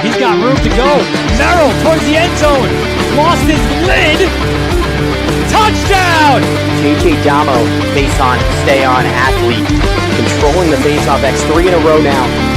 He's got room to go. Merrill towards the end zone. Lost his lid. Touchdown! JJ Damo, face-on, stay-on athlete. Controlling the face-off. That's 3 in a row now.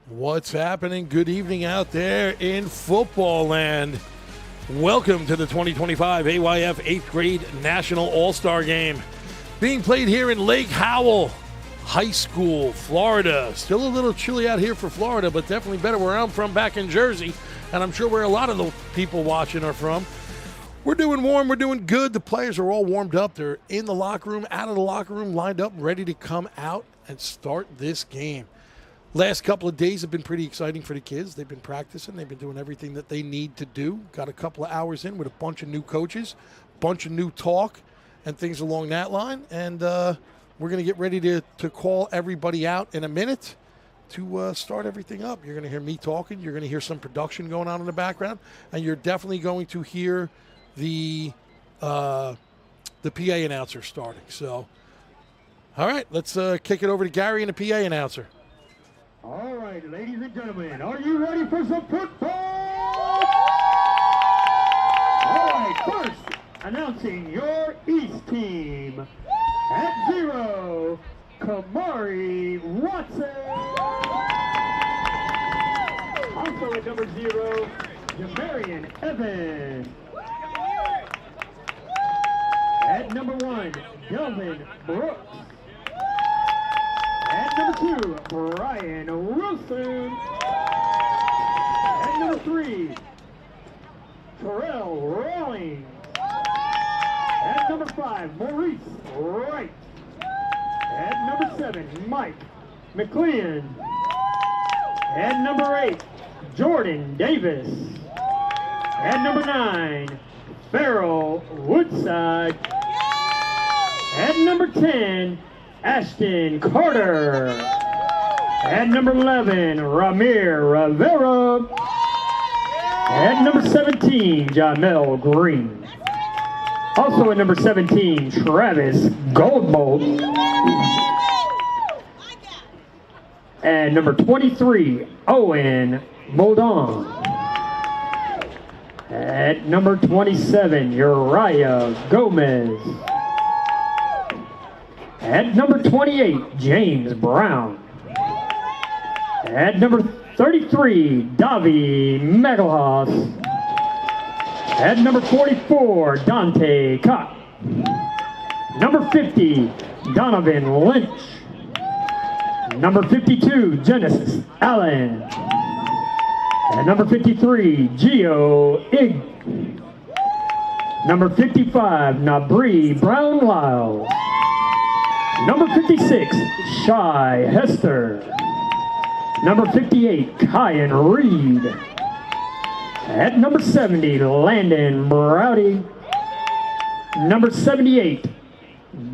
What's happening? Good evening out there in football land. Welcome to the 2025 AYF 8th grade National All-Star Game. Being played here in Lake Howell High School, Florida. Still a little chilly out here for Florida, but definitely better where I'm from back in Jersey. And I'm sure where a lot of the people watching are from. We're doing warm. We're doing good. The players are all warmed up. They're in the locker room, out of the locker room, lined up, ready to come out and start this game. Last couple of days have been pretty exciting for the kids. They've been practicing. They've been doing everything that they need to do. Got a couple of hours in with a bunch of new coaches, bunch of new talk, and things along that line. And we're going to get ready to call everybody out in a minute to start everything up. You're going to hear me talking. You're going to hear some production going on in the background. And you're definitely going to hear the PA announcer starting. So, all right, let's kick it over to Gary and the PA announcer. All right, ladies and gentlemen, are you ready for some football? All right, first, announcing your East team. At 0, Kamari Watson. Also at number 0, Jamarian Evans. At number 1, Delvin Brooks. At number 2, Brian Wilson. At number 3, Terrell Rawlings. At number 5, Maurice Wright. At number 7, Mike McLean. At number 8, Jordan Davis. At number 9, Farrell Woodside. At number 10, Ashton Carter. At number 11, Ramir Rivera. At number 17, Jamel Green. Also at number 17, Travis Goldbolt. And number 23, Owen Moldon. At number 27, Uriah Gomez. At number 28, James Brown. At number 33, Davi Megalhaus. At number 44, Dante Kopp. Number 50, Donovan Lynch. Number 52, Genesis Allen. At number 53, Gio Ig. Number 55, Nabri Brown-Lyle. Number 56, Shy Hester. Number 58, Kyan Reed. At number 70, Landon Browdy. Number 78,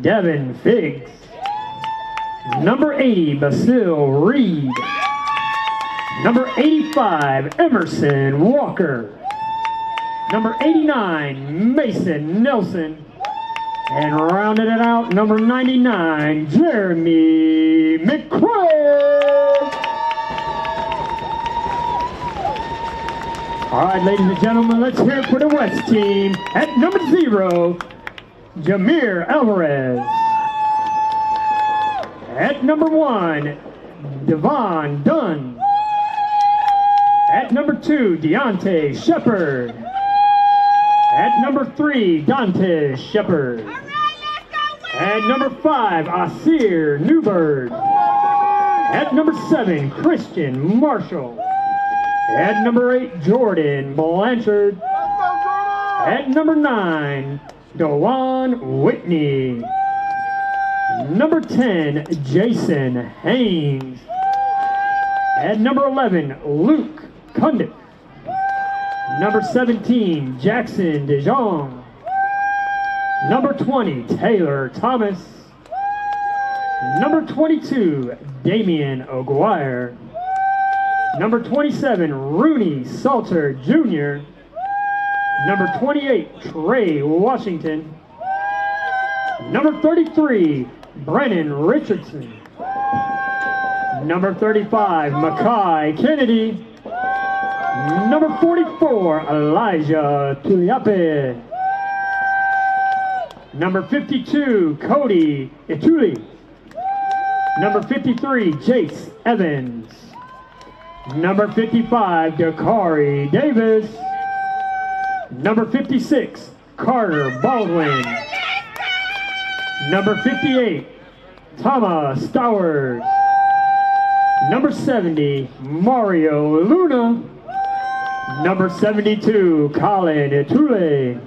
Devin Figgs. Number 80, Basil Reed. Number 85, Emerson Walker. Number 89, Mason Nelson. And rounding it out, number 99, Jeremy McCray. All right, ladies and gentlemen, let's hear it for the West team. At number 0, Jameer Alvarez. At number 1, Devon Dunn. At number 2, Deontay Shepard. At number 3, Dante Shepard. At number 5, Asir Newbird. At number 7, Christian Marshall. At number 8, Jordan Blanchard. At number 9, Dewan Whitney. Number 10, Jason Haynes. At number 11, Luke Cundiff. Number 17, Jackson DeJong. Number 20, Taylor Thomas. Number 22, Damian O'Guire. Number 27, Rooney Salter Jr. Number 28, Trey Washington. Number 33, Brennan Richardson. Number 35, Makai Kennedy. Number 44, Elijah Tuliape. Number 52, Cody Ituli. Number 53, Jace Evans. Number 55, Dakari Davis. Number 56, Carter Baldwin. Number 58, Thomas Stowers. Number 70, Mario Luna. Number 72, Colin Itule.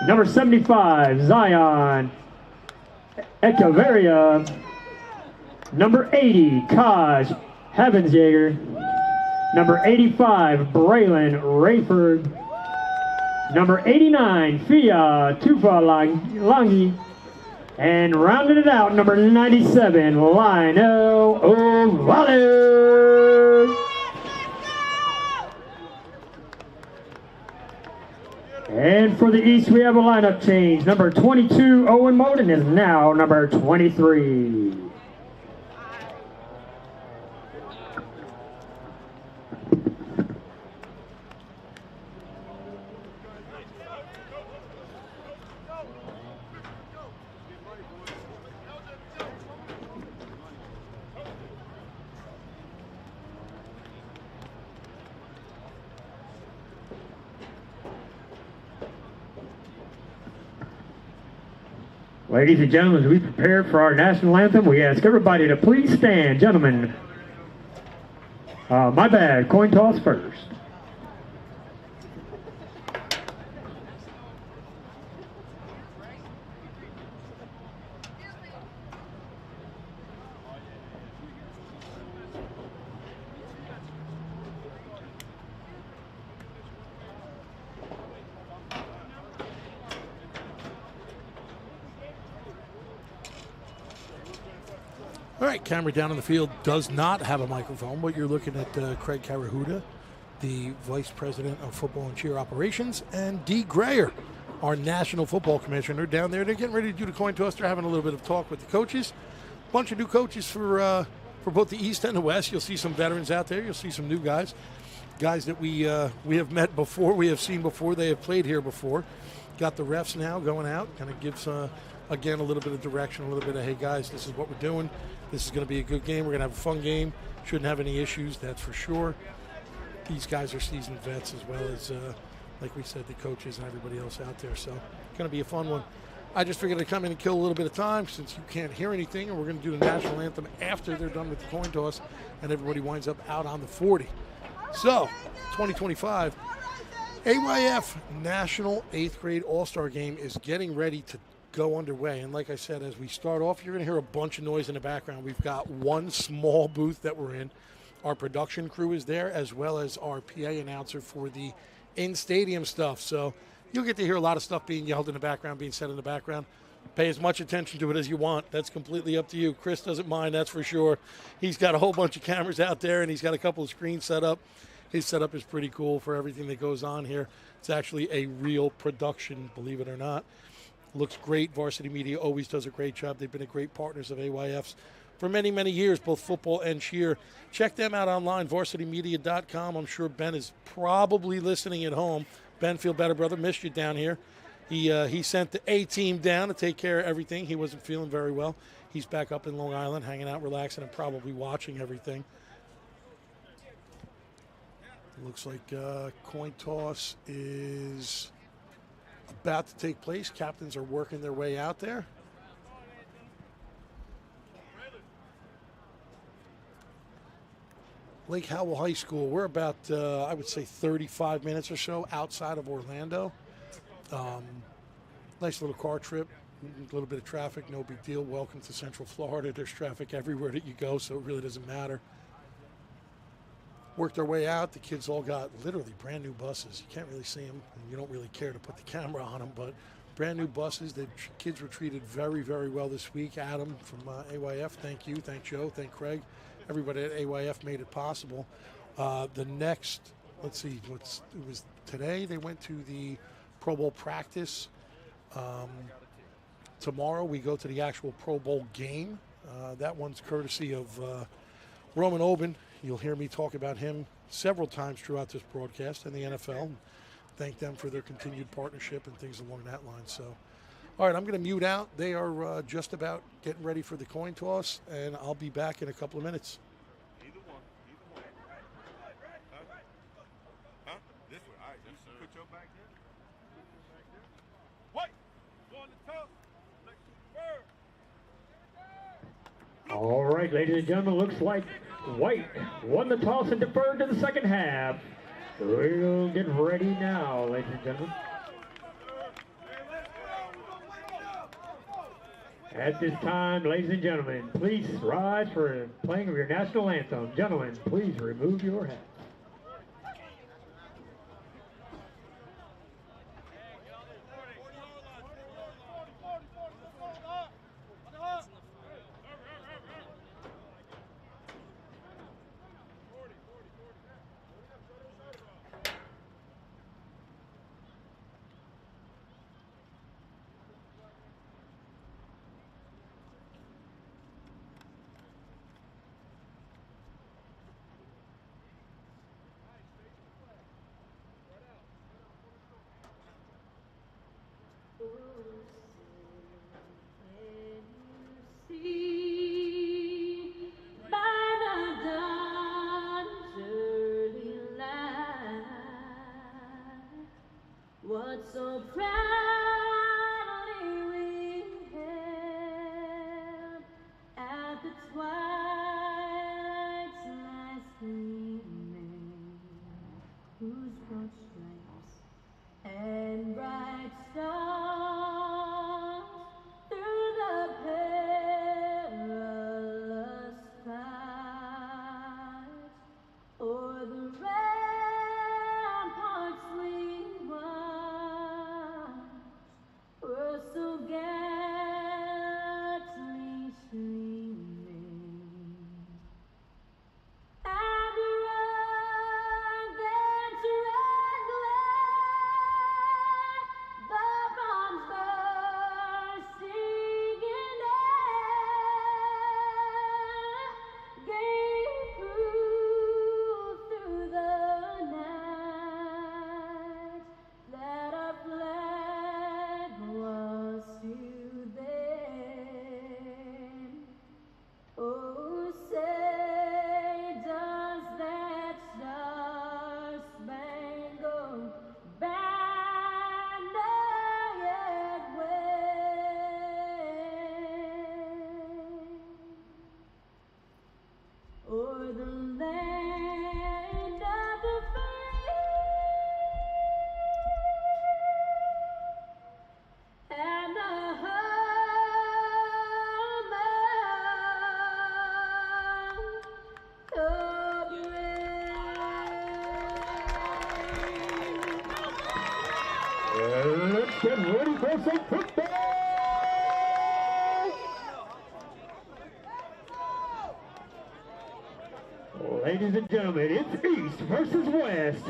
Number 75, Zion Echeverria. Number 80, Kaj Havensjager. Number 85, Braylon Rayford. Number 89, Fia Tufalangi. And rounding it out, number 97, Lionel O'Reilly. And for the East, we have a lineup change. Number 22, Owen Moden, is now number 23. Ladies and gentlemen, as we prepare for our national anthem, we ask everybody to please stand. Gentlemen, my bad, coin toss first. All right, camera down on the field does not have a microphone, but you're looking at Craig Carahuda, the Vice President of Football and Cheer Operations, and Dee Grayer, our National Football Commissioner, down there. They're getting ready to do the coin toss. They're having a little bit of talk with the coaches. Bunch of new coaches for both the East and the West. You'll see some veterans out there. You'll see some new guys that we have met before, we have seen before, they have played here before. Got the refs now going out, kind of gives, again, a little bit of direction, a little bit of, hey, guys, this is what we're doing. This is going to be a good game. We're going to have a fun game. Shouldn't have any issues, that's for sure. These guys are seasoned vets as well as, like we said, the coaches and everybody else out there. So it's going to be a fun one. I just figured I'd come in and kill a little bit of time since you can't hear anything, and we're going to do the national anthem after they're done with the coin toss and everybody winds up out on the 40. So, 2025, AYF National 8th Grade All-Star Game is getting ready to go underway. And like I said, as we start off, you're going to hear a bunch of noise in the background. We've got one small booth that we're in. Our production crew is there, as well as our PA announcer for the in-stadium stuff. So you'll get to hear a lot of stuff being yelled in the background, being said in the background. Pay as much attention to it as you want. That's completely up to you. Chris doesn't mind, that's for sure. He's got a whole bunch of cameras out there, and he's got a couple of screens set up. His setup is pretty cool for everything that goes on here. It's actually a real production, believe it or not. Looks great. Varsity Media always does a great job. They've been great partners of AYF's for many, many years, both football and cheer. Check them out online, varsitymedia.com. I'm sure Ben is probably listening at home. Ben, feel better, brother. Missed you down here. He sent the A-team down to take care of everything. He wasn't feeling very well. He's back up in Long Island, hanging out, relaxing, and probably watching everything. Looks like coin toss is about to take place. Captains are working their way out there. Lake Howell High School, we're about, I would say, 35 minutes or so outside of Orlando. Nice little car trip, a little bit of traffic, no big deal. Welcome to Central Florida. There's traffic everywhere that you go, so it really doesn't matter. Worked our way out. The kids all got literally brand new buses. You can't really see them, and you don't really care to put the camera on them, but brand new buses. The kids were treated very, very well this week. Adam from AYF, thank you. Thank Joe. Thank Craig. Everybody at AYF made it possible. The next, let's see, it was today they went to the Pro Bowl practice. Tomorrow we go to the actual Pro Bowl game. That one's courtesy of Roman Oben. You'll hear me talk about him several times throughout this broadcast, and the NFL. Thank them for their continued partnership and things along that line. So, all right, I'm going to mute out. They are just about getting ready for the coin toss, and I'll be back in a couple of minutes. Either one. Huh? This one. All right, you put your back there. White. Going to toss. All right, ladies and gentlemen, looks like White won the toss and deferred to the second half. We'll get ready now, ladies and gentlemen. At this time, ladies and gentlemen, please rise for playing of your national anthem. Gentlemen, please remove your hats. What so proudly we hailed at the twilight's last gleaming, whose broad stripes and bright stars through the perilous fight o'er the ramparts we were so gallantly streaming, and against red glare, the bombs bursting in air gave proof through the night that our flag was still there. Oh, say does that star-spangled banner yet wave o'er the land of the free and the home of the brave. Let's get ready for some football! Ladies and gentlemen, it's East versus West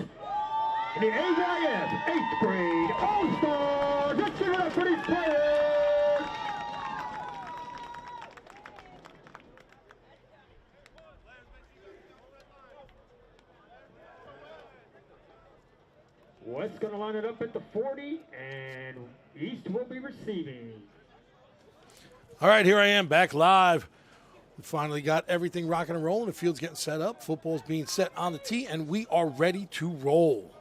in the AYF 8th grade All-Stars. Let's give it up for these players! West's going to line it up at the 40, and East will be receiving. All right, here I am back live. We finally got everything rocking and rolling. The field's getting set up. Football's being set on the tee, and we are ready to roll.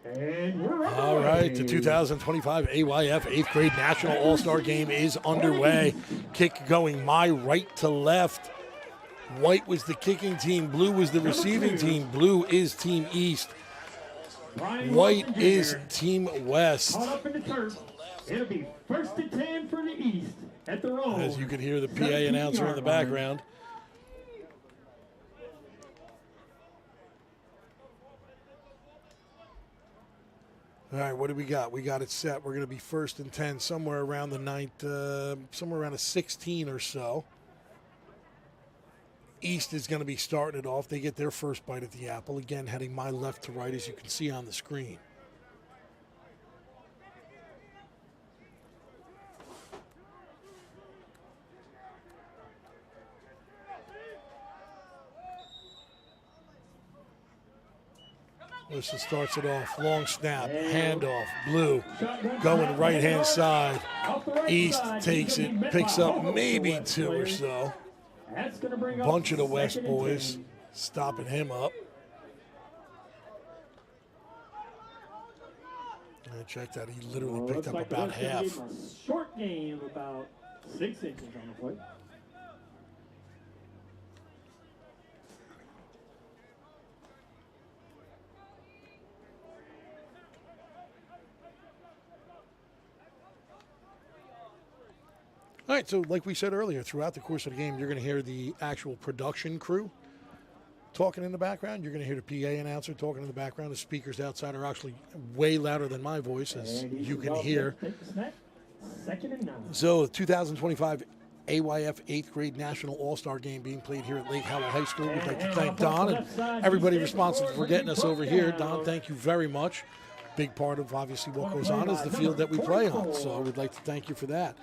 And we're All right, the 2025 AYF 8th grade National All-Star Game is underway. Kick going my right to left. White was the kicking team. Blue was the receiving team. Blue is Team East. White is Team West. Caught up in the turf. It'll be 1st and 10 for the East at the roll. As you can hear the PA announcer in the background. All right, what do we got? We got it set. We're going to be 1st and 10, somewhere around the 9th, somewhere around a 16 or so. East is going to be starting it off. They get their first bite at the apple. Again, heading my left to right, as you can see on the screen. Wilson starts it off. Long snap, handoff, Blue going right-hand side. East takes it, picks up maybe 2 or so. Bunch of the West boys stopping him up. And check that, he literally picked up about half. Short game, about 6 inches on the plate. All right, so like we said earlier, throughout the course of the game, you're going to hear the actual production crew talking in the background. You're going to hear the PA announcer talking in the background. The speakers outside are actually way louder than my voice, as you can hear. 2nd and 9. So, the 2025 AYF 8th grade National All-Star Game being played here at Lake Howell High School. We'd like to thank Don and everybody responsible for getting us over here. Don, thank you very much. Big part of, obviously, what goes on is the field that we play on. So, we'd like to thank you for that.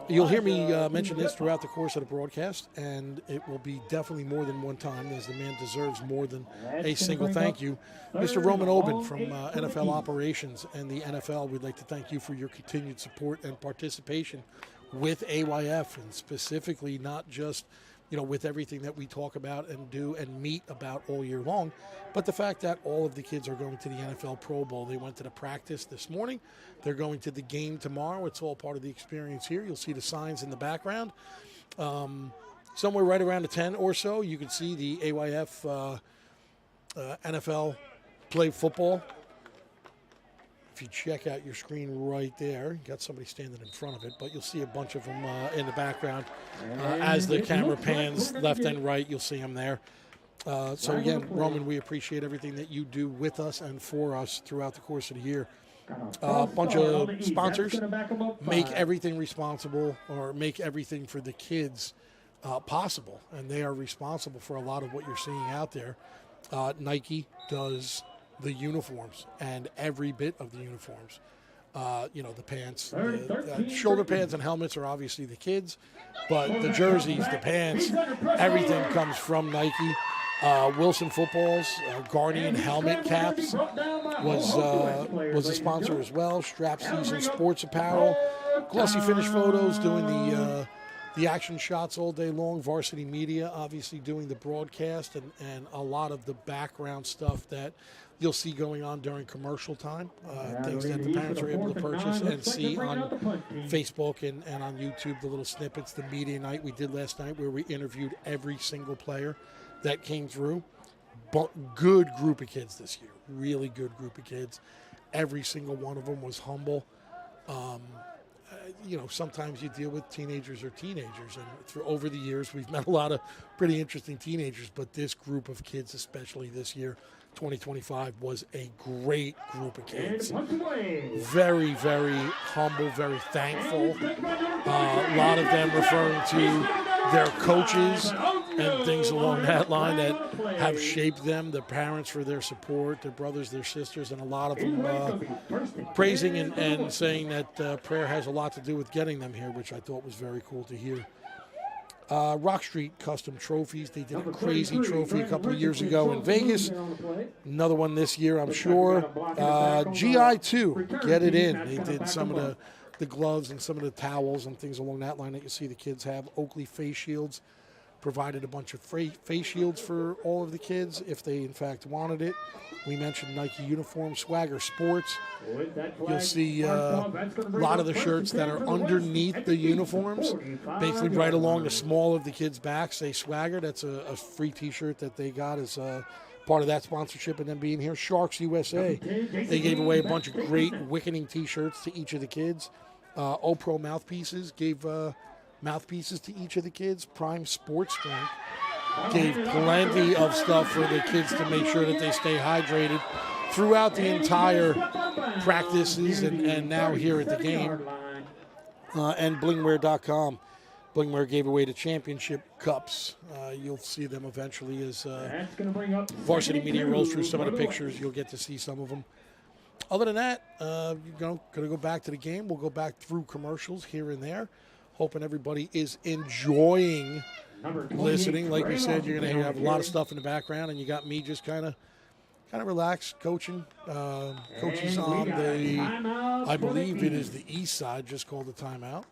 You'll hear me mention this throughout the course of the broadcast, and it will be definitely more than one time, as the man deserves more than a single thank you. Mr. Roman Oben from NFL Operations and the NFL, we'd like to thank you for your continued support and participation with AYF, and specifically not just, you know, with everything that we talk about and do and meet about all year long, but the fact that all of the kids are going to the NFL Pro Bowl. They went to the practice this morning. They're going to the game tomorrow. It's all part of the experience here. You'll see the signs in the background. Somewhere right around the 10 or so, you can see the AYF NFL play football. If you check out your screen right there, you got somebody standing in front of it, but you'll see a bunch of them in the background. As the camera pans left and right, you'll see them there. So again, Roman, we appreciate everything that you do with us and for us throughout the course of the year. A bunch of sponsors make everything responsible, or make everything for the kids possible, and they are responsible for a lot of what you're seeing out there. Nike does the uniforms and every bit of the uniforms. You know, the pants, the shoulder pads and helmets are obviously the kids, but the jerseys, the pants, everything comes from Nike. Wilson Football's Guardian helmet caps was a sponsor as well. Strap Season Sports Apparel, Glossy Finish Photos doing the action shots all day long. Varsity Media obviously doing the broadcast and a lot of the background stuff that you'll see going on during commercial time. Things that the parents are able to purchase and see on Facebook and on YouTube, the little snippets, the media night we did last night where we interviewed every single player that came through. But good group of kids this year. Really good group of kids. Every single one of them was humble. Sometimes you deal with teenagers, and over the years we've met a lot of pretty interesting teenagers, but this group of kids, especially this year, 2025, was a great group of kids. Very, very humble, very thankful. A lot of them referring to their coaches and things along that line that have shaped them, their parents for their support, their brothers, their sisters, and a lot of them praising and saying that prayer has a lot to do with getting them here, which I thought was very cool to hear. Rock Street Custom Trophies. They did a crazy trophy a couple of years ago in Vegas. Another one this year, I'm sure. GI2, get it in. They did some of the gloves and some of the towels and things along that line that you see the kids have. Oakley face shields provided a bunch of face shields for all of the kids if they in fact wanted it. We mentioned Nike uniform, Swagger Sports. You'll see a lot of the shirts that are underneath the uniforms, basically right along the small of the kids' backs, say Swagger. That's a free t-shirt that they got as part of that sponsorship. And then being here, Sharks USA. They gave away a bunch of great Wickening t-shirts to each of the kids. O-Pro mouthpieces gave mouthpieces to each of the kids. Prime Sports Drink gave plenty of stuff for the kids to make sure that they stay hydrated throughout the entire practices and now here at the game. And blingwear.com. Blingwear gave away the championship cups. You'll see them eventually as Varsity Media rolls through some of the pictures. You'll get to see some of them. Other than that, going to go back to the game. We'll go back through commercials here and there. Hoping everybody is enjoying listening. Like we said, you're going to have a lot of stuff in the background, and you got me just kind of relaxed coaching. Coaches on the, I believe it is the east side, just called a timeout.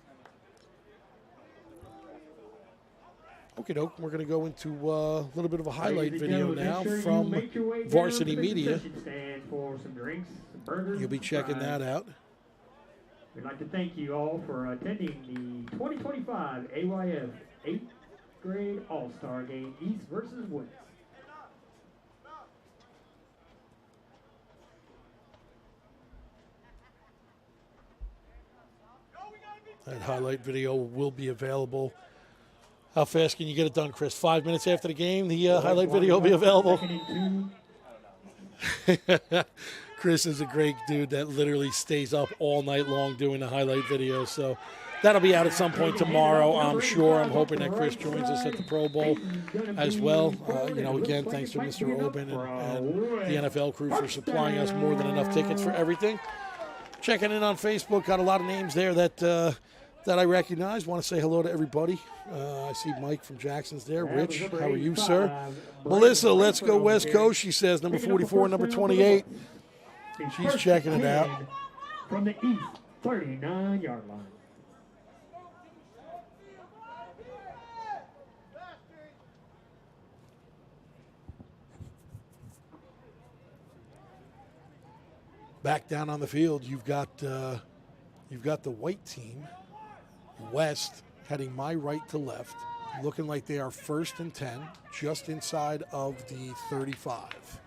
Okay, doke. We're going to go into a little bit of a highlight video now from Varsity Media. You'll be checking that out. We'd like to thank you all for attending the 2025 AYF 8th grade All-Star Game, East versus West. That highlight video will be available. How fast can you get it done, Chris? 5 minutes after the game, the highlight video will be available. Chris is a great dude that literally stays up all night long doing the highlight video. So that'll be out at some point tomorrow, I'm sure. I'm hoping that Chris joins us at the Pro Bowl as well. Again, thanks to Mr. Oben and the NFL crew for supplying us more than enough tickets for everything. Checking in on Facebook, got a lot of names there that I recognize. Want to say hello to everybody. I see Mike from Jackson's there. Rich, how are you, sir? Melissa, let's go West Coast, she says. Number 44, number 28. She's checking it out. From the east 39-yard line. Back down on the field, you've got the white team, West, heading my right to left, looking like they are 1st and 10, just inside of the 35.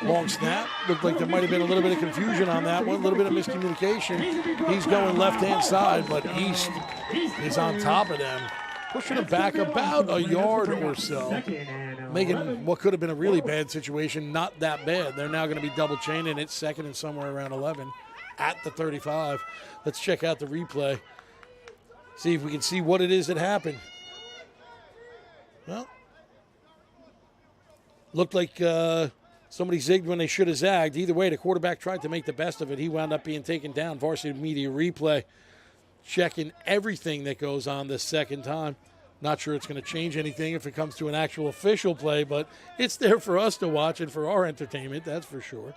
Long snap. Looked like there might have been a little bit of confusion on that one, a little bit of miscommunication. He's going left-hand side, but East is on top of them, pushing him back about a yard or so, making what could have been a really bad situation not that bad. They're now going to be double chaining it, 2nd and somewhere around 11 at the 35. Let's check out the replay, see if we can see what it is that happened. Well, looked like somebody zigged when they should have zagged. Either way, the quarterback tried to make the best of it. He wound up being taken down. Varsity Media replay checking everything that goes on the second time. Not sure it's going to change anything if it comes to an actual official play, but it's there for us to watch and for our entertainment, that's for sure.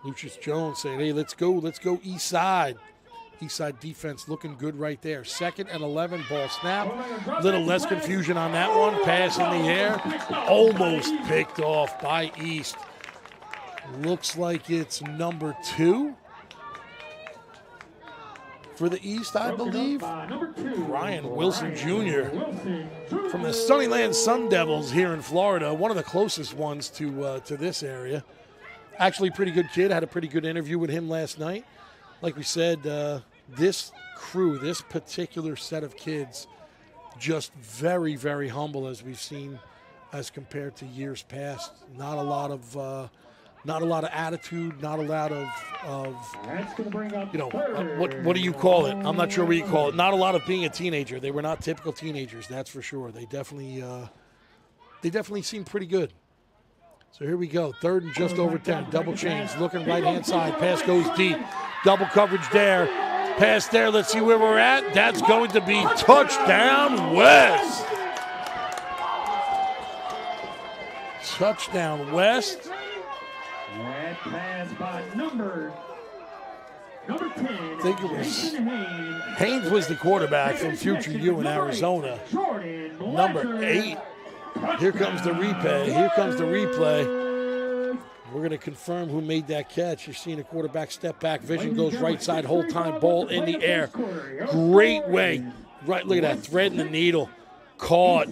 Lucius Jones saying, hey, let's go east side. East side defense looking good right there. 2nd and 11, ball snap. Little less confusion on that one. Pass in the air. Almost picked off by East. Looks like it's number 2. for the East, I believe. Number 2, Ryan Wilson Jr. Wilson Jr. from the Sunnyland Sun Devils here in Florida, one of the closest ones to this area. Actually, pretty good kid. I had a pretty good interview with him last night. Like we said, this crew, this particular set of kids, just very, very humble as we've seen as compared to years past. Not a lot of attitude, not a lot of That's going to bring up you know, what do you call it? I'm not sure what you call it. Not a lot of being a teenager. They were not typical teenagers, that's for sure. They definitely seem pretty good. So here we go. 3rd and just over 10. Double change. Looking right-hand side. Pass goes deep. Double coverage there. Pass there. Let's see where we're at. That's going to be touchdown West. Touchdown West. That pass by number 10. I think it was Jason Haynes. Haynes was the quarterback from Future U in Arizona. Jordan Number 8. Here comes the replay. Here comes the replay. We're going to confirm who made that catch. You're seeing a quarterback step back. Vision goes right side, whole time, ball in the air. Great way. Right, look at that, threading the needle. Caught.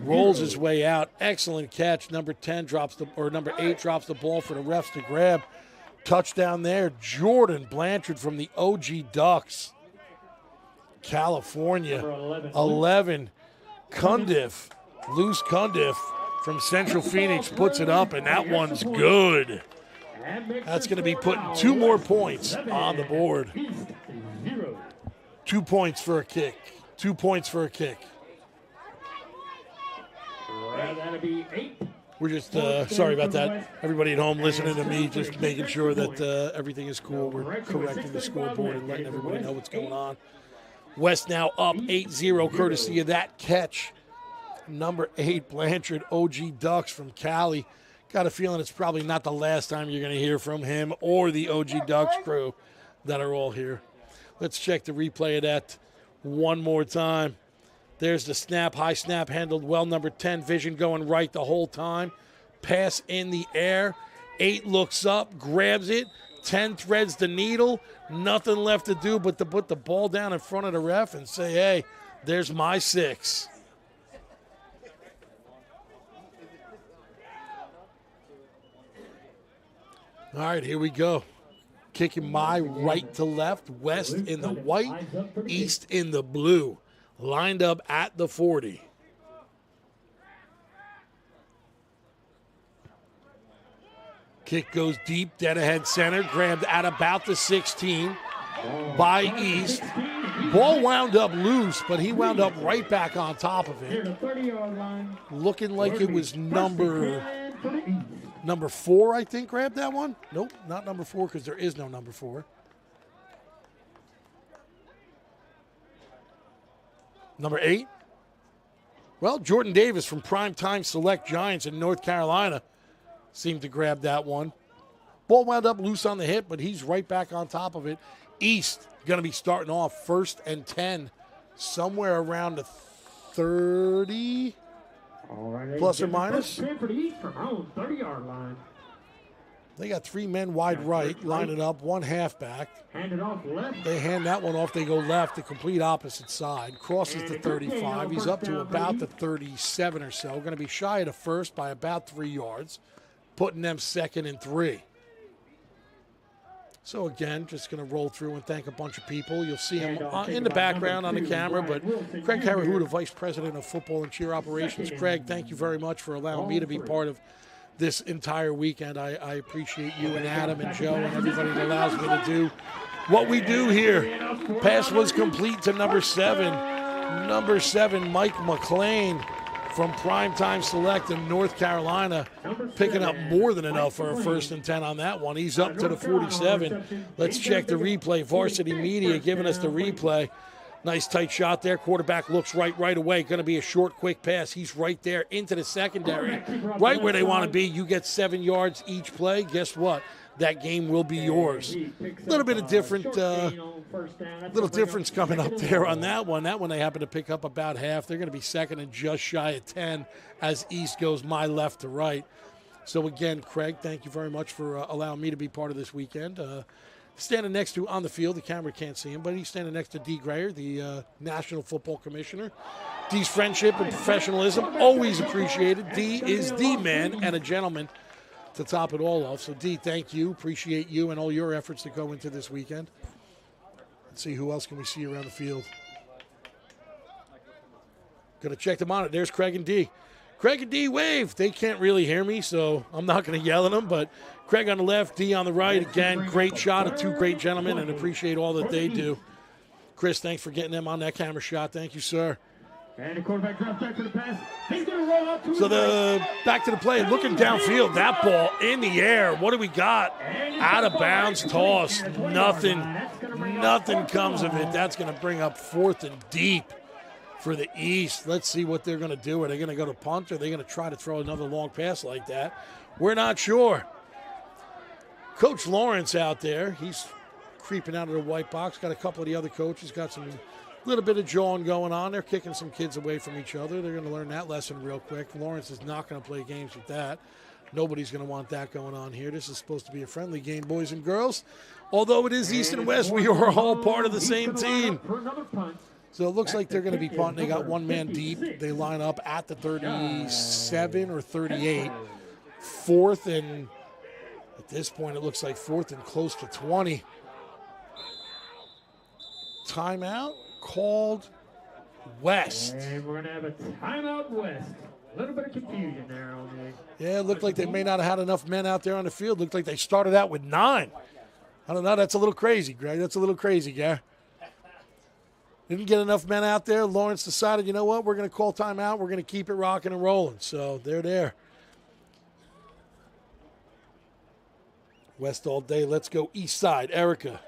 Rolls his way out. Excellent catch. Number 8 drops the ball for the refs to grab. Touchdown there. Jordan Blanchard from the OG Ducks. California. 11. Cundiff. Luce Cundiff from Central Phoenix puts it up, and that one's good. That's going to be putting 2 more points on the board. 2 points for a kick. 2 points for a kick. That'll be 8. We're just, sorry about that. Everybody at home listening to me, just making sure that everything is cool. We're correcting the scoreboard and letting everybody know what's going on. West now up 8-0, courtesy of that catch. Number 8, Blanchard, OG Ducks from Cali. Got a feeling it's probably not the last time you're going to hear from him or the OG Ducks crew that are all here. Let's check the replay of that one more time. There's the snap, high snap, handled well. Number 10, Vision going right the whole time. Pass in the air. 8 looks up, grabs it. 10 threads the needle. Nothing left to do but to put the ball down in front of the ref and say, hey, there's my 6. All right, here we go. Kicking my right to left, West in the white, East in the blue. Lined up at the 40. Kick goes deep, dead ahead center, grabbed at about the 16 by East. Ball wound up loose, but he wound up right back on top of it. Looking like it was number 4, I think, grabbed that one. Nope, not number 4, because there is no number 4. Number 8. Well, Jordan Davis from Primetime Select Giants in North Carolina seemed to grab that one. Ball wound up loose on the hit, but he's right back on top of it. East going to be starting off 1st and 10, somewhere around the 30, plus or minus. For the East from home, 30-yard line. They got 3 men wide right, lining up, 1 halfback. Hand it off left. They hand that one off. They go left, the complete opposite side. Crosses the 35. He's up to about the 37 or so. Going to be shy of the first by about 3 yards, putting them 2nd and 3. So, again, just going to roll through and thank a bunch of people. You'll see him in the background on the camera, but Craig Harahuda, Vice President of Football and Cheer Operations. Craig, thank you very much for allowing me to be part of this entire weekend. I appreciate you and Adam and Joe and everybody that allows me to do what we do here. Pass was complete to number 7. Number 7, Mike McLean from Primetime Select in North Carolina, picking up more than enough for a 1st and 10 on that one. He's up to the 47. Let's check the replay. Varsity Media giving us the replay. Nice tight shot there. Quarterback looks right away. Going to be a short, quick pass. He's right there into the secondary. Right where they want to be. You get 7 yards each play. Guess what? That game will be yours. A little bit of different, little difference coming up there on that one. That one they happen to pick up about half. They're going to be 2nd and just shy of 10 as East goes my left to right. So again, Craig, thank you very much for allowing me to be part of this weekend. standing next to on the field. The camera can't see him, but he's standing next to Dee Grayer, the National Football Commissioner. Dee's friendship and professionalism, always appreciated. Dee is the man and a gentleman to top it all off. So, Dee, thank you. Appreciate you and all your efforts that go into this weekend. Let's see who else can we see around the field. Going to check them on it. There's Craig and Dee. Craig and Dee wave. They can't really hear me, so I'm not going to yell at them, but Craig on the left, Dee on the right. Again, great shot of two great gentlemen, and appreciate all that they do. Chris, thanks for getting them on that camera shot. Thank you, sir. And the quarterback drops back to the pass. He's going to roll out to So back to the play, looking downfield, that ball in the air. What do we got? Out of bounds toss. Nothing comes of it. That's going to bring up 4th and deep for the East. Let's see what they're going to do. Are they going to go to punt, or are they going to try to throw another long pass like that? We're not sure. Coach Lawrence out there. He's creeping out of the white box. Got a couple of the other coaches. Got some little bit of jawing going on. They're kicking some kids away from each other. They're going to learn that lesson real quick. Lawrence is not going to play games with that. Nobody's going to want that going on here. This is supposed to be a friendly game, boys and girls. Although it is East and West, we are all part of the same team. So it looks like they're going to be punting. They got one man deep. They line up at the 37 or 38. 4th and, at this point, it looks like 4th and close to 20. Timeout called West. And we're going to have a timeout West. A little bit of confusion there on the. Yeah, it looked like they may not have had enough men out there on the field. Looked like they started out with 9. I don't know. That's a little crazy, Greg. That's a little crazy, Gary. Didn't get enough men out there. Lawrence decided, you know what, we're going to call timeout. We're going to keep it rocking and rolling. So they're there. West all day. Let's go east side. Erica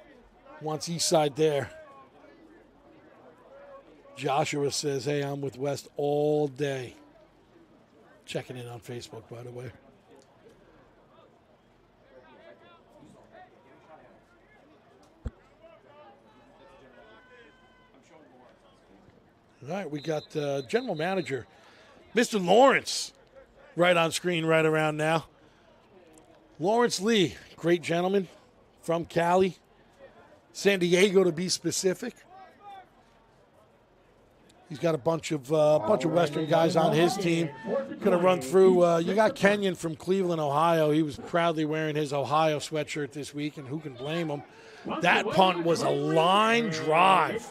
wants east side there. Joshua says, hey, I'm with West all day. Checking in on Facebook, by the way. All right, we got General Manager, Mr. Lawrence, right on screen right around now. Lawrence Lee, great gentleman from Cali, San Diego to be specific. He's got a bunch of Western guys on his team. Going to run through. You got Kenyon from Cleveland, Ohio. He was proudly wearing his Ohio sweatshirt this week, and who can blame him? That punt was a line drive.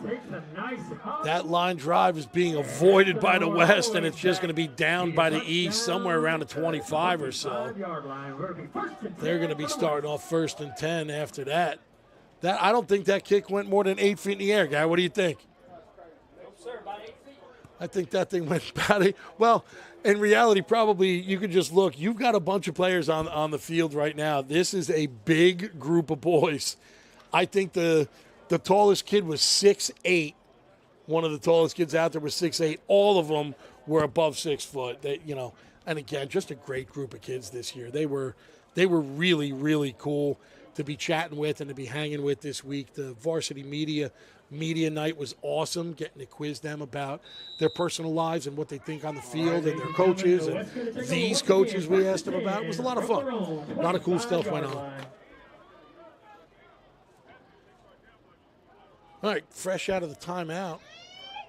That line drive is being avoided by the West, and it's just going to be down by the East, somewhere around the 25 or so. They're going to be starting off 1st and 10 after that. I don't think that kick went more than 8 feet in the air, guy. What do you think? I think that thing went about it. Well, in reality, probably you could just look. You've got a bunch of players on the field right now. This is a big group of boys. I think the tallest kid was 6'8". One of the tallest kids out there was 6'8". All of them were above 6 foot. And again, just a great group of kids this year. They were really, really cool to be chatting with and to be hanging with this week. The varsity media night was awesome, getting to quiz them about their personal lives and what they think on the field and their coaches and these coaches we asked them about. It was a lot of fun. A lot of cool stuff went on. All right, fresh out of the timeout,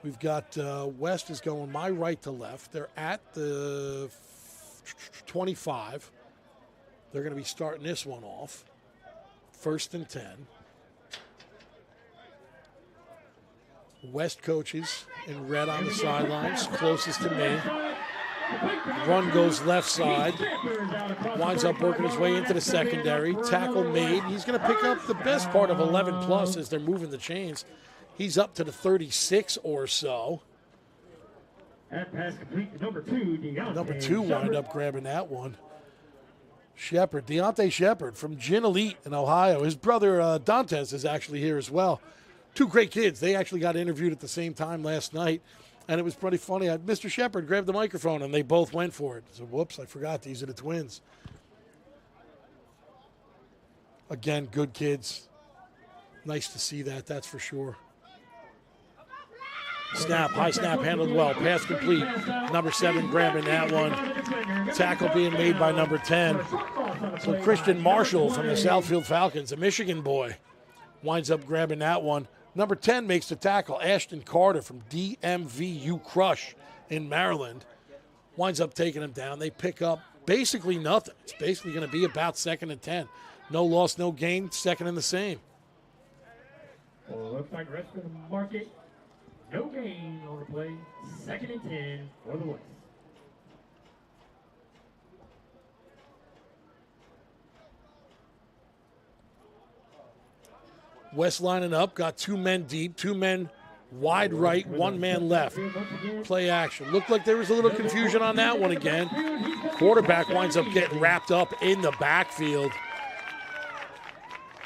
we've got West is going my right to left. They're at the 25. They're going to be starting this one off. 1st and 10. West coaches in red on the sidelines, closest to me. Run goes left side. Winds up working his way into the secondary. Tackle made. He's going to pick up the best part of 11 plus as they're moving the chains. He's up to the 36 or so. That pass complete to number 2, Number 2 wound up grabbing that one. Deontay Shepard from Gin Elite in Ohio. His brother Dantes is actually here as well. 2 great kids. They actually got interviewed at the same time last night, and it was pretty funny. Mr. Shepard grabbed the microphone, and they both went for it. So, whoops, I forgot. These are the twins. Again, good kids. Nice to see that, that's for sure. Snap, high snap, handled well. Pass complete. Number 7 grabbing that one. Tackle being made by number 10. So Christian Marshall from the Southfield Falcons, a Michigan boy. winds up grabbing that one. Number 10 makes the tackle. Ashton Carter from DMVU Crush in Maryland winds up taking him down. They pick up basically nothing. It's basically going to be about 2nd and 10. No loss, no gain, second and the same. Well, looks like rest of the market. No gain on the play. 2nd and 10 for the West. West lining up, got 2 men deep, 2 men wide right, 1 man left. Play action. Looked like there was a little confusion on that one again. Quarterback winds up getting wrapped up in the backfield.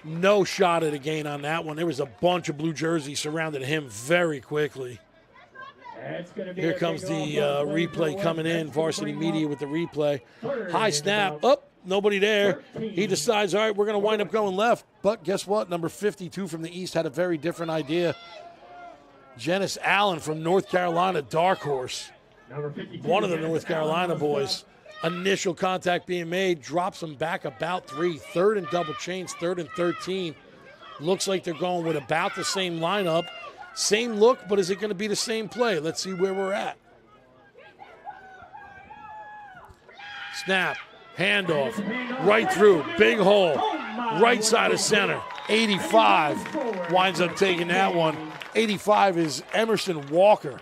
No shot at a gain on that one. There was a bunch of blue jerseys surrounded him very quickly. Here comes the replay coming in. Varsity Media with the replay. High snap. Up. Nobody there. He decides, all right, we're going to wind up going left. But guess what? Number 52 from the East had a very different idea. Janice Allen from North Carolina, dark horse. One of the North Carolina boys. Initial contact being made, drops him back about 3. 3rd and double chains, 3rd and 13. Looks like they're going with about the same lineup. Same look, but is it going to be the same play? Let's see where we're at. Snap. Handoff, right through, big hole, right side of center, 85, winds up taking that one. 85 is Emerson Walker.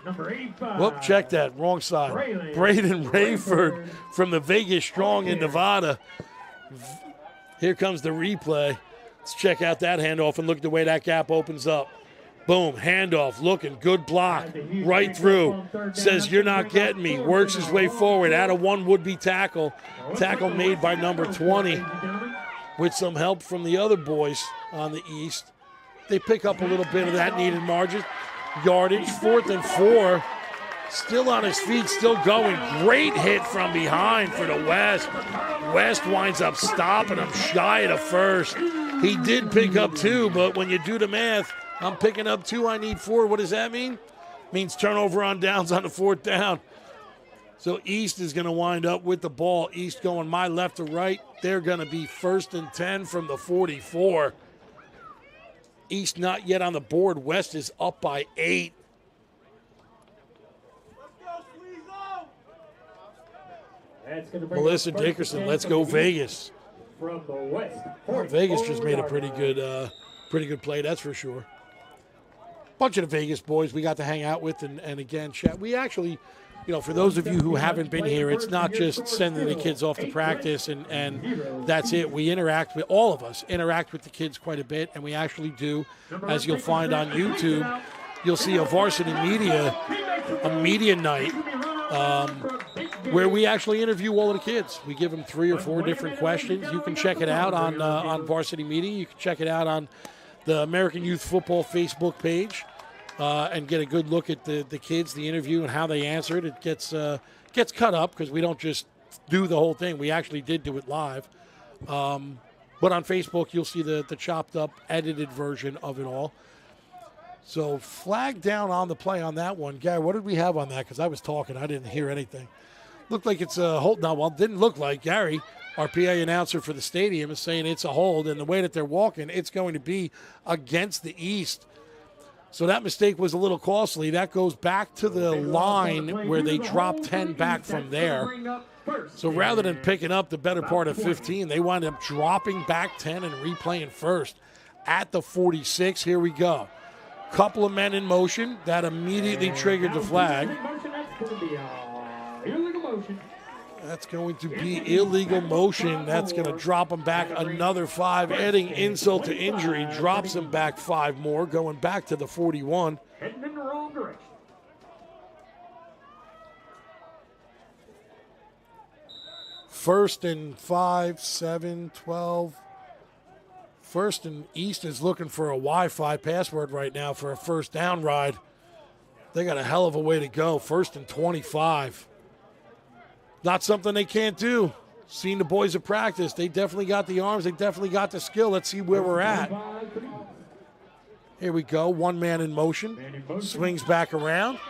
Whoop, check that, wrong side. Braden Rayford from the Vegas Strong in Nevada. Here comes the replay. Let's check out that handoff and look at the way that gap opens up. Boom, handoff, looking, good block, right through. Says, you're not getting me. Works his way forward. Out of one would-be tackle. Tackle made by number 20 with some help from the other boys on the East. They pick up a little bit of that needed margin. Yardage, 4th and 4. Still on his feet, still going. Great hit from behind for the West. West winds up stopping him shy of the first. He did pick up 2, but when you do the math, I'm picking up 2, I need 4. What does that mean? Means turnover on downs on the 4th down. So East is going to wind up with the ball. East going my left to right. They're going to be 1st and 10 from the 44. East not yet on the board. West is up by 8. Melissa Dickerson, let's go Vegas. From the West. Vegas just made a pretty good play, that's for sure. Bunch of the Vegas boys we got to hang out with and again chat. We actually, for those of you who haven't been here, it's not just sending the kids off to practice and that's it. We interact with, all of us interact with the kids quite a bit, and we actually do, as you'll find on YouTube, you'll see a Varsity Media, a media night, where we actually interview all of the kids. We give them 3 or 4 different questions. You can check it out on Varsity Media. You can check it out on the American Youth Football Facebook page and get a good look at the kids, the interview, and how they answered. It gets cut up because we don't just do the whole thing. We actually did do it live. But on Facebook, you'll see the chopped up, edited version of it all. So flag down on the play on that one. Gary, what did we have on that? Because I was talking. I didn't hear anything. Looked like it's a hold. No, well, didn't look like. Gary, our PA announcer for the stadium, is saying it's a hold. And the way that they're walking, it's going to be against the East. So that mistake was a little costly. That goes back to the line where they dropped 10 back from there. So rather than picking up the better part of 15, they wind up dropping back 10 and replaying first at the 46. Here we go. Couple of men in motion. That immediately triggered the flag. That's going to be illegal motion. That's going to drop him back another 5. Adding insult to injury, drops him back 5 more, going back to the 41. Heading in the wrong direction. First and 5, 7, 12. First and East is looking for a Wi-Fi password right now for a first down ride. They got a hell of a way to go. First and 25. Not something they can't do. Seen the boys at practice. They definitely got the arms. They definitely got the skill. Let's see where we're at. Here we go. One man in motion. Swings back around.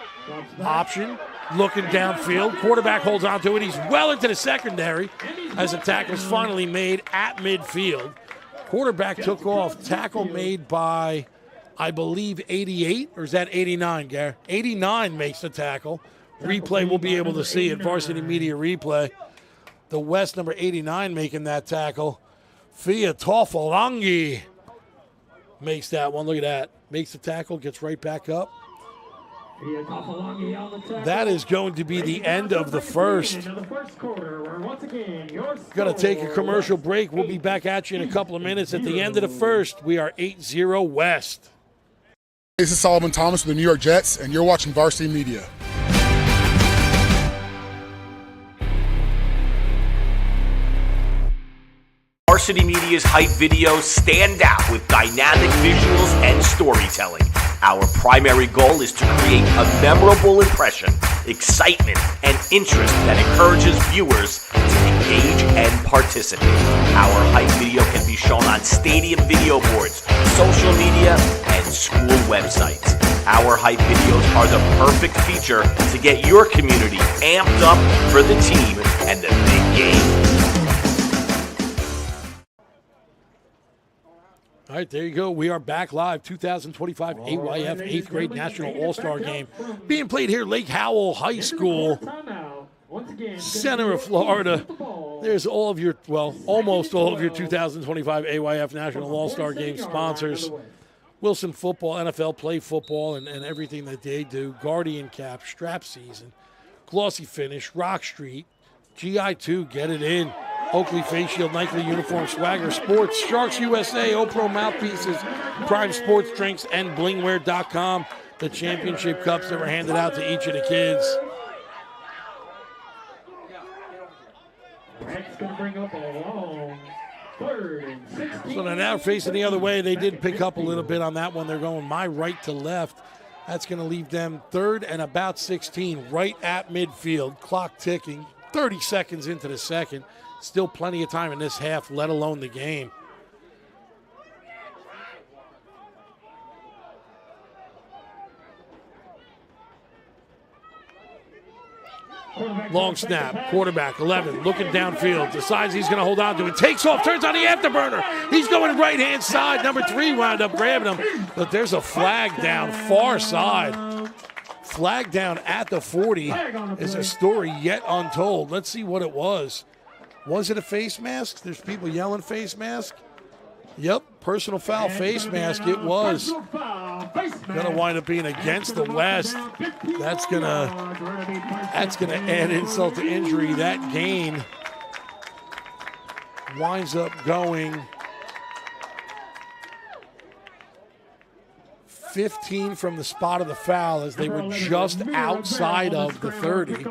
Option. Looking downfield. Quarterback holds on to it. He's well into the secondary as the tackle is finally made at midfield. Quarterback took off. Tackle made by, I believe, 88, or is that 89, Gary? 89 makes the tackle. Replay, we'll be able to see it. Varsity Media Replay. The West, number 89, making that tackle. Fia Tofalangi makes that one. Look at that. Makes the tackle, gets right back up. That is going to be the end of the first. Going to take a commercial break. We'll be back at you in a couple of minutes. At the end of the first, we are 8-0 West. This is Solomon Thomas with the New York Jets, and you're watching Varsity Media. Varsity Media's hype videos stand out with dynamic visuals and storytelling. Our primary goal is to create a memorable impression, excitement, and interest that encourages viewers to engage and participate. Our hype video can be shown on stadium video boards, social media, and school websites. Our hype videos are the perfect feature to get your community amped up for the team and the big game. All right, there you go. We are back live. 2025 AYF 8th grade National All-Star Game being played here, Lake Howell High School, center of Florida. There's all of your, well, almost all of your 2025 AYF National All-Star Game sponsors. Wilson Football, NFL Play Football, and everything that they do. Guardian Cap, Strap Season, Glossy Finish, Rock Street, GI2, Get It In. Oakley Face Shield, Nike Uniform, Swagger Sports, Sharks USA, O-Pro Mouthpieces, Prime Sports Drinks, and Blingwear.com. The championship cups that were handed out to each of the kids. That's going to bring up a long 3rd and 16. So they're now facing the other way. They did pick up a little bit on that one. They're going my right to left. That's going to leave them 3rd and about 16, right at midfield. Clock ticking, 30 seconds into the second. Still plenty of time in this half, let alone the game. Long snap, quarterback, 11, looking downfield, decides he's going to hold on to it, takes off, turns on the afterburner. He's going right-hand side. Number 3 wound up grabbing him, but there's a flag down far side. Flag down at the 40 is a story yet untold. Let's see what it was. Was it a face mask? There's people yelling face mask. Yep, personal foul face mask it was. Going to wind up being against the West. That's gonna add insult to injury. That gain winds up going 15 from the spot of the foul as they were just outside of the 30. It's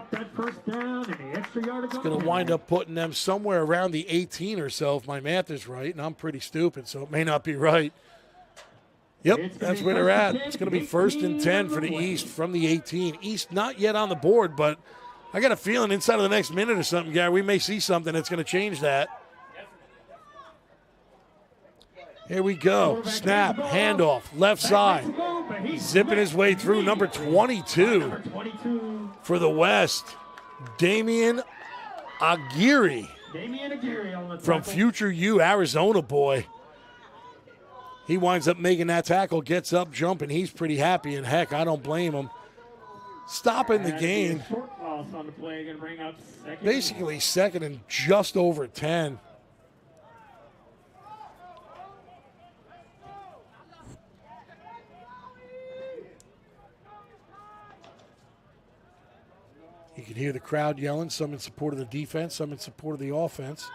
going to wind up putting them somewhere around the 18 or so if my math is right, and I'm pretty stupid, so it may not be right. Yep, that's where they're at. It's going to be 1st and 10 for the East from the 18. East not yet on the board, but I got a feeling inside of the next minute or something, Gary, we may see something that's going to change that. Here we go. Snap, handoff, left side. Zipping his way through, number 22 for the West, Damian Aguirre from Future U, Arizona boy. He winds up making that tackle, gets up, jumping. He's pretty happy, and heck, I don't blame him. Stopping the game. Basically 2nd and just over 10. You can hear the crowd yelling, some in support of the defense, some in support of the offense.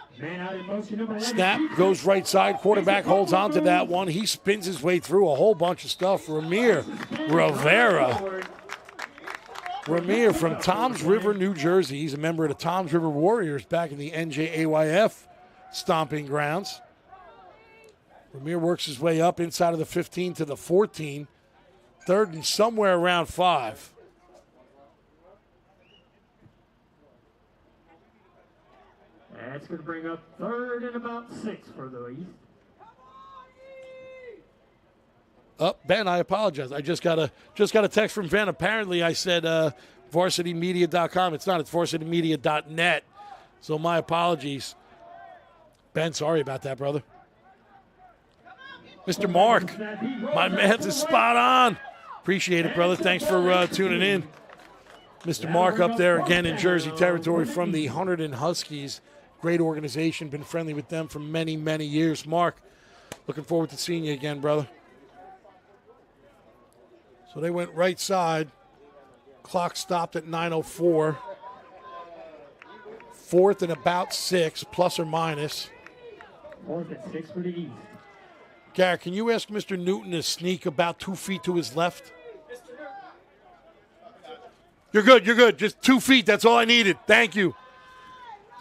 Snap, goes right side. Quarterback holds on to that one. He spins his way through a whole bunch of stuff. Ramir Rivera. Ramir from Toms River, New Jersey. He's a member of the Toms River Warriors back in the NJAYF stomping grounds. Ramir works his way up inside of the 15 to the 14. 3rd and somewhere around 5. That's going to bring up 3rd and about 6 for the East. Ben, I apologize. I just got a text from Ben. Apparently, I said varsitymedia.com. It's not. It's varsitymedia.net. So my apologies. Ben, sorry about that, brother. Mr. Mark, my man's is spot on. Appreciate it, brother. Thanks for tuning in. Mr. Mark up there again in Jersey territory from the Hunterdon Huskies. Great organization. Been friendly with them for many, many years. Mark, looking forward to seeing you again, brother. So they went right side. Clock stopped at 9:04. 4th and about 6, plus or minus. 4th and 6 for the East. Garrett, can you ask Mr. Newton to sneak about 2 feet to his left? You're good, you're good. Just 2 feet, that's all I needed. Thank you.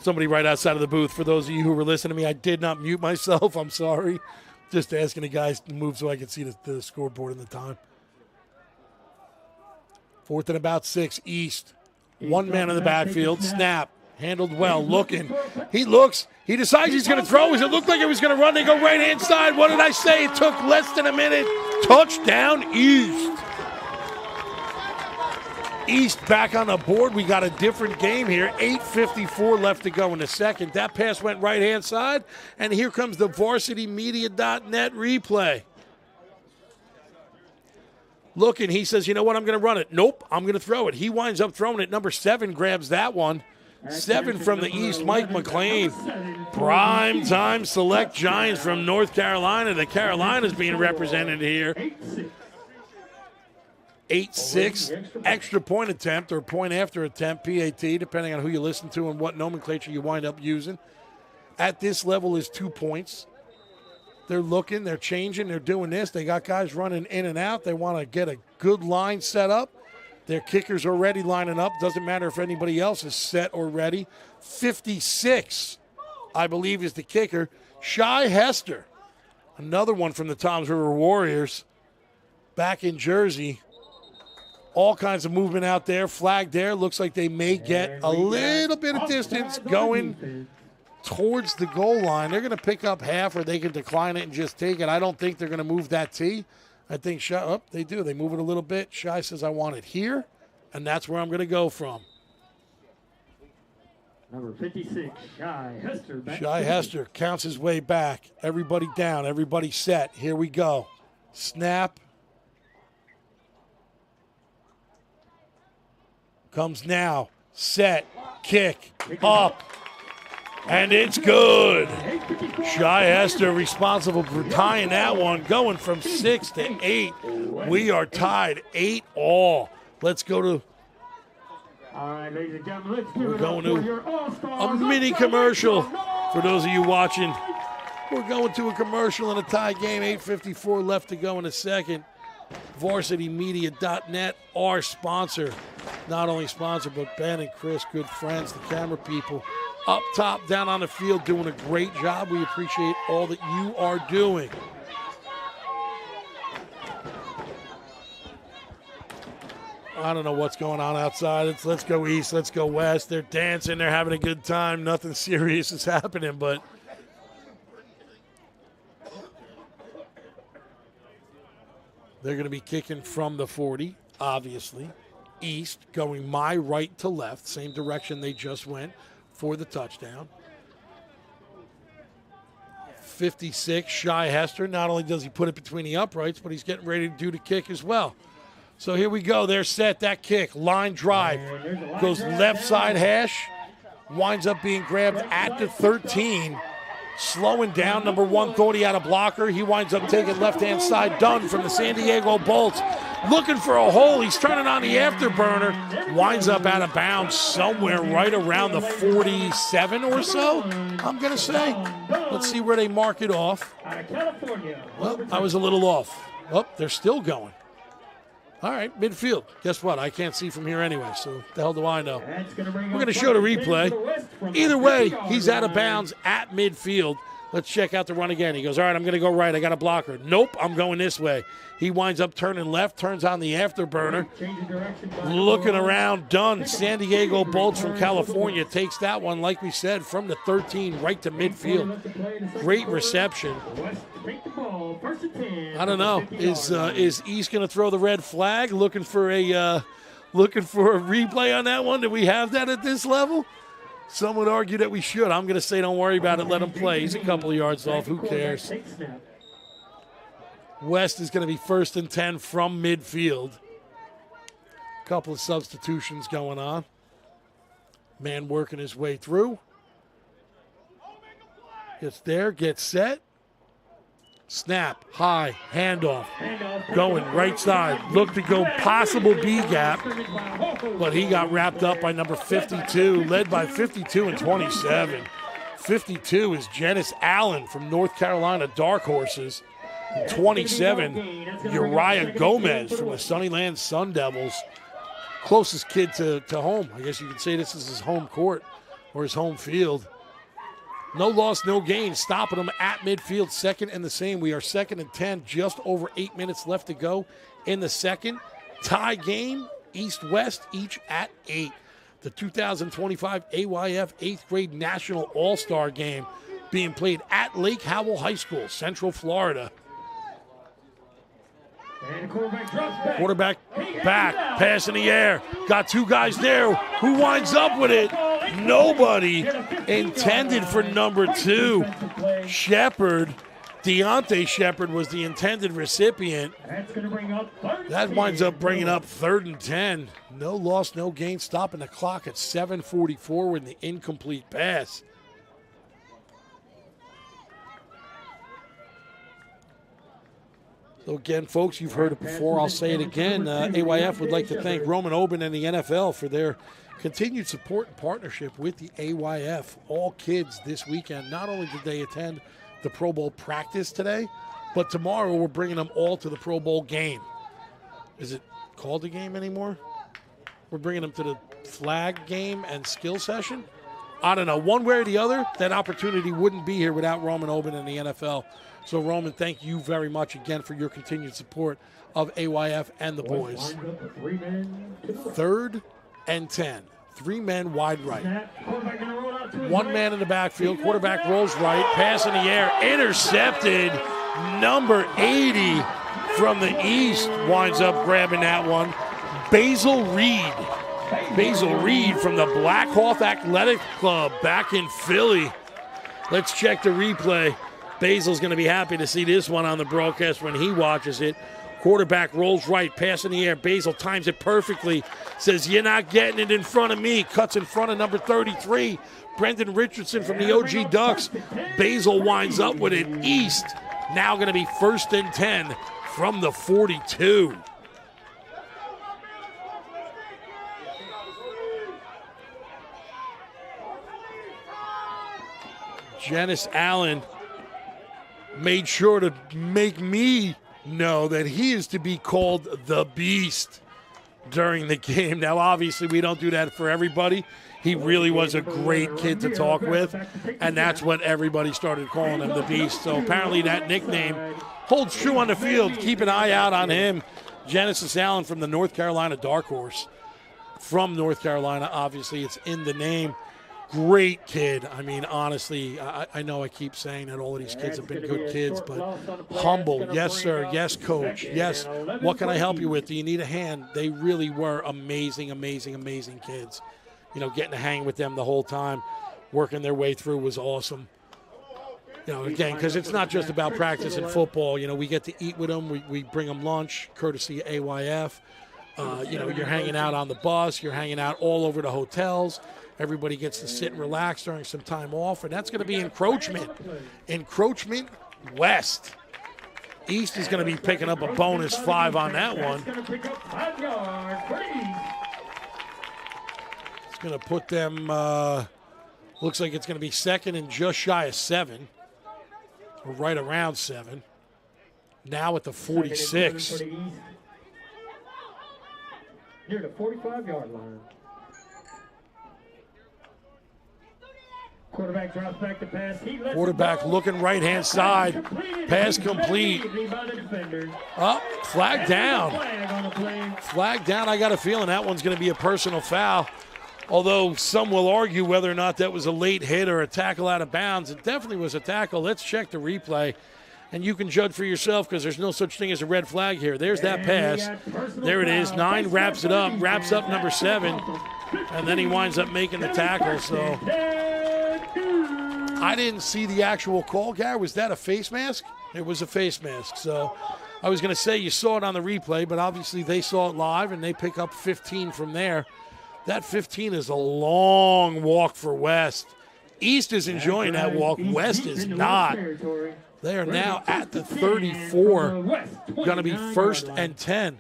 Somebody right outside of the booth. For those of you who were listening to me, I did not mute myself. I'm sorry. Just asking the guys to move so I can see the scoreboard and the time. 4th and about 6, East. One man in the backfield. Snap. Handled well. Looking. He looks. He decides he's going to throw. It looked like he was going to run. They go right-hand side. What did I say? It took less than a minute. Touchdown, East. East back on the board. We got a different game here. 8:54 left to go in the second. That pass went right-hand side. And here comes the varsitymedia.net replay. Looking, he says, you know what, I'm going to run it. Nope, I'm going to throw it. He winds up throwing it. Number 7 grabs that one. 7 from the East, Mike McLean. Prime time select Giants from North Carolina. The Carolinas being represented here. 8-6, extra point attempt or point after attempt, PAT, depending on who you listen to and what nomenclature you wind up using. At this level is 2 points. They're looking, they're changing, they're doing this. They got guys running in and out. They want to get a good line set up. Their kicker's already lining up. Doesn't matter if anybody else is set or ready. 56, I believe, is the kicker. Shy Hester, another one from the Toms River Warriors, back in Jersey. All kinds of movement out there. Flag there. Looks like they may get a little bit of distance going towards the goal line. They're going to pick up half, or they can decline it and just take it. I don't think they're going to move that tee. I think Shy, they do. They move it a little bit. Shy says, I want it here, and that's where I'm going to go from. Number 56, Shy Hester. Shy Hester counts his way back. Everybody down. Everybody set. Here we go. Snap. Comes now. Set. Kick. Up. And it's good. Shy Hester responsible for tying that one, going from 6 to 8. We are tied 8-all. Let's go to. All right, ladies and gentlemen, let's We're going to a mini commercial for those of you watching. We're going to a commercial in a tie game. 8:54 left to go in the second. VarsityMedia.net, our sponsor. Not only sponsor, but Ben and Chris, good friends, the camera people. Up top, down on the field, doing a great job. We appreciate all that you are doing. I don't know what's going on outside. Let's go east, let's go west. They're dancing, they're having a good time. Nothing serious is happening, but they're going to be kicking from the 40, obviously. East, going my right to left, same direction they just went for the touchdown. 56, Shy Hester. Not only does he put it between the uprights, but he's getting ready to do the kick as well. So here we go. They're set. That kick. Line drive. Goes left side hash. Winds up being grabbed at the 13. Slowing down. Number 1 thought he had a blocker. He winds up taking left-hand side. Dunn from the San Diego Bolts. Looking for a hole. He's turning on the afterburner. Winds up out of bounds somewhere right around the 47 or so, I'm going to say. Let's see where they mark it off. Well, I was a little off. Oh, they're still going. All right, midfield. Guess what? I can't see from here anyway, so the hell do I know? We're going to show the replay. Either way, he's out of bounds at midfield. Let's check out the run again. He goes, all right, I'm going to go right. I got a blocker. Nope, I'm going this way. He winds up turning left, turns on the afterburner. Looking around, done. San Diego Bolts from California takes that one, like we said, from the 13 right to midfield. Great reception. I don't know. Is East going to throw the red flag? Looking for a replay on that one? Do we have that at this level? Some would argue that we should. I'm going to say don't worry about it. Let him play. He's a couple of yards off. Who cares? West is going to be 1st and 10 from midfield. A couple of substitutions going on. Man working his way through. Gets there, gets set. Snap, high, handoff. Going right side. Look to go possible B gap. But he got wrapped up by number 52, led by 52 and 27. 52 is Janice Allen from North Carolina Dark Horses. 27, Uriah Gomez from the Sunnyland Sun Devils. Closest kid to home. I guess you could say this is his home court or his home field. No loss, no gain. Stopping them at midfield, 2nd and the same. We are 2nd and 10, just over 8 minutes left to go in the second. Tie game, East-West, each at 8. The 2025 AYF 8th grade National All-Star Game being played at Lake Howell High School, Central Florida. And quarterback back, pass in the air. Got 2 guys there. Who winds up with it? Nobody. Intended for number 2. Shepard. Deontay Shepard was the intended recipient. That winds up bringing up 3rd and 10. No loss, no gain. Stopping the clock at 7:44 with the incomplete pass. So again, folks, you've heard it before. I'll say it again. AYF would like to thank Roman Oben and the NFL for their continued support and partnership with the AYF. All kids this weekend, not only did they attend the Pro Bowl practice today, but tomorrow we're bringing them all to the Pro Bowl game. Is it called a game anymore? We're bringing them to the flag game and skill session. I don't know. One way or the other, that opportunity wouldn't be here without Roman Oben and the NFL. So, Roman, thank you very much again for your continued support of AYF and the boys. 3rd and 10. 3 men wide right. 1 man in the backfield. Quarterback rolls right. Pass in the air. Intercepted. Number 80 from the East winds up grabbing that one. Basil Reed. Basil Reed from the Black Hawk Athletic Club back in Philly. Let's check the replay. Basil's going to be happy to see this one on the broadcast when he watches it. Quarterback rolls right, pass in the air. Basil times it perfectly. Says, you're not getting it in front of me. Cuts in front of number 33, Brendan Richardson from the OG Ducks. Basil winds up with it. East now going to be 1st and 10 from the 42. Janice Allen made sure to make me know that he is to be called the Beast during the game. Now, obviously, we don't do that for everybody. He really was a great kid to talk with, and that's what everybody started calling him, the Beast. So apparently that nickname holds true on the field. Keep an eye out on him. Genesis Allen from the North Carolina Dark Horse. From North Carolina, obviously, it's in the name. Great kid. I mean, honestly, I know I keep saying that all of these kids have been good kids, but humble. Yes, sir. Yes, coach. Yes. What can I help you with? Do you need a hand? They really were amazing, amazing, amazing kids. You know, getting to hang with them the whole time, working their way through was awesome. You know, again, because it's not just about practice and football. You know, we get to eat with them. We bring them lunch, courtesy of AYF. You know, you're hanging out on the bus. You're hanging out all over the hotels. Everybody gets to sit and relax during some time off, and that's going to be encroachment. Encroachment West. East is going to be picking up a bonus 5 on that one. It's going to put them, looks like it's going to be 2nd and just shy of 7, or right around 7. Now at the 46. Near the 45-yard line. Quarterback drops back to pass. Quarterback looking right-hand side. Pass complete. Up, flag down. Flag down. I got a feeling that one's going to be a personal foul. Although some will argue whether or not that was a late hit or a tackle out of bounds. It definitely was a tackle. Let's check the replay. And you can judge for yourself because there's no such thing as a red flag here. There's that pass. There it is. 9 wraps it up. Wraps up number 7. And then he winds up making the tackle. So I didn't see the actual call, Gary. Was that a face mask? It was a face mask. So I was going to say you saw it on the replay, but obviously they saw it live, and they pick up 15 from there. That 15 is a long walk for West. East is enjoying that walk. West is not. They are now at the 34. Going to be 1st and 10.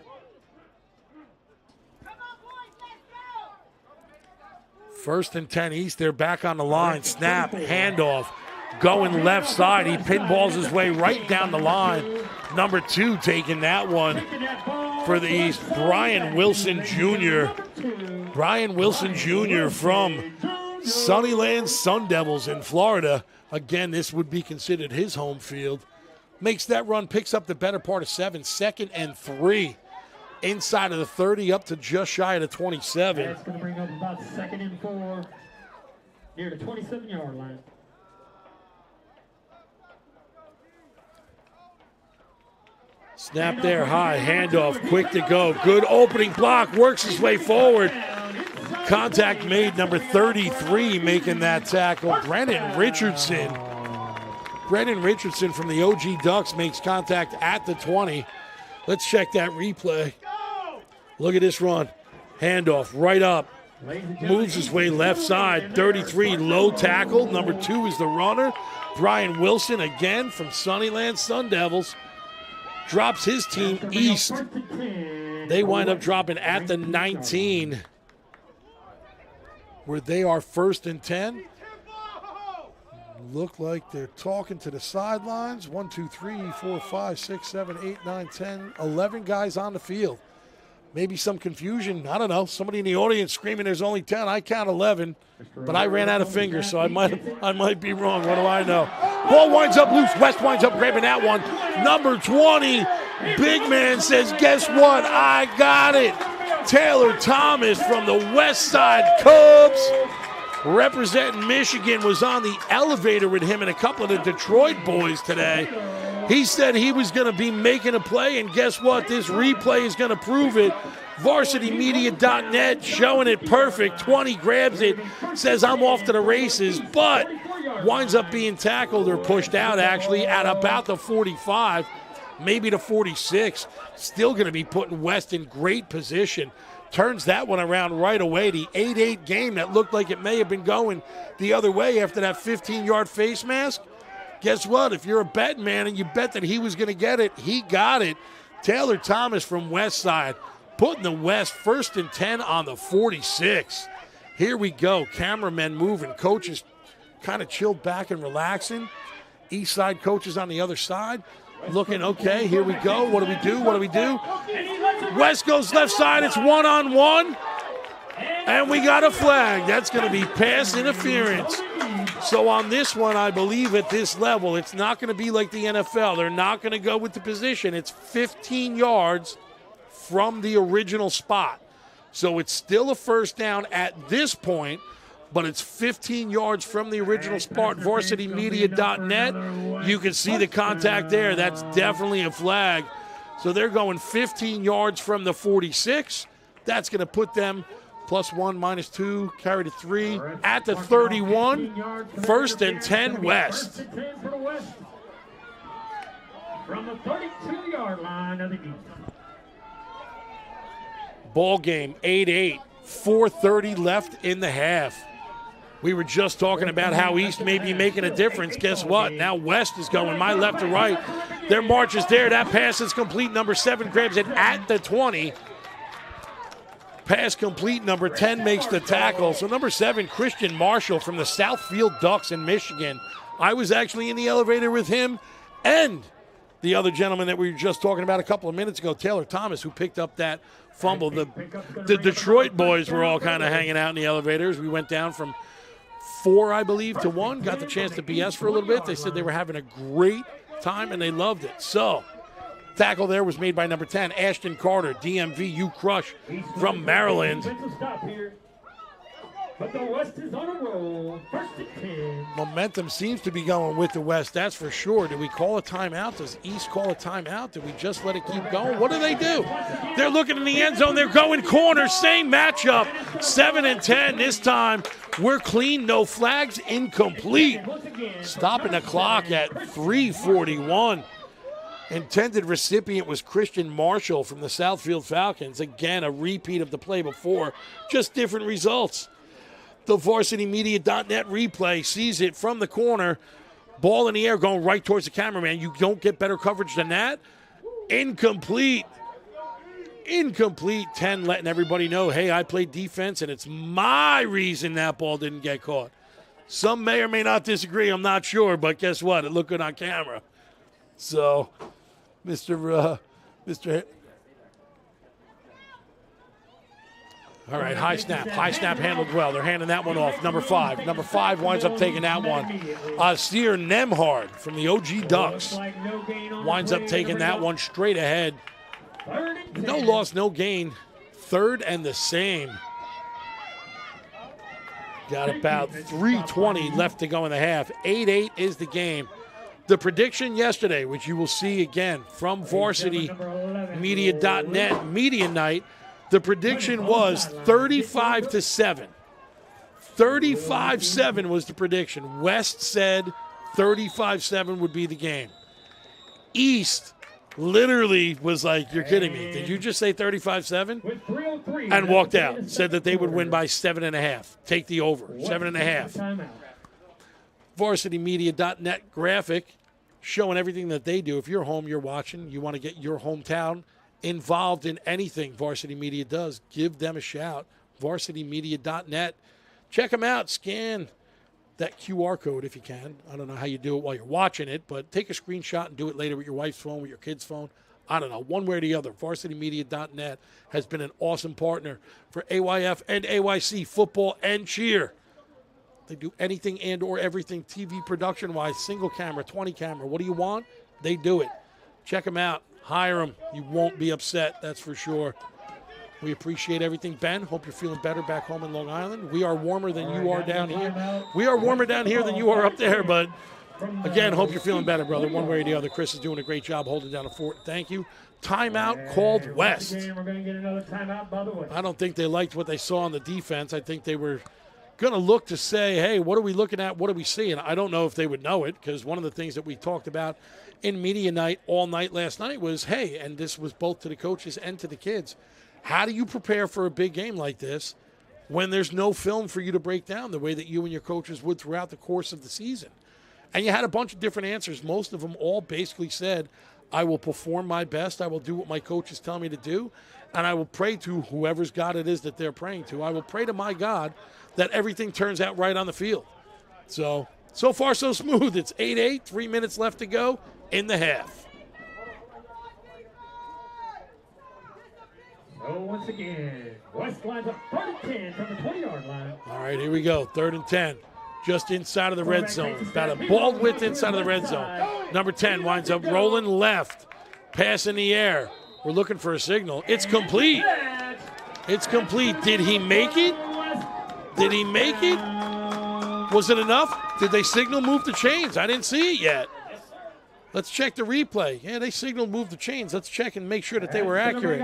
First and 10 East. They're back on the line. Snap, handoff, going left side. He pinballs his way right down the line. Number 2 taking that one for the East. Brian Wilson Jr. Brian Wilson Jr. from Sunnyland Sun Devils in Florida. Again, this would be considered his home field. Makes that run, picks up the better part of 7. 2nd and 3. Inside of the 30, up to just shy of the 27. That's going to bring up about 2nd and 4, near the 27-yard line. Snap there, high, handoff, quick to go. Good opening block, works his way forward. Contact made, number 33 making that tackle. Brennan Richardson. Brennan Richardson from the OG Ducks makes contact at the 20. Let's check that replay. Look at this run. Handoff right up. Moves his way left side. 33 low tackle. Number 2 is the runner. Brian Wilson again from Sunnyland Sun Devils. Drops his team East. They wind up dropping at the 19, where they are 1st and 10. Look like they're talking to the sidelines. 1, 2, 3, 4, 5, 6, 7, 8, 9, 10, 11 guys on the field. Maybe some confusion. I don't know. Somebody in the audience screaming there's only 10. I count 11, but I ran out of fingers, so I might be wrong. What do I know? Ball winds up loose. West winds up grabbing that one. Number 20, big man says, guess what? I got it. Taylor Thomas from the West Side Cubs, representing Michigan, was on the elevator with him and a couple of the Detroit boys today. He said he was going to be making a play, and guess what? This replay is going to prove it. VarsityMedia.net showing it perfect. 20 grabs it, says I'm off to the races, but winds up being tackled or pushed out actually at about the 45, maybe the 46. Still going to be putting West in great position. Turns that one around right away. The 8-8 game that looked like it may have been going the other way after that 15-yard face mask. Guess what? If you're a betting man and you bet that he was going to get it, he got it. Taylor Thomas from West Side putting the West 1st and 10 on the 46. Here we go. Cameramen moving. Coaches kind of chilled back and relaxing. East Side coaches on the other side looking, okay, here we go. What do we do? What do we do? West goes left side. It's 1-on-1. And we got a flag. That's going to be pass interference. So on this one, I believe at this level, it's not going to be like the NFL. They're not going to go with the position. It's 15 yards from the original spot. So it's still a 1st down at this point, but it's 15 yards from the original spot. VarsityMedia.net. You can see the contact there. That's definitely a flag. So they're going 15 yards from the 46. That's going to put them +1, -2, carry to 3 at the 31. 1st and 10 West. From the 32-yard line of the East. Ball game 8-8, 4:30 left in the half. We were just talking about how East may be making a difference. Guess what? Now West is going my left to right. Their march is there. That pass is complete. Number 7 grabs it at the 20. Pass complete. Number 10 makes the tackle. So number 7, Christian Marshall from the Southfield Ducks in Michigan. I was actually in the elevator with him and the other gentleman that we were just talking about a couple of minutes ago, Taylor Thomas, who picked up that fumble. The Detroit boys were all kind of hanging out in the elevators. We went down from 4, I believe, to 1. Got the chance to BS for a little bit. They said they were having a great time and they loved it. So tackle there was made by number 10, Ashton Carter, DMV U Crush from Maryland. But the West is on a roll. 1st and 10. Momentum seems to be going with the West, that's for sure. Do we call a timeout? Does East call a timeout? Do we just let it keep going? What do? They're looking in the end zone. They're going corner. Same matchup. 7 and 10 this time. We're clean. No flags. Incomplete. Stopping the clock at 3:41. Intended recipient was Christian Marshall from the Southfield Falcons. Again, a repeat of the play before, just different results. The VarsityMedia.net replay sees it from the corner. Ball in the air going right towards the cameraman. You don't get better coverage than that. Incomplete. Incomplete. 10 letting everybody know, hey, I played defense, and it's my reason that ball didn't get caught. Some may or may not disagree. I'm not sure, but guess what? It looked good on camera. So, Mr. All right, high snap. High snap handled well. They're handing that one off. Number 5. Number 5 winds up taking that one. Seer Nemhard from the OG Ducks winds up taking that one straight ahead. No loss, no gain. 3rd and the same. Got about 3:20 left to go in the half. 8-8 is the game. The prediction yesterday, which you will see again from VarsityMedia.net Media Night, the prediction was 35-7. 35-7 was the prediction. West said 35-7 would be the game. East literally was like, you're kidding me. Did you just say 35-7? And walked out. Said that they would win by 7.5. Take the over. 7.5. VarsityMedia.net graphic showing everything that they do. If you're home, you're watching, you want to get your hometown involved in anything Varsity Media does, give them a shout. VarsityMedia.net. Check them out. Scan that QR code if you can. I don't know how you do it while you're watching it, but take a screenshot and do it later with your wife's phone, with your kid's phone. I don't know, one way or the other. VarsityMedia.net has been an awesome partner for AYF and AYC football and cheer. They do anything and or everything TV production-wise, single camera, 20 camera. What do you want? They do it. Check them out. Hire them. You won't be upset, that's for sure. We appreciate everything. Ben, hope you're feeling better back home in Long Island. We are warmer than you are down here. We are warmer down here than you are up there, but again, hope you're feeling better, brother, one way or the other. Chris is doing a great job holding down the fort. Thank you. Timeout called West. We're going to get another timeout by the way. I don't think they liked what they saw on the defense. I think they were going to look to say, hey, what are we looking at? What are we seeing? I don't know if they would know it, because one of the things that we talked about in media night all night last night was, hey, and this was both to the coaches and to the kids, how do you prepare for a big game like this when there's no film for you to break down the way that you and your coaches would throughout the course of the season? And you had a bunch of different answers. Most of them all basically said, I will perform my best. I will do what my coaches tell me to do. And I will pray to whoever's God it is that they're praying to. I will pray to my God that everything turns out right on the field. So far so smooth. It's 8-8, 3 minutes left to go in the half. So once again, West lines up 3rd and 10 from the 20-yard line. All right, here we go. 3rd and 10. Just inside of the red zone. About a ball width inside of the red zone. Number 10 winds up rolling left. Pass in the air. We're looking for a signal. It's complete. It's complete. Did he make it? Did he make it? Was it enough? Did they signal move the chains? I didn't see it yet. Let's check the replay. Yeah, they signaled move the chains. Let's check and make sure that they were accurate.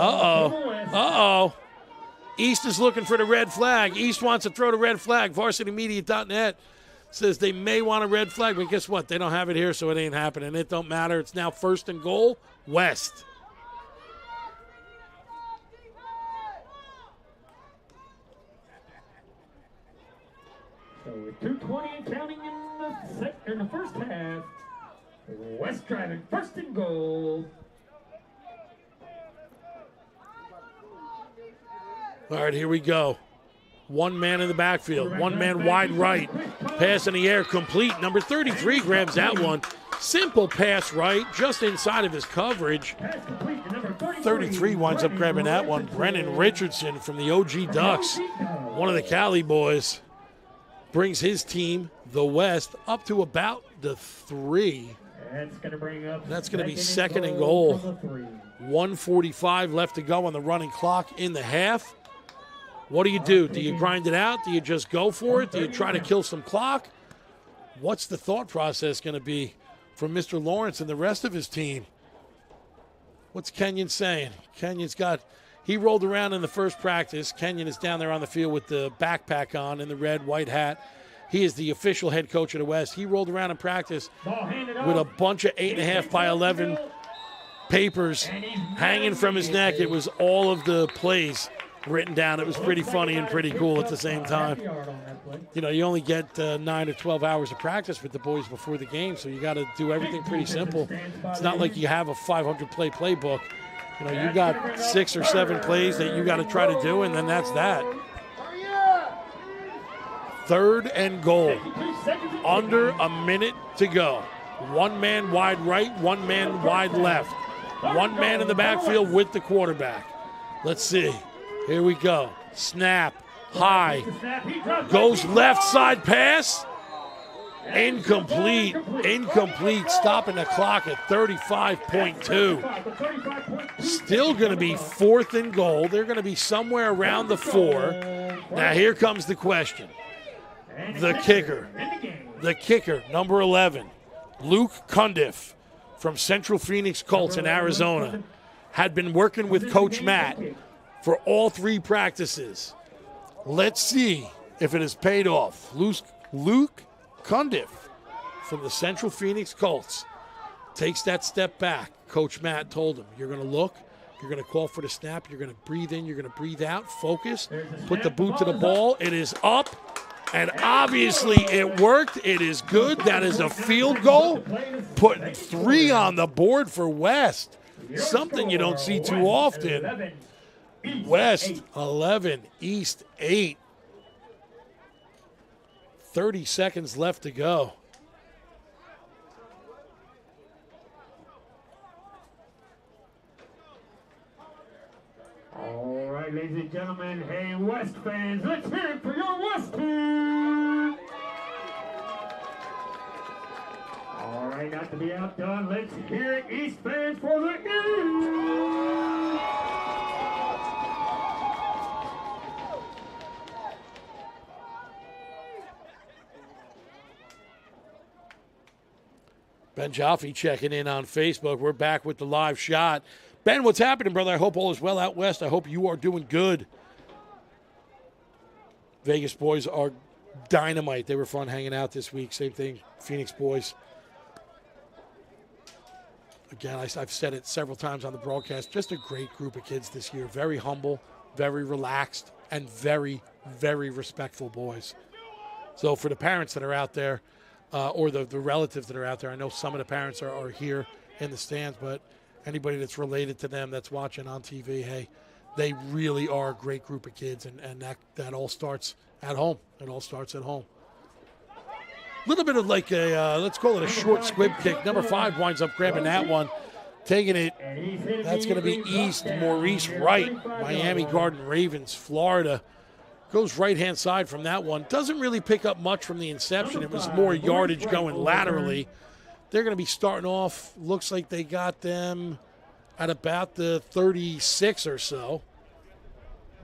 Uh-oh. East is looking for the red flag. East wants to throw the red flag. VarsityMedia.net says they may want a red flag, but guess what? They don't have it here, so it ain't happening. It don't matter. It's now 1st and goal, West. So with 2:20 and counting in the first half, West driving 1st and goal. All right, here we go. One man in the backfield, one man wide right. Pass in the air, complete. Number 33 grabs that one. Simple pass right, just inside of his coverage. 33 winds up grabbing that one. Brennan Richardson from the OG Ducks, one of the Cali boys, brings his team, the West, up to about the 3. That's going to be 2nd and goal. 1:45 left to go on the running clock in the half. What do? Do you grind it out? Do you just go for it? Do you try to kill some clock? What's the thought process going to be from Mr. Lawrence and the rest of his team? What's Kenyon saying? He rolled around in the first practice. Kenyon is down there on the field with the backpack on and the red, white hat. He is the official head coach of the West. He rolled around in practice Ball handed with a off. bunch of 8.5 by 11 papers hanging from his neck. It was all of the plays written down. It was pretty funny and pretty cool at the same time. You know, you only get 9 or 12 hours of practice with the boys before the game, so you got to do everything pretty simple. It's not like you have a 500-play playbook. You know, you got 6 or 7 plays that you got to try to do, and then that's that. 3rd and goal. Under a minute to go. 1 man wide right, 1 man wide left. 1 man in the backfield with the quarterback. Let's see. Here we go. Snap. High. Goes left side pass. Incomplete. Incomplete. Stopping the clock at 35.2. Still going to be 4th and goal. They're going to be somewhere around the 4. Now here comes the question. The kicker. The kicker, number 11. Luke Cundiff from Central Phoenix Colts in Arizona. Had been working with Coach Matt for all 3 practices. Let's see if it has paid off. Luke Cundiff from the Central Phoenix Colts takes that step back. Coach Matt told him, you're going to look, you're going to call for the snap, you're going to breathe in, you're going to breathe out, focus, put the boot to the ball. It is up, and obviously it worked. It is good. That is a field goal, putting 3 on the board for West. Something you don't see too often. West 11, East 8. 30 seconds left to go. All right, ladies and gentlemen, hey West fans, let's hear it for your West team. All right, not to be outdone, let's hear it, East fans, for the East. Ben Jaffe checking in on Facebook. We're back with the live shot. Ben, what's happening, brother? I hope all is well out west. I hope you are doing good. Vegas boys are dynamite. They were fun hanging out this week. Same thing, Phoenix boys. Again, I've said it several times on the broadcast. Just a great group of kids this year. Very humble, very relaxed, and very, very respectful boys. So for the parents that are out there, or the relatives that are out there, I know some of the parents are here in the stands, but anybody that's related to them that's watching on TV, hey, they really are a great group of kids, and that all starts at home. It all starts at home. A little bit of like a, let's call it a short squib kick. Number 5 winds up grabbing that one. Taking it, that's going to be East, Maurice Wright, Miami Garden Ravens, Florida. Goes right-hand side from that one. Doesn't really pick up much from the inception. It was more yardage going laterally. They're going to be starting off, looks like they got them at about the 36 or so.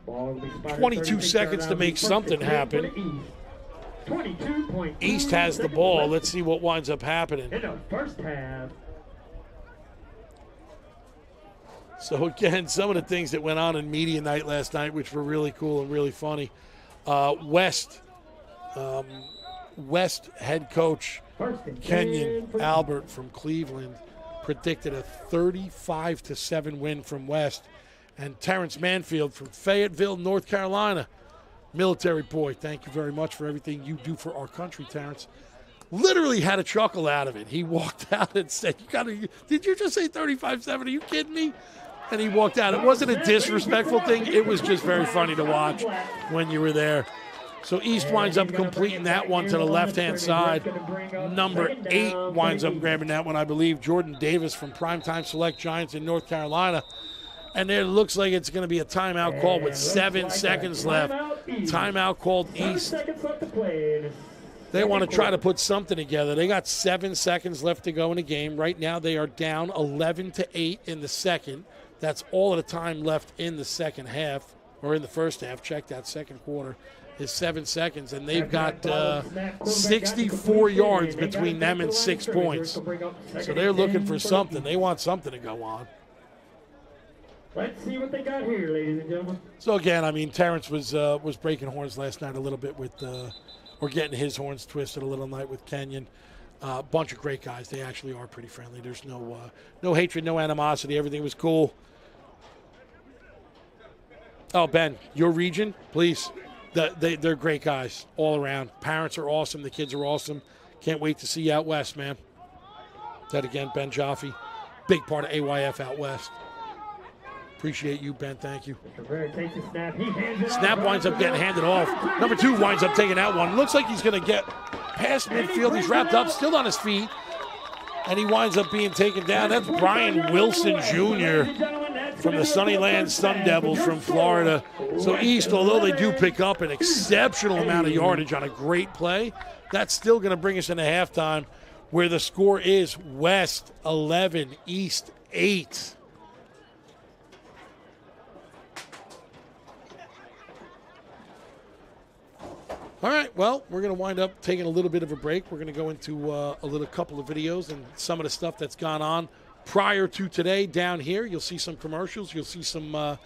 22 seconds to make something happen. East has the ball. Let's see what winds up happening. In the first half. So, again, some of the things that went on in media night last night, which were really cool and really funny. West head coach Kenyon Albert from Cleveland predicted a 35-7 win from West. And Terrence Manfield from Fayetteville, North Carolina, military boy, thank you very much for everything you do for our country, Terrence. Literally had a chuckle out of it. He walked out and said, did you just say 35-7? Are you kidding me? And he walked out. It wasn't a disrespectful thing. It was just very funny to watch when you were there. So East winds up completing that one to the left-hand side. Number 8 winds up grabbing that one, I believe. Jordan Davis from Primetime Select Giants in North Carolina. And there looks like it's going to be a timeout call with 7 seconds left. Timeout called East. They want to try to put something together. They got 7 seconds left to go in the game. Right now they are down 11-8 in the second. That's all of the time left in the second half, or in the first half. Check that, second quarter is 7 seconds, and they've got 64 yards between them and 6 points. So they're looking for something. They want something to go on. Let's see what they got here, ladies and gentlemen. So again, I mean, Terrence was breaking horns last night a little bit with or getting his horns twisted a little night with Kenyon. Bunch of great guys. They actually are pretty friendly. There's no hatred, no animosity. Everything was cool. Oh, Ben, your region, please. They're great guys all around. Parents are awesome. The kids are awesome. Can't wait to see you out west, man. That again, Ben Jaffe. Big part of AYF out west. Appreciate you, Ben. Thank you. Snap winds up getting handed off. Number 2 winds up taking that one. Looks like he's going to get past midfield. He's wrapped up, still on his feet. And he winds up being taken down. That's Brian Wilson Jr. from the Sunnyland Sun Devils from Florida. So East, although they do pick up an exceptional amount of yardage on a great play, that's still going to bring us into halftime where the score is West 11, East 8. All right, well, we're going to wind up taking a little bit of a break. We're going to go into a couple of videos and some of the stuff that's gone on prior to today down here. You'll see some commercials. You'll see some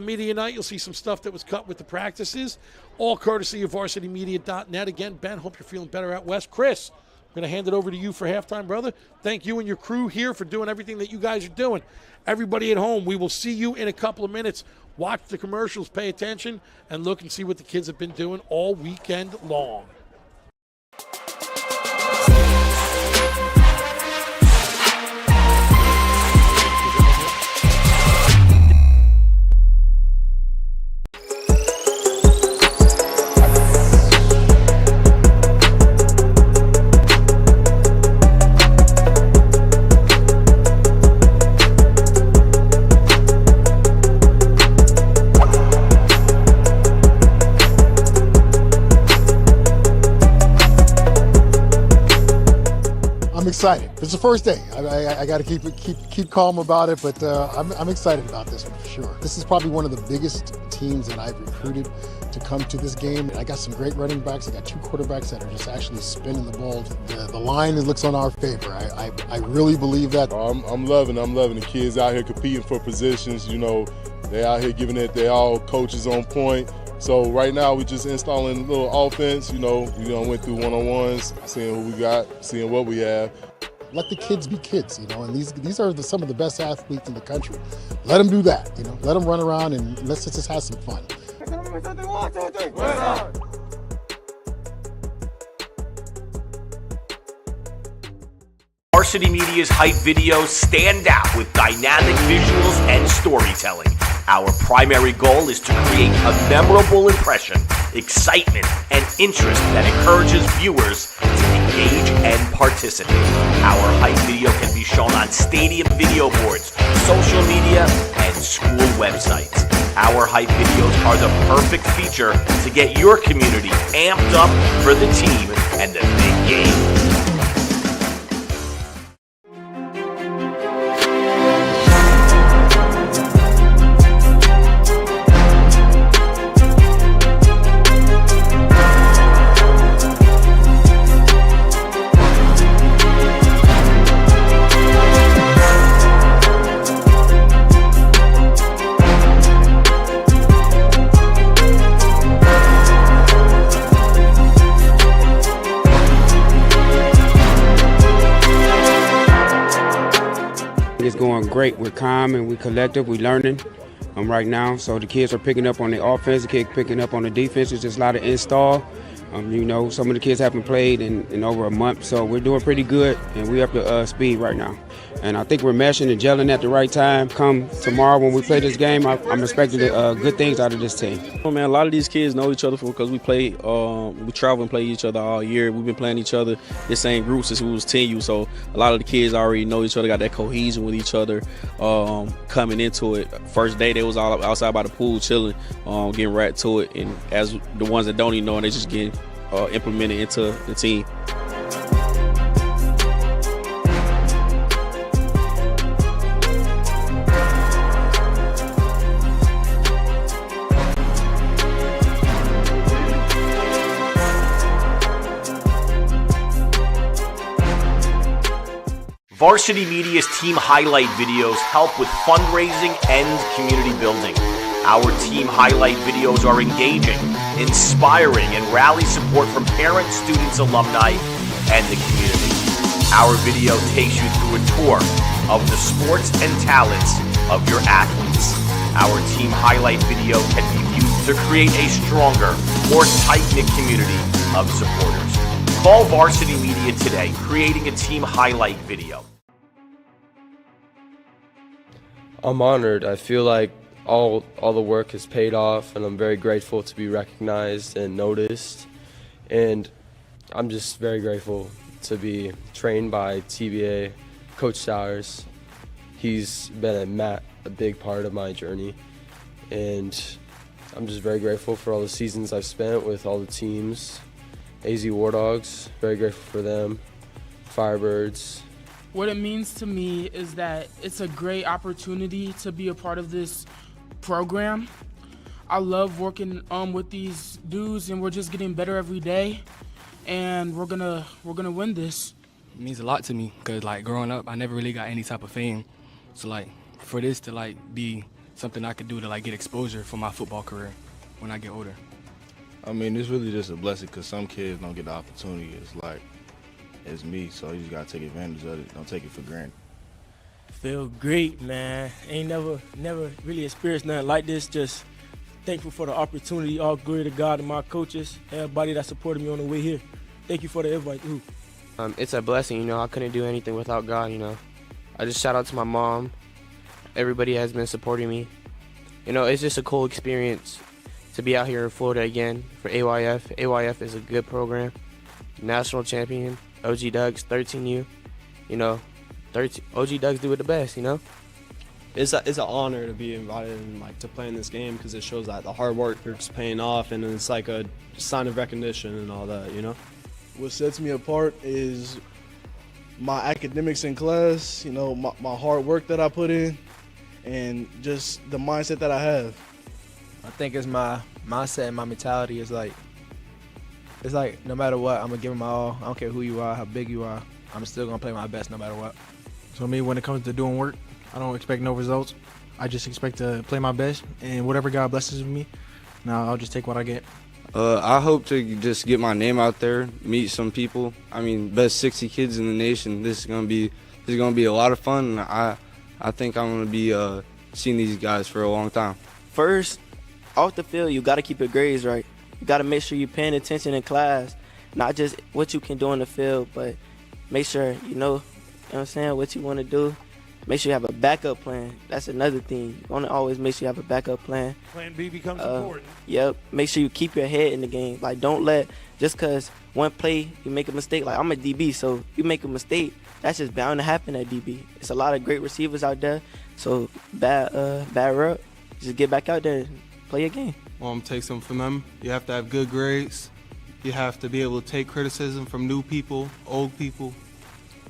media night. You'll see some stuff that was cut with the practices, all courtesy of varsitymedia.net. Again, Ben, hope you're feeling better out west. Chris, I'm going to hand it over to you for halftime, brother. Thank you and your crew here for doing everything that you guys are doing. Everybody at home, we will see you in a couple of minutes. Watch the commercials, pay attention, and look and see what the kids have been doing all weekend long. I'm excited. It's the first day. I got to keep calm about it, but I'm excited about this one for sure. This is probably one of the biggest teams that I've recruited to come to this game. I got some great running backs. I got 2 quarterbacks that are just actually spinning the ball. The line looks on our favor. I really believe that. I'm loving the kids out here competing for positions. You know, they out here giving it. They all coaches on point. So right now we're just installing a little offense. You know, we went through one-on-ones, seeing who we got, seeing what we have. Let the kids be kids, you know, and these are some of the best athletes in the country. Let them do that, you know. Let them run around and let's just have some fun. Varsity Media's hype videos stand out with dynamic visuals and storytelling. Our primary goal is to create a memorable impression, excitement, and interest that encourages viewers to engage and participate. Our hype video can be shown on stadium video boards, social media, and school websites. Our hype videos are the perfect feature to get your community amped up for the team and the big game. It's going great. We're calm and we're collective. We're learning right now. So the kids are picking up on the offense. The kids picking up on the defense. It's just a lot of install. You know, some of the kids haven't played in over a month, so we're doing pretty good, and we're up to speed right now. And I think we're meshing and gelling at the right time. Come tomorrow when we play this game, I'm expecting good things out of this team. Well, man, a lot of these kids know each other because we play, we travel and play each other all year. We've been playing each other the same group since we was 10U, so a lot of the kids already know each other, got that cohesion with each other coming into it. First day, they was all outside by the pool chilling, getting right to it, and as the ones that don't even know, they just getting implemented into the team. Varsity Media's team highlight videos help with fundraising and community building. Our team highlight videos are engaging, inspiring, and rally support from parents, students, alumni, and the community. Our video takes you through a tour of the sports and talents of your athletes. Our team highlight video can be viewed to create a stronger, more tight-knit community of supporters. Call Varsity Media today, creating a team highlight video. I'm honored. I feel like all the work has paid off, and I'm very grateful to be recognized and noticed. And I'm just very grateful to be trained by TBA, Coach Sowers. He's been a big part of my journey, and I'm just very grateful for all the seasons I've spent with all the teams. AZ War Dogs, very grateful for them. Firebirds. What it means to me is that it's a great opportunity to be a part of this program. I love working with these dudes, and we're just getting better every day, and we're gonna win this. It means a lot to me because like growing up, I never really got any type of fame. So like for this to like be something I could do to like get exposure for my football career when I get older. I mean, it's really just a blessing because some kids don't get the opportunity as me, so you just gotta take advantage of it. Don't take it for granted. Feel great, man. Ain't never really experienced nothing like this. Just thankful for the opportunity. All glory to God and my coaches, everybody that supported me on the way here. Thank you for the invite, too. It's a blessing, you know. I couldn't do anything without God, you know. I just shout out to my mom. Everybody has been supporting me. You know, it's just a cool experience to be out here in Florida again for AYF. AYF is a good program. National champion, OG Ducks, 13U. You know, OG Ducks do it the best, you know. It's an honor to be invited and like to play in this game because it shows that the hard work is paying off, and it's like a sign of recognition and all that, you know. What sets me apart is my academics in class, you know, my hard work that I put in, and just the mindset that I have. I think it's my mindset and my mentality is like, it's like no matter what, I'm gonna give it my all. I don't care who you are, how big you are, I'm still gonna play my best no matter what. So me, when it comes to doing work, I don't expect no results. I just expect to play my best, and whatever God blesses me, now I'll just take what I get. I hope to just get my name out there, meet some people. I mean, best 60 kids in the nation. This is gonna be a lot of fun. And I think I'm gonna be seeing these guys for a long time. First, off the field, you got to keep your grades right. You got to make sure you're paying attention in class, not just what you can do on the field, but make sure you know what I'm saying, what you want to do. Make sure you have a backup plan. That's another thing. You want to always make sure you have a backup plan. Plan B becomes important. Yep. Make sure you keep your head in the game. Like, don't let, just because one play you make a mistake. Like, I'm a DB, so you make a mistake, that's just bound to happen at DB. It's a lot of great receivers out there, so bad rep. Just get back out there and play your game. Take something from them. You have to have good grades. You have to be able to take criticism from new people, old people.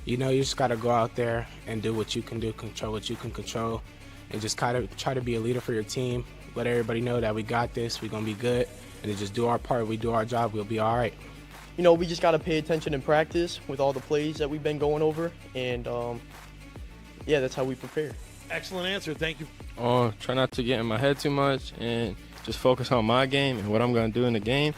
You know, you just got to go out there and do what you can do, control what you can control, and just kind of try to be a leader for your team. Let everybody know that we got this, we're going to be good, and then just do our part. We do our job, we'll be all right. You know, we just got to pay attention in practice with all the plays that we've been going over, and yeah, that's how we prepare. Excellent answer. Thank you. Try not to get in my head too much and just focus on my game and what I'm going to do in the game,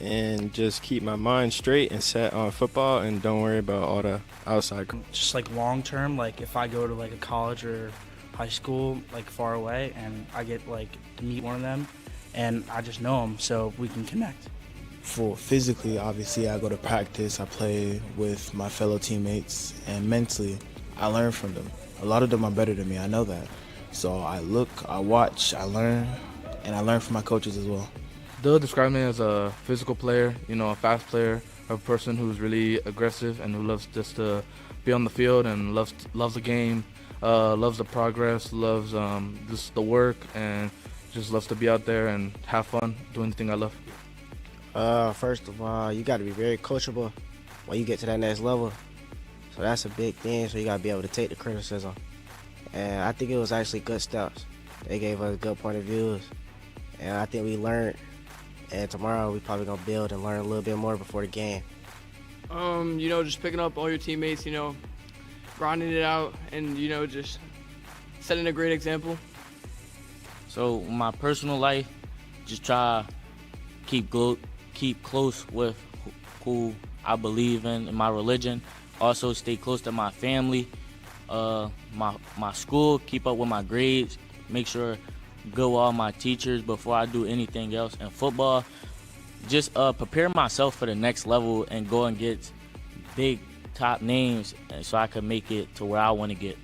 and just keep my mind straight and set on football and don't worry about all the outside. Just like long term, like if I go to like a college or high school like far away and I get like to meet one of them and I just know them, so we can connect. For physically, obviously I go to practice, I play with my fellow teammates, and mentally I learn from them. A lot of them are better than me, I know that. So I look, I watch, I learn, and I learn from my coaches as well. They'll describe me as a physical player, you know, a fast player, a person who's really aggressive and who loves just to be on the field and loves the game, loves the progress, loves just the work, and just loves to be out there and have fun doing the thing I love. First of all, you got to be very coachable when you get to that next level. So that's a big thing, so you got to be able to take the criticism. And I think it was actually good steps. They gave us good point of views, and I think we learned. And tomorrow we probably gonna build and learn a little bit more before the game. You know, just picking up all your teammates, you know, grinding it out, and you know, just setting a great example. So my personal life, just try keep close with who I believe in my religion. Also stay close to my family, my school, keep up with my grades, make sure go with all my teachers before I do anything else. And football, just prepare myself for the next level and go and get big top names so I can make it to where I want to get.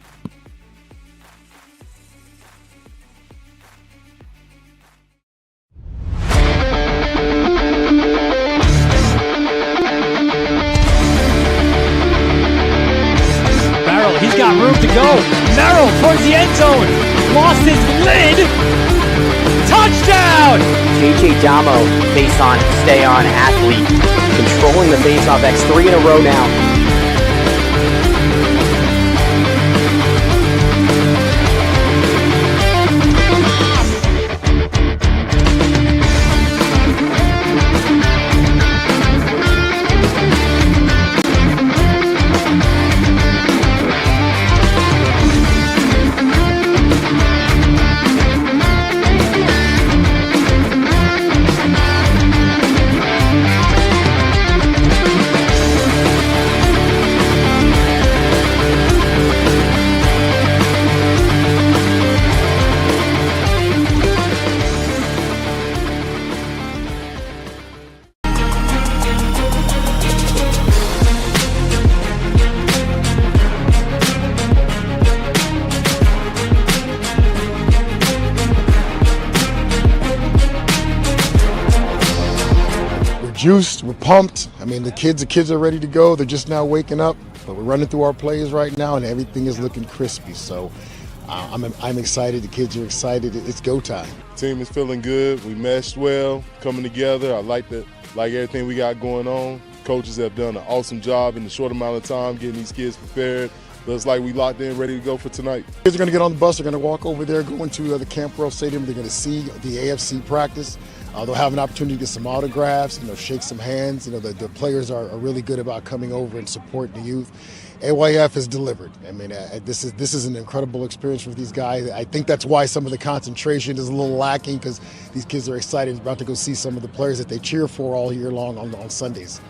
He's got room to go. Merrill towards the end zone. Lost his lid. Touchdown! JJ Damo, face on, stay on athlete. Controlling the face-off. That's 3 in a row now. Juiced, we're pumped. I mean, the kids are ready to go. They're just now waking up, but we're running through our plays right now, and everything is looking crispy. So I'm excited. The kids are excited. It's go time. Team is feeling good. We meshed well, coming together. I like everything we got going on. Coaches have done an awesome job in a short amount of time getting these kids prepared. Looks like we locked in, ready to go for tonight. Kids are going to get on the bus. They're going to walk over there, go into the Camp World Stadium. They're going to see the AFC practice. They'll have an opportunity to get some autographs, shake some hands. The players are really good about coming over and supporting the youth. AYF has delivered. I mean, this is an incredible experience for these guys. I think that's why some of the concentration is a little lacking, because these kids are excited about to go see some of the players that they cheer for all year long on Sundays.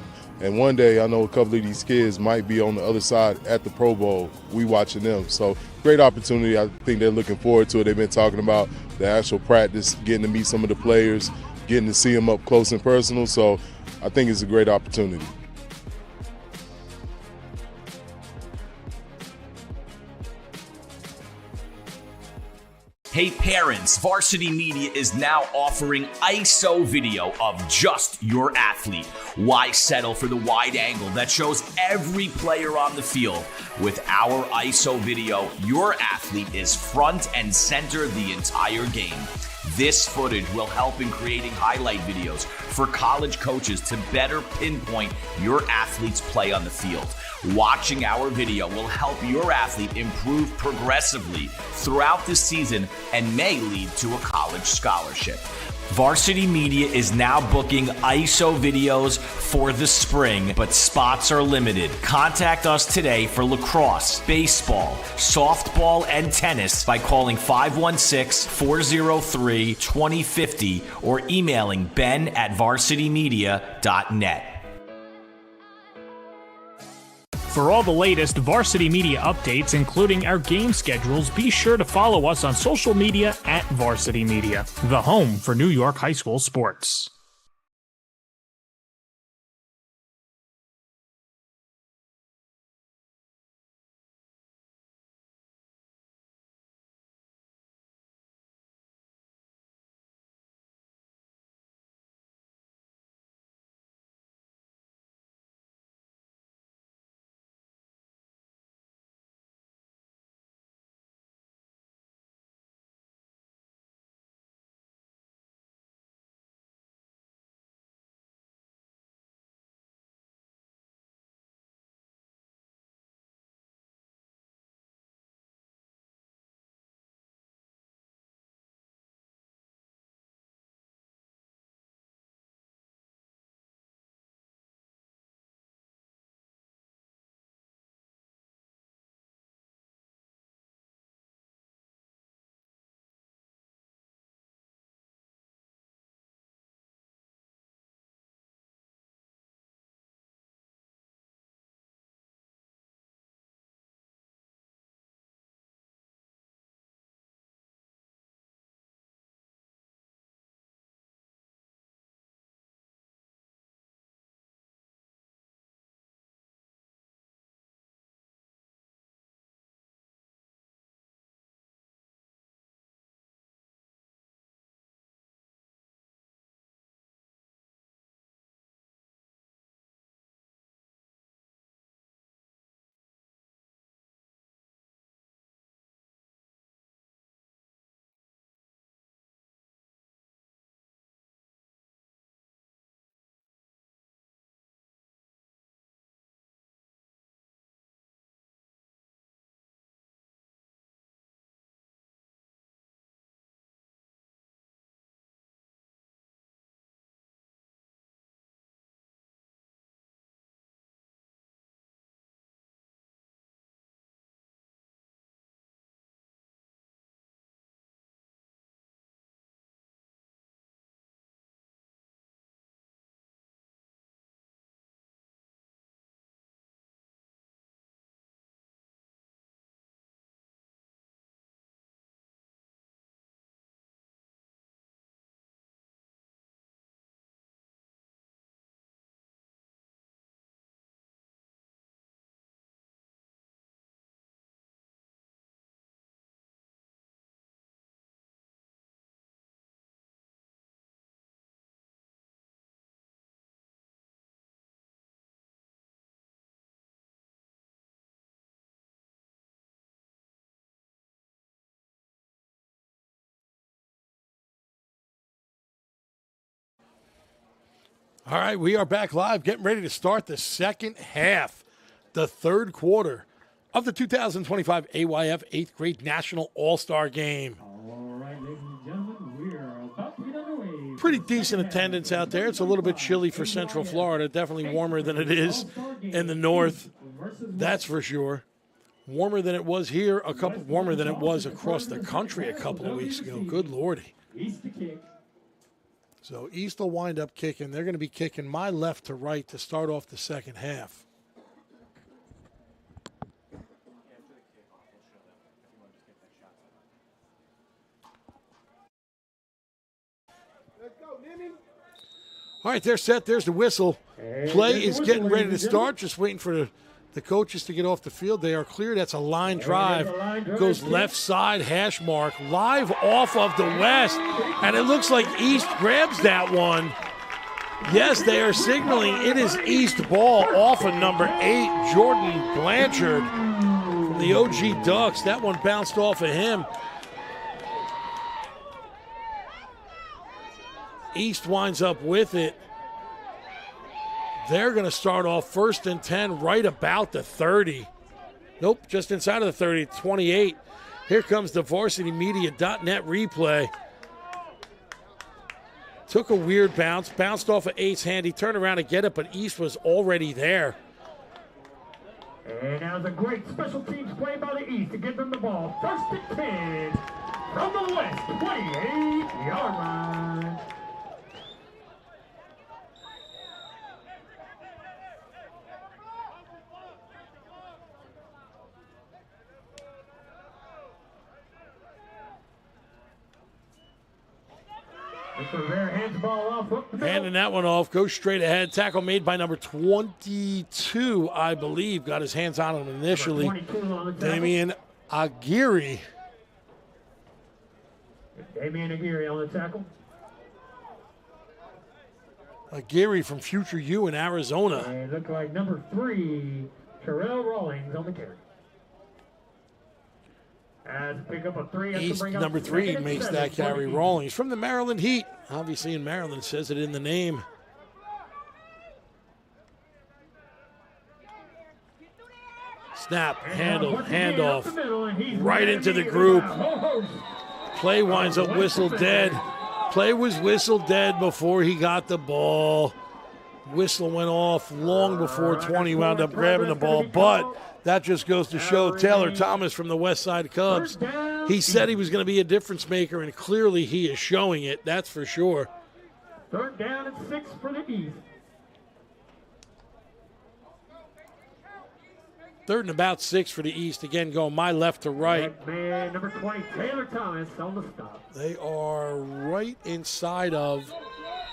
And one day, I know a couple of these kids might be on the other side at the Pro Bowl. We watching them. So great opportunity. I think they're looking forward to it. They've been talking about the actual practice, getting to meet some of the players, getting to see them up close and personal. So I think it's a great opportunity. Hey parents, Varsity Media is now offering ISO video of just your athlete. Why settle for the wide angle that shows every player on the field? With our ISO video, your athlete is front and center the entire game. This footage will help in creating highlight videos for college coaches to better pinpoint your athlete's play on the field. Watching our video will help your athlete improve progressively throughout the season and may lead to a college scholarship. Varsity Media is now booking ISO videos for the spring, but spots are limited. Contact us today for lacrosse, baseball, softball, and tennis by calling 516-403-2050 or emailing ben@varsitymedia.net. For all the latest Varsity Media updates, including our game schedules, be sure to follow us on social media at Varsity Media, the home for New York high school sports. All right, we are back live, getting ready to start the second half, the third quarter of the 2025 AYF 8th grade National All-Star Game. All right, ladies and gentlemen, we are about to get underway. Pretty decent attendance out there. It's a little bit chilly for Central Florida, definitely warmer than it is in the north, that's for sure. Warmer than it was here, warmer than it was across the country a couple of weeks ago. Good Lordy. East to kick. So East will wind up kicking. They're going to be kicking my left to right to start off the second half. All right, they're set. There's the whistle. Play is getting ready to start. Just waiting for the coaches to get off the field. They are clear. That's a line drive. Goes left side, hash mark. Live off of the west. And it looks like East grabs that one. Yes, they are signaling it is East ball off of number 8, Jordan Blanchard from the OG Ducks. That one bounced off of him. East winds up with it. They're going to start off 1st and 10 right about the 30. Nope, just inside of the 30, 28. Here comes the varsitymedia.net replay. Took a weird bounce, bounced off of 8's hand. He turned around to get it, but East was already there. And now it's a great special teams play by the East to give them the ball. 1st and 10 from the west, 28-yard line. Handing that one off, goes straight ahead. Tackle made by number 22, I believe. Got his hands on him initially. Damian Aguirre. Damian Aguirre on the tackle. Aguirre from Future U in Arizona. And look like number 3, Terrell Rawlings on the carry. And pick up a 3. East, number 3, makes that carry. Rawlings from the Maryland Heat. Obviously in Maryland, says it in the name. Snap, handle, handoff, right into the group. Play winds up whistle dead. Play was whistle dead before he got the ball. Whistle went off long before 20 wound up grabbing the ball, but that just goes to show Taylor Thomas from the West Side Cubs. He said he was going to be a difference maker, and clearly he is showing it, that's for sure. 3rd down and 6 for the East. 3rd and about 6 for the East. Again, going my left to right. Man, number 20, Taylor Thomas on the stop. They are right inside of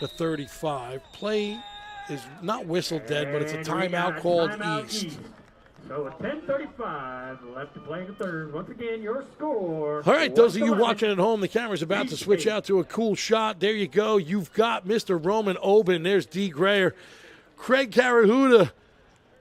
the 35. Play is not whistle dead, but it's a timeout called East. So at 10:35 left to play in the 3rd. Once again, your score. All right, those of you watching at home, the camera's about to switch out to a cool shot. There you go. You've got Mr. Roman Oben. There's D. Grayer. Craig Carahuda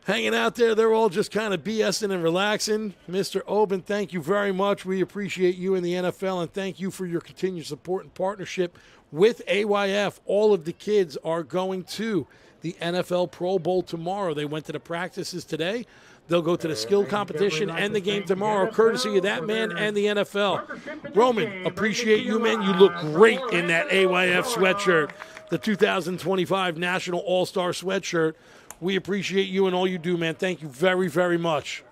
hanging out there. They're all just kind of BSing and relaxing. Mr. Oben, thank you very much. We appreciate you in the NFL, and thank you for your continued support and partnership with AYF. All of the kids are going to the NFL Pro Bowl tomorrow. They went to the practices today. They'll go to the skill competition and the game tomorrow, courtesy of that man and the NFL. Roman, appreciate you, man. You look great in that AYF sweatshirt, the 2025 National All-Star sweatshirt. We appreciate you and all you do, man. Thank you very, very much.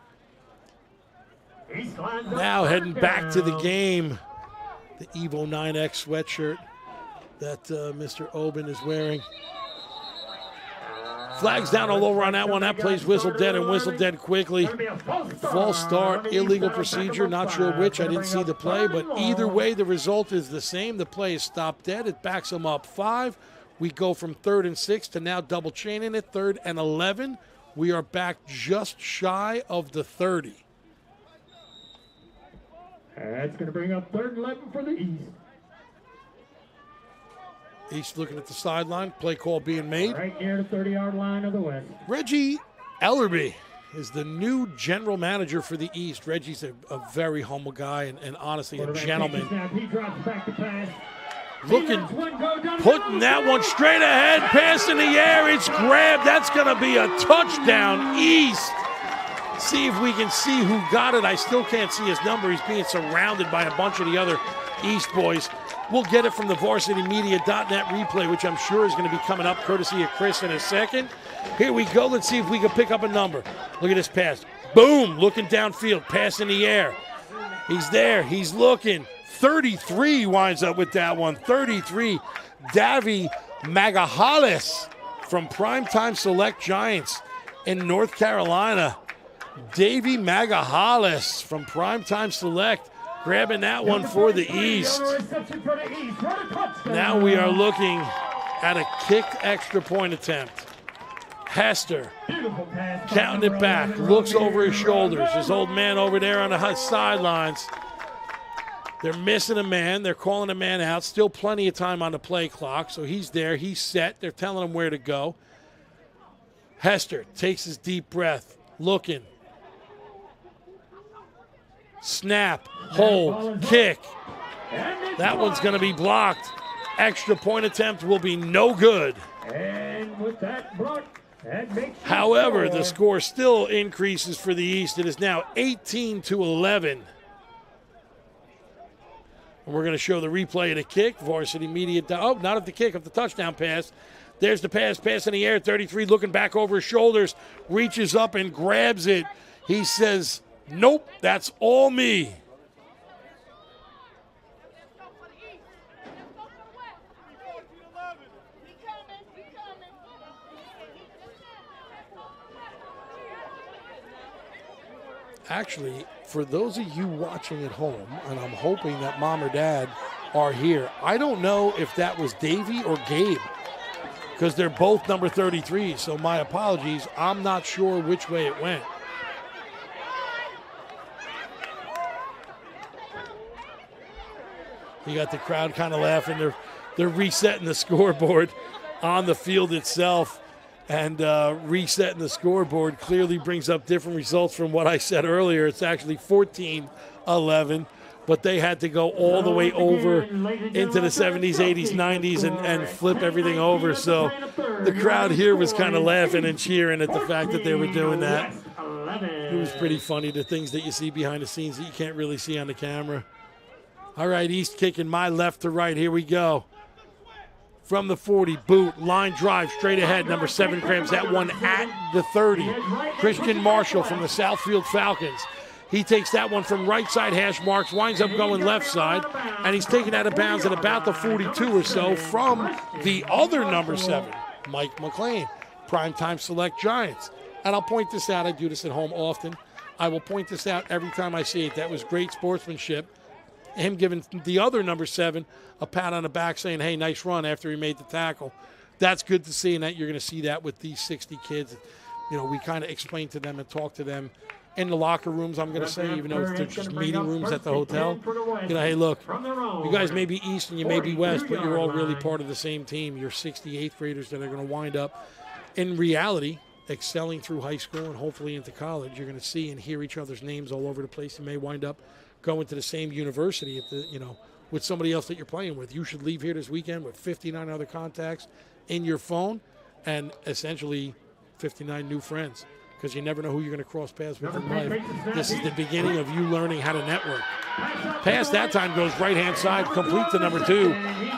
Now heading back to the game, the Evo 9X sweatshirt that Mr. Oben is wearing. Flags down all over on that one. That plays whistle dead and whistle dead quickly. False start, illegal procedure. Not sure which. I didn't see the play, but either way, the result is the same. The play is stopped dead. It backs them up 5. We go from 3rd and 6 to now double chaining it. 3rd and 11. We are back just shy of the 30. That's going to bring up 3rd and 11 for the East. East looking at the sideline. Play call being made. Right near the 30-yard line of the West. Reggie Ellerby is the new general manager for the East. Reggie's a very humble guy and honestly a gentleman. He drops back to pass. Looking, putting that one straight ahead, pass in the air, it's grabbed. That's going to be a touchdown, East. See if we can see who got it. I still can't see his number. He's being surrounded by a bunch of the other East boys. We'll get it from the varsitymedia.net replay, which I'm sure is going to be coming up courtesy of Chris in a second. Here we go. Let's see if we can pick up a number. Look at this pass. Boom, looking downfield, pass in the air. He's there. He's looking. 33 winds up with that one. 33. Davy Magahales from Primetime Select Giants in North Carolina. Davy Magahales from Primetime Select grabbing that one for the East. Now we are looking at a kicked extra point attempt. Hester counting it back, looks over his shoulders. His old man over there on the sidelines. They're missing a man. They're calling a man out. Still plenty of time on the play clock, so he's there. He's set. They're telling him where to go. Hester takes his deep breath, looking. Snap, hold, kick. That one's going to be blocked. Extra point attempt will be no good. And with that block, however, the score still increases for the East. It is now 18-11. And we're going to show the replay of the kick. Varsity Media. Oh, not of the kick, of the touchdown pass. There's the pass in the air. 33 looking back over his shoulders. Reaches up and grabs it. He says, nope, that's all me. Actually, for those of you watching at home, and I'm hoping that mom or dad are here, I don't know if that was Davey or Gabe, because they're both number 33, so my apologies. I'm not sure which way it went. You got the crowd kind of laughing. They're resetting the scoreboard on the field itself. And resetting the scoreboard clearly brings up different results from what I said earlier. It's actually 14-11, but they had to go all the way over into the 70s, 80s, 90s and flip everything over. So the crowd here was kind of laughing and cheering at the fact that they were doing that. It was pretty funny, the things that you see behind the scenes that you can't really see on the camera. All right, East kicking my left to right. Here we go. From the 40, boot, line drive, straight ahead. Number 7 grabs that one at the 30. Christian Marshall from the Southfield Falcons. He takes that one from right side hash marks, winds up going left side, and he's taken out of bounds at about the 42 or so from the other number 7, Mike McLean, Primetime Select Giants. And I'll point this out. I do this at home often. I will point this out every time I see it. That was great sportsmanship. Him giving the other number 7 a pat on the back saying, hey, nice run after he made the tackle. That's good to see, and that you're going to see that with these 60 kids. You know, we kind of explain to them and talk to them in the locker rooms, I'm going to say, even though they're just meeting rooms at the hotel. You know, hey, look, you guys may be East and you may be West, but you're all really part of the same team. You're 68th graders that are going to wind up, in reality, excelling through high school and hopefully into college. You're going to see and hear each other's names all over the place. You may wind up going to the same university at the, with somebody else that you're playing with. You should leave here this weekend with 59 other contacts in your phone and essentially 59 new friends, because you never know who you're going to cross paths with in life. This is the beginning of you learning how to network. Pass that time goes right-hand side, complete to number 2,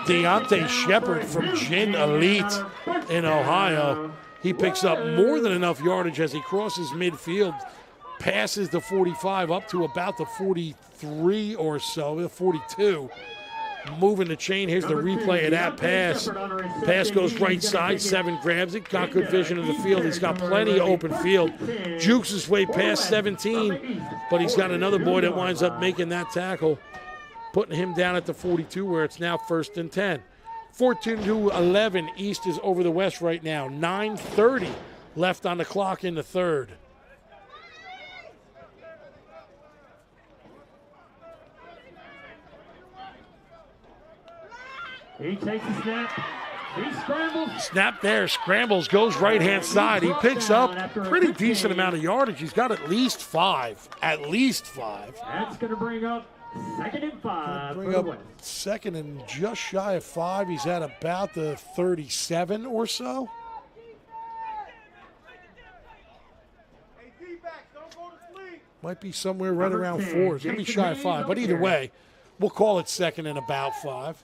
Deontay Shepard from Gin Elite in Ohio. He picks up more than enough yardage as he crosses midfield, passes the 45 up to about the 43 or so, the 42. Moving the chain. Here's the replay of that pass. Pass goes right side. 7 grabs it. Got good vision of the field. He's got plenty of open field. Jukes his way past 17, but he's got another boy that winds up making that tackle, putting him down at the 42 where it's now 1st and 10. 14-11. East is over the West right now. 9:30 left on the clock in the third. He takes a snap. He scrambles. Snap there, scrambles, goes right-hand side. He picks up a pretty decent amount of yardage. He's got at least 5. At least 5. That's going to bring up Second and 5 Bring for the up West. second and just shy of 5. He's at about the 37 or so. Might be somewhere right around 4. It's going to be shy of 5. But either way, we'll call it second and about 5.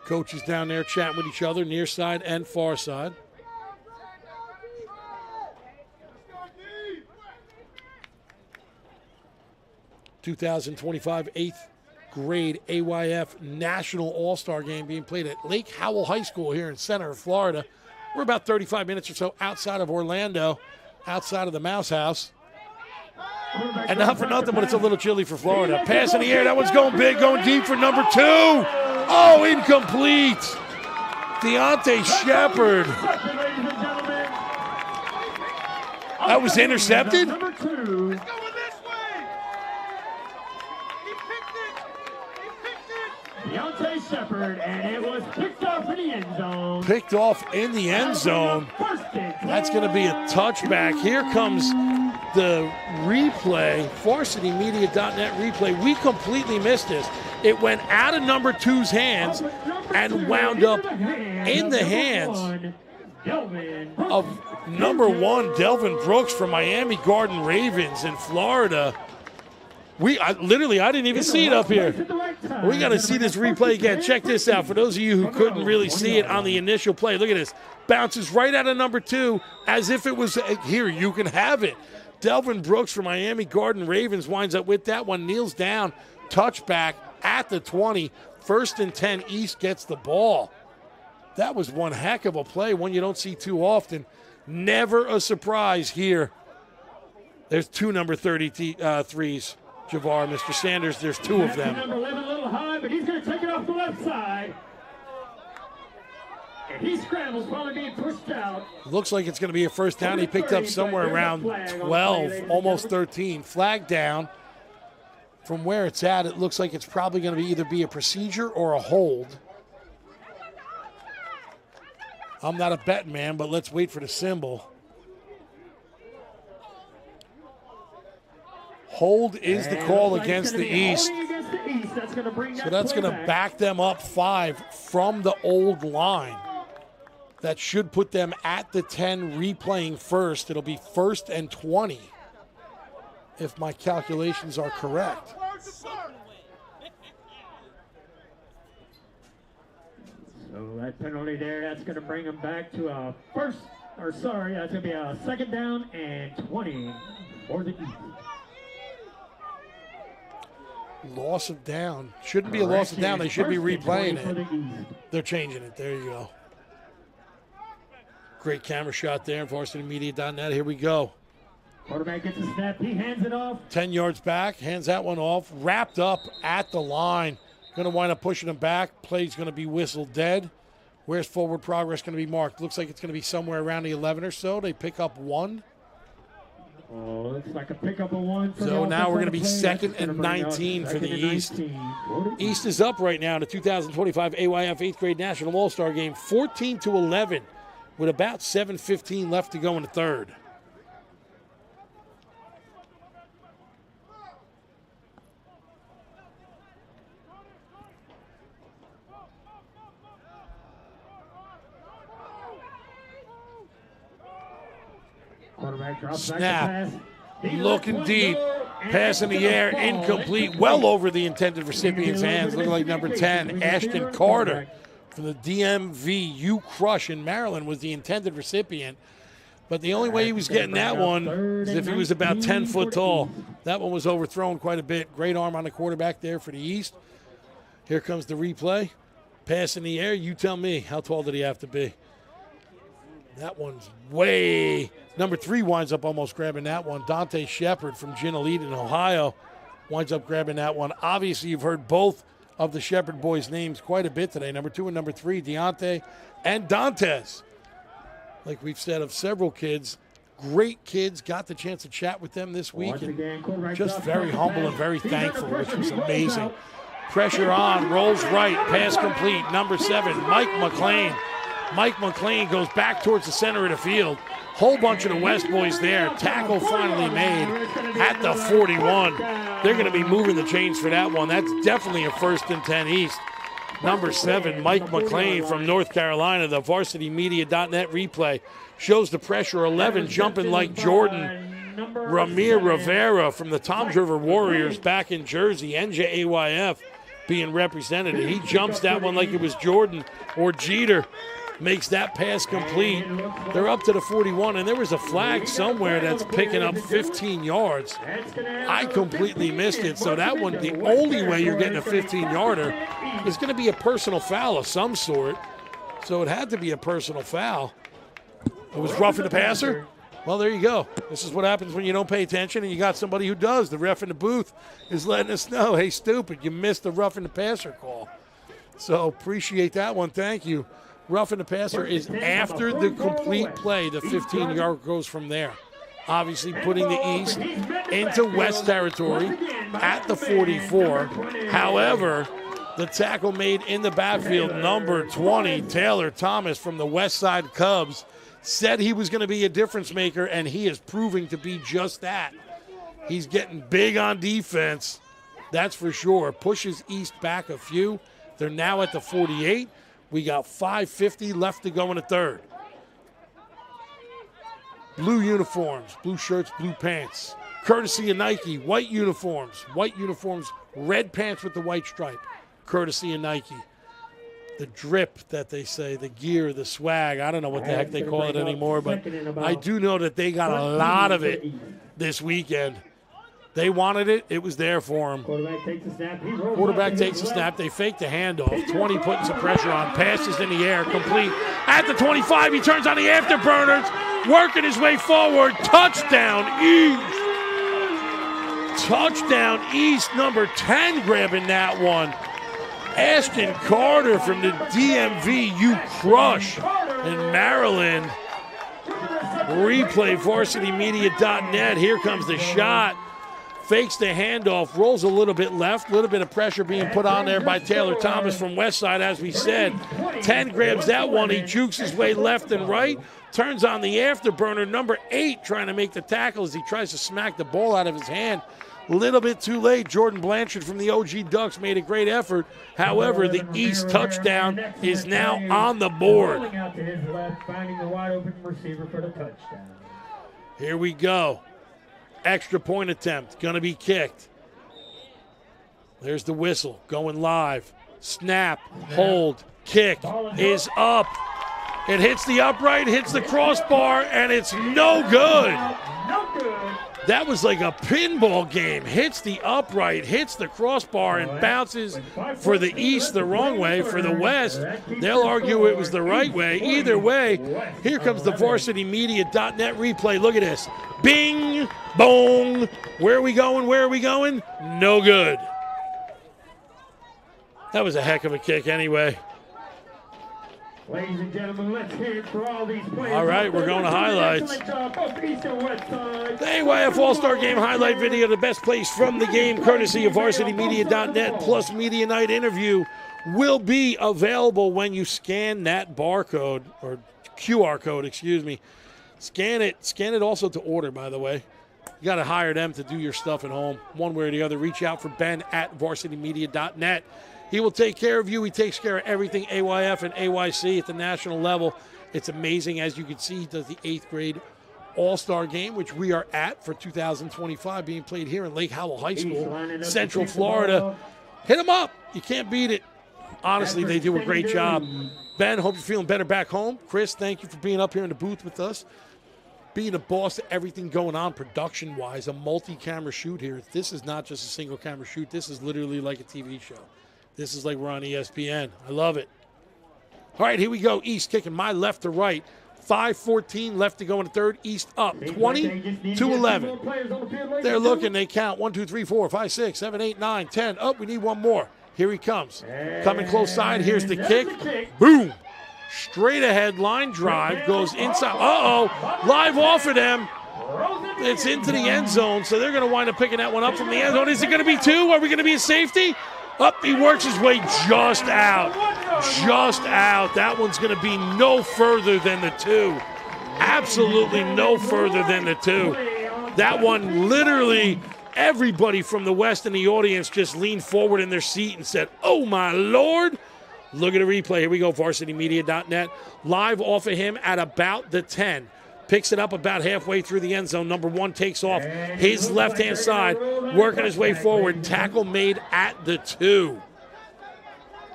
Coaches down there chatting with each other, near side and far side. (2025) 8th grade AYF National All-Star Game being played at Lake Howell High School here in Center, Florida. We're about 35 minutes or so outside of Orlando, outside of the Mouse House. And not for nothing, but it's a little chilly for Florida. Pass in the air. That one's going big, going deep for number 2. Oh, incomplete. Deontay Shepard. That was intercepted? Deontay Shepard, and it was picked off in the end zone. Picked off in the end zone. That's going to be a touchback. Here comes the replay, varsitymedia.net replay. We completely missed this. It went out of number 2's hands and wound up in the hands of number 1, Delvin Brooks from Miami Garden Ravens in Florida. I didn't even see it up here. We got to see this replay again. Check this out. For those of you who couldn't really see it on the initial play, look at this. Bounces right out of number 2 as if it was, here, you can have it. Delvin Brooks from Miami Garden Ravens winds up with that one, kneels down, touchback at the 20. 1st and 10, East gets the ball. That was one heck of a play, one you don't see too often. Never a surprise here. There's 2 number 33s. Javar, Mr. Sanders, there's 2 of them. Number 11 a little high, but he's going to take it off the left side. And he scrambles, probably being pushed out. Looks like it's going to be a first down. He picked up somewhere around 12, almost 13. Flag down. From where it's at, it looks like it's probably going to either be a procedure or a hold. I'm not a betting man, but let's wait for the symbol. Hold is the call against the East. So that's going to back them up 5 from the old line. That should put them at the 10, replaying first. It'll be 1st and 20, if my calculations are correct. So that penalty there, that's going to bring them back to a that's going to be a 2nd down and 20 for the East. Loss of down. Shouldn't be a loss of down. They should be replaying it. They're changing it. There you go. Great camera shot there. VarsityMedia.net. Here we go. Quarterback gets a snap. He hands it off. 10 yards back. Hands that one off. Wrapped up at the line. Going to wind up pushing him back. Play's going to be whistled dead. Where's forward progress going to be marked? Looks like it's going to be somewhere around the 11 or so. They pick up 1. Oh, looks like a pickup of 1. So now we're going to be 2nd and 19 for the East. East is up right now in the 2025 AYF 8th grade National All-Star Game, 14-11, with about 7:15 left to go in the 3rd. Snap. Looking deep. Pass in the air. Incomplete. Well over the intended recipient's hands. Looking like number 10, Ashton Carter from the DMV U Crush in Maryland was the intended recipient. But the only way he was getting that one is if he was about 10 foot tall. That one was overthrown quite a bit. Great arm on the quarterback there for the East. Here comes the replay. Pass in the air. You tell me. How tall did he have to be? That one's way. Number 3 winds up almost grabbing that one. Dante Shepard from Ginolita in Ohio winds up grabbing that one. Obviously, you've heard both of the Shepard boys' names quite a bit today. Number 2 and number 3, Deontay and Dantes. Like we've said of several kids, great kids. Got the chance to chat with them this week. And just very humble and very thankful, which was amazing. Pressure on, rolls right, pass complete. Number 7, Mike McLean Mike McLean goes back towards the center of the field. Whole bunch of the West boys there. Tackle finally made at the 41. They're going to be moving the chains for that one. That's definitely a 1st and 10 East. Number 7, Mike McLean from North Carolina. The varsitymedia.net replay shows the pressure. 11 jumping like Jordan. Ramir Rivera from the Toms River Warriors back in Jersey. NJAYF being represented. He jumps that one like it was Jordan or Jeter. Makes that pass complete. They're up to the 41, and there was a flag somewhere that's picking up 15 yards. I completely missed it, so that one, the only way you're getting a 15-yarder is going to be a personal foul of some sort. So it had to be a personal foul. It was roughing the passer? Well, there you go. This is what happens when you don't pay attention and you got somebody who does. The ref in the booth is letting us know, hey, stupid, you missed the roughing the passer call. So appreciate that one. Thank you. Roughing the passer is after the complete play. The 15-yard goes from there. Obviously putting the East into West territory at the 44. However, the tackle made in the backfield, number 20, Taylor Thomas from the West Side Cubs, said he was going to be a difference maker, and he is proving to be just that. He's getting big on defense, that's for sure. Pushes East back a few. They're now at the 48. We got 5:50 left to go in the third. Blue uniforms, blue shirts, blue pants. Courtesy of Nike, white uniforms, red pants with the white stripe. Courtesy of Nike. The drip that they say, the gear, the swag, I don't know what the heck they call it anymore, but I do know that they got a lot of it this weekend. They wanted it. It was there for them. Quarterback takes a snap. They fake the handoff. 20 putting some pressure on. Passes in the air. Complete. At the 25, he turns on the afterburners. Working his way forward. Touchdown, East. Touchdown, East. Number 10 grabbing that one. Ashton Carter from the DMV. You crush in Maryland. Replay varsitymedia.net. Here comes the shot. Fakes the handoff, rolls a little bit left, a little bit of pressure being put on there by Taylor Thomas from Westside, as we said. 10 grabs that one. He jukes his way left and right, turns on the afterburner. Number 8 trying to make the tackle as he tries to smack the ball out of his hand. A little bit too late. Jordan Blanchard from the OG Ducks made a great effort. However, the East touchdown is now on the board. Here we go. Extra point attempt, going to be kicked. There's the whistle, going live. Snap, hold, kick is up. It hits the upright, hits the crossbar, and it's no good. That was like a pinball game. Hits the upright, hits the crossbar, and bounces for the East the wrong way. For the West, they'll argue it was the right way. Either way, here comes the varsitymedia.net replay. Look at this. Bing, boom. Where are we going? Where are we going? No good. That was a heck of a kick anyway. Ladies and gentlemen, let's hear it for all these players. All right, we're going to highlights. The AYF All-Star Game highlight video, the best place from the game, courtesy of varsitymedia.net, plus Media Night interview, will be available when you scan that barcode, or QR code, excuse me. Scan it also to order, by the way. You got to hire them to do your stuff at home, one way or the other. Reach out for Ben at varsitymedia.net. He will take care of you. He takes care of everything AYF and AYC at the national level. It's amazing. As you can see, he does the 8th grade All-Star Game, which we are at for 2025, being played here in Lake Howell High School, Central Florida. Hit them up. You can't beat it. Honestly, they do a great job. Ben, hope you're feeling better back home. Chris, thank you for being up here in the booth with us. Being a boss to everything going on production-wise, a multi-camera shoot here. This is not just a single-camera shoot. This is literally like a TV show. This is like we're on ESPN. I love it. All right, here we go. East kicking my left to right. 5:14 left to go in the third. East up 20-11. They're looking. They count. 1, 2, 3, 4, 5, 6, 7, 8, 9, 10. Oh, we need one more. Here he comes. Coming close side. Here's the kick. Boom. Straight ahead line drive. Goes inside. Uh-oh. Live off of them. It's into the end zone, so they're going to wind up picking that one up from the end zone. Is it going to be 2? Are we going to be a safety? Up, he works his way just out. just out. That one's going to be no further than the 2. Absolutely no further than the 2. That one, literally, everybody from the West in the audience just leaned forward in their seat and said, oh, my Lord. Look at the replay. Here we go, varsitymedia.net. Live off of him at about the 10. Picks it up about halfway through the end zone. Number 1 takes off his left-hand side, working his way forward. Tackle made at the 2.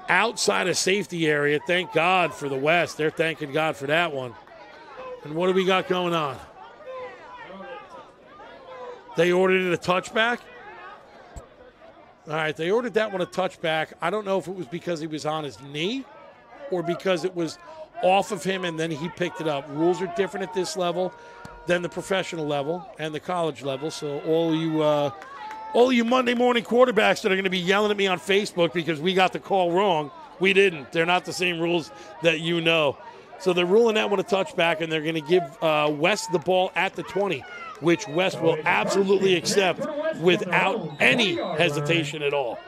Outside of safety area. Thank God for the West. They're thanking God for that one. And what do we got going on? They ordered it a touchback? All right, they ordered that one a touchback. I don't know if it was because he was on his knee or because it was off of him and then he picked it up. Rules are different at this level than the professional level and the college level. So all you Monday morning quarterbacks that are going to be yelling at me on Facebook because we got the call wrong, we didn't. They're not the same rules that you know. So they're ruling that one a touchback, and they're going to give West the ball at the 20, which West will absolutely accept without any hesitation at all.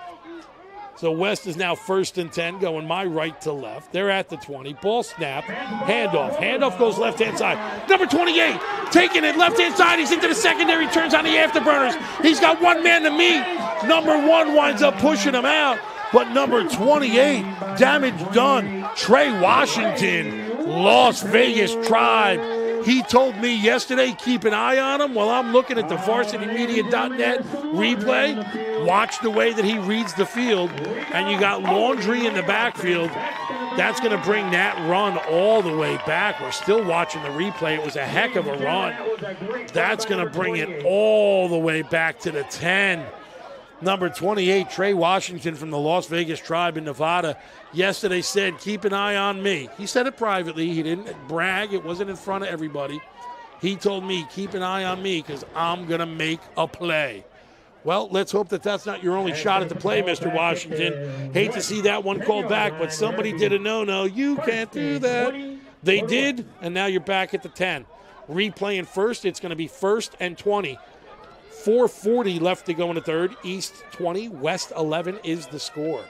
So West is now 1st and 10, going my right to left. They're at the 20. Ball snap. Handoff. Handoff goes left-hand side. Number 28, taking it left-hand side. He's into the secondary, turns on the afterburners. He's got one man to meet. Number 1 winds up pushing him out. But number 28, damage done. Trey Washington, Las Vegas Tribe. He told me yesterday, keep an eye on him. While I'm looking at the varsitymedia.net replay, watch the way that he reads the field. And you got Laundry in the backfield. That's going to bring that run all the way back. We're still watching the replay. It was a heck of a run. That's going to bring it all the way back to the 10. Number 28, Trey Washington from the Las Vegas Tribe in Nevada, yesterday said, keep an eye on me. He said it privately. He didn't brag. It wasn't in front of everybody. He told me, keep an eye on me because I'm going to make a play. Well, let's hope that that's not your only shot at the play, Mr. Washington. Hate to see that one called back, but somebody did a no-no. You can't do that. They did, and now you're back at the 10. Replaying first, it's going to be 1st and 20. 4:40 left to go in the third. East 20, West 11 is the score.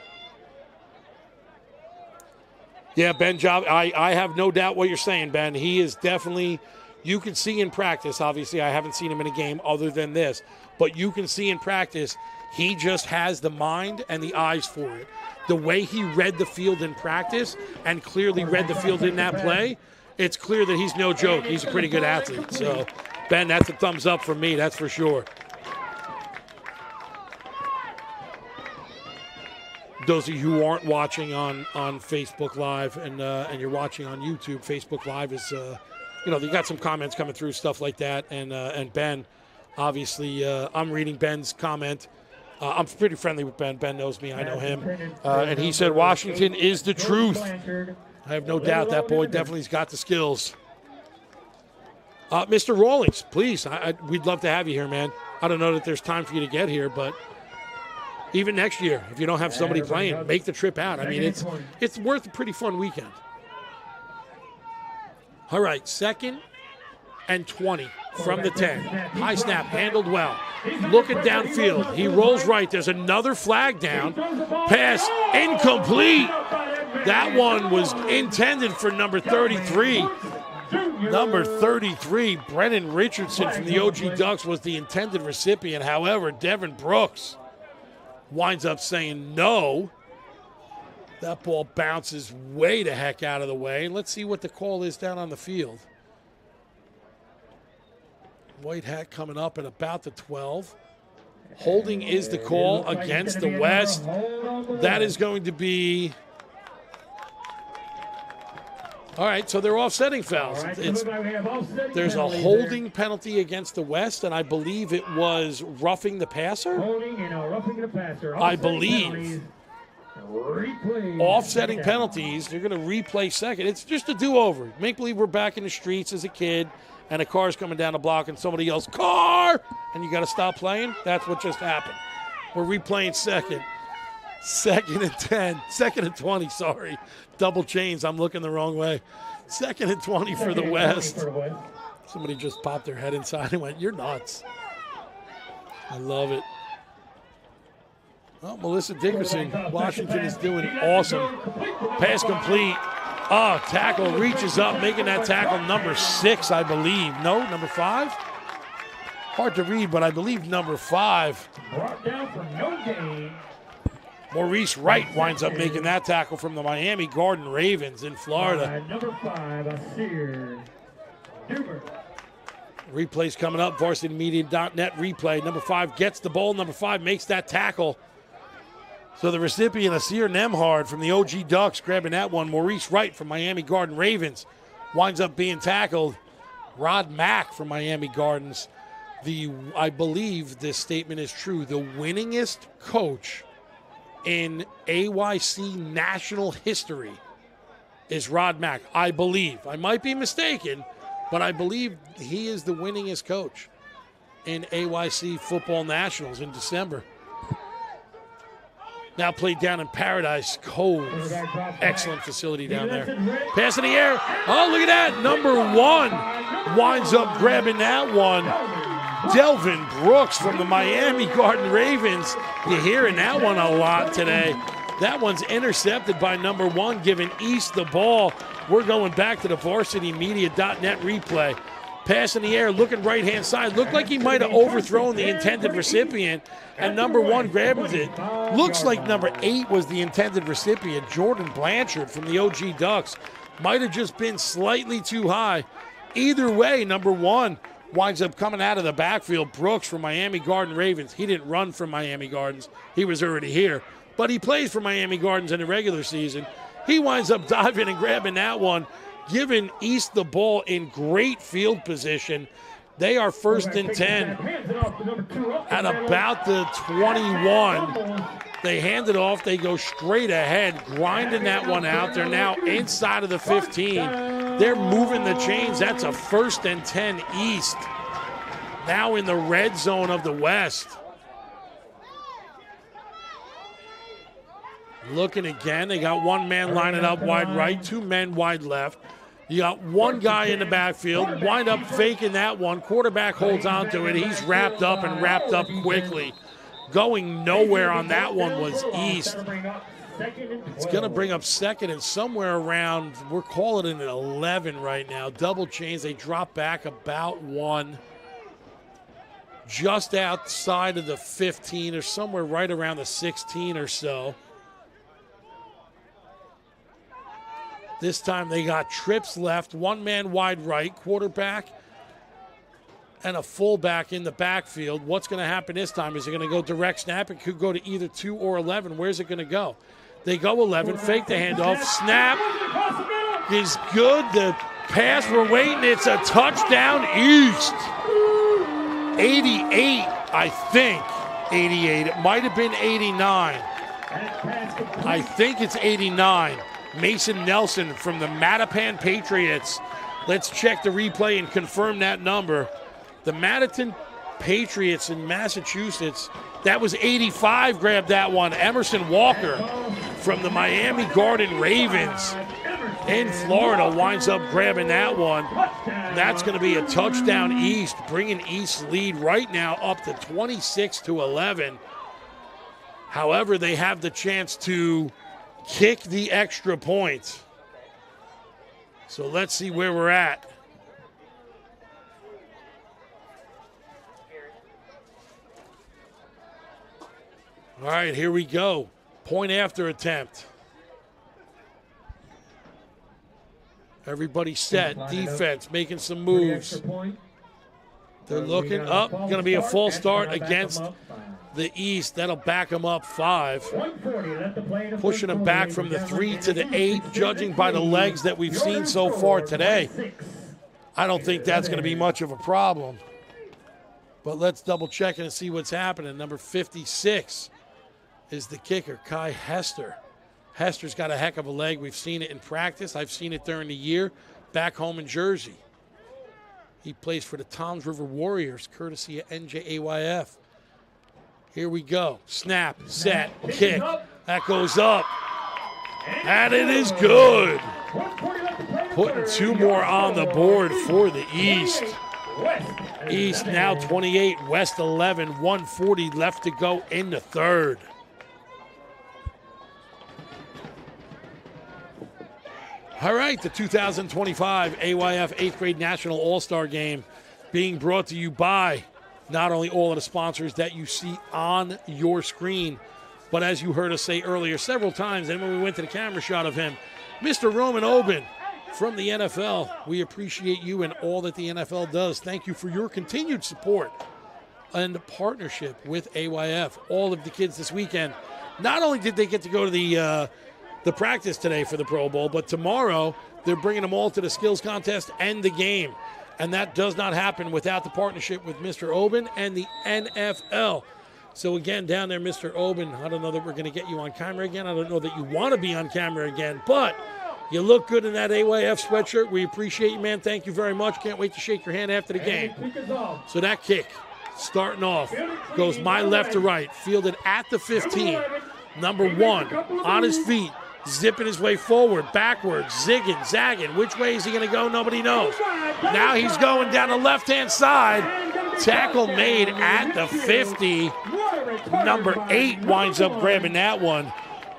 Yeah, Ben Job, I have no doubt what you're saying, Ben. He is definitely, you can see in practice, obviously I haven't seen him in a game other than this, but you can see in practice he just has the mind and the eyes for it. The way he read the field in practice and clearly read the field in that play, it's clear that he's no joke. He's a pretty good athlete. So, Ben, that's a thumbs up from me, that's for sure. Those of you who aren't watching on Facebook Live and you're watching on YouTube, Facebook Live is, you got some comments coming through, stuff like that. And Ben, obviously, I'm reading Ben's comment. I'm pretty friendly with Ben. Ben knows me. I know him. And he said Washington is the truth. I have no doubt that boy definitely's got the skills. Mr. Rawlings, please, we'd love to have you here, man. I don't know that there's time for you to get here, but even next year, if you don't have somebody playing, make the trip out. I mean, it's worth a pretty fun weekend. All right, 2nd and 20 from the 10. High snap, handled well. Looking downfield. He rolls right. There's another flag down. Pass incomplete. That one was intended for number 33. Number 33, Brennan Richardson from the OG Ducks was the intended recipient. However, Devin Brooks winds up saying no. That ball bounces way the heck out of the way. Let's see what the call is down on the field. White hat coming up at about the 12. Holding is the call against the West. That is going to be... All right, so they're offsetting fouls. There's a holding penalty against the West, and I believe it was roughing the passer. I believe. Offsetting penalties. They're going to replay second. It's just a do-over. Make believe we're back in the streets as a kid, and a car's coming down the block, and somebody yells, "Car!" and you got to stop playing. That's what just happened. We're replaying second. 2nd and 10. 2nd and 20, sorry. Double chains, I'm looking the wrong way. 2nd and 20 for the West. Somebody just popped their head inside and went, "You're nuts." I love it. Well, Melissa Dickerson, Washington is doing awesome. Pass complete. Oh, tackle reaches up, making that tackle number 6, I believe. No, number 5? Hard to read, but I believe number 5. Brought down for no gain. Maurice Wright winds up making that tackle from the Miami Garden Ravens in Florida. Number 5, Asir Duber. Replay's coming up. VarsityMedia.net replay. Number 5 gets the ball. Number 5 makes that tackle. So the recipient, Asir Nemhard from the OG Ducks, grabbing that one. Maurice Wright from Miami Garden Ravens winds up being tackled. Rod Mack from Miami Gardens. I believe this statement is true, the winningest coach in AYC national history is Rod Mack. I believe. I might be mistaken, but I believe he is the winningest coach in AYC football nationals in December. Now played down in Paradise Cove. Excellent facility down there. Pass in the air. Oh, look at that. Number 1 winds up grabbing that one. Delvin Brooks from the Miami Garden Ravens. You're hearing that one a lot today. That one's intercepted by number 1, giving East the ball. We're going back to the VarsityMedia.net replay. Pass in the air, looking right-hand side. Looked like he might have overthrown the intended recipient, and number 1 grabs it. Looks like number 8 was the intended recipient, Jordan Blanchard from the OG Ducks. Might have just been slightly too high. Either way, number 1 winds up coming out of the backfield. Brooks from Miami Garden Ravens. He didn't run from Miami Gardens. He was already here. But he plays for Miami Gardens in the regular season. He winds up diving and grabbing that one, giving East the ball in great field position. They are 1st and 10 at about the 21. They hand it off. They go straight ahead, grinding that one out. They're now inside of the 15. They're moving the chains. That's a 1st and 10 East. Now in the red zone of the West. Looking again. They got 1 man lining up wide right, 2 men wide left. You got 1 guy in the backfield, wind up faking that one. Quarterback holds on to it. He's wrapped up and wrapped up quickly. Going nowhere on that one was East. It's going to bring up 2nd and somewhere around, we're calling it an 11 right now. Double chains, they drop back about 1. Just outside of the 15 or somewhere right around the 16 or so. This time they got trips left, 1 man wide right, quarterback, and a fullback in the backfield. What's going to happen this time? Is it going to go direct snap? It could go to either 2 or 11. Where's it going to go? They go 11, fake the handoff, snap is good. The pass, we're waiting. It's a touchdown, East. 88, I think. 88. It might have been 89. I think it's 89. Mason Nelson from the Mattapan Patriots. Let's check the replay and confirm that number. The Mattapan Patriots in Massachusetts, that was 85, grabbed that one. Emerson Walker from the Miami Garden Ravens in Florida winds up grabbing that one. That's going to be a touchdown East, bringing East's lead right now up to 26-11. However, they have the chance to kick the extra point. So let's see where we're at. All right, here we go. Point after attempt. Everybody set. Defense making some moves. They're looking up. Going to be a false start against the East. That'll back them up 5. Pushing them back from the 3 to the 8, judging by the legs that we've seen so far today. I don't think that's going to be much of a problem. But let's double check it and see what's happening. Number 56 is the kicker, Kai Hester. Hester's got a heck of a leg. We've seen it in practice. I've seen it during the year back home in Jersey. He plays for the Toms River Warriors, courtesy of NJAYF. Here we go. Snap, set, kick. That goes up. And it is good. Putting 2 more on the board for the East. East now 28, West 11, 140 left to go in the 3rd. All right, the 2025 AYF 8th grade National All-Star Game being brought to you by not only all of the sponsors that you see on your screen, but as you heard us say earlier several times, and when we went to the camera shot of him, Mr. Roman Oben from the NFL. We appreciate you and all that the NFL does. Thank you for your continued support and partnership with AYF. All of the kids this weekend, not only did they get to go to the practice today for the Pro Bowl, but tomorrow they're bringing them all to the skills contest and the game. And that does not happen without the partnership with Mr. Oben and the NFL. So again, down there, Mr. Oben, I don't know that we're going to get you on camera again. I don't know that you want to be on camera again, but you look good in that AYF sweatshirt. We appreciate you, man. Thank you very much. Can't wait to shake your hand after the game. So that kick, starting off, goes my left to right, fielded at the 15. Number 1, on his feet, zipping his way forward, backwards, zigging, zagging. Which way is he going to go? Nobody knows. Now he's going down the left-hand side. Tackle made at the 50. Number 8 winds up grabbing that one.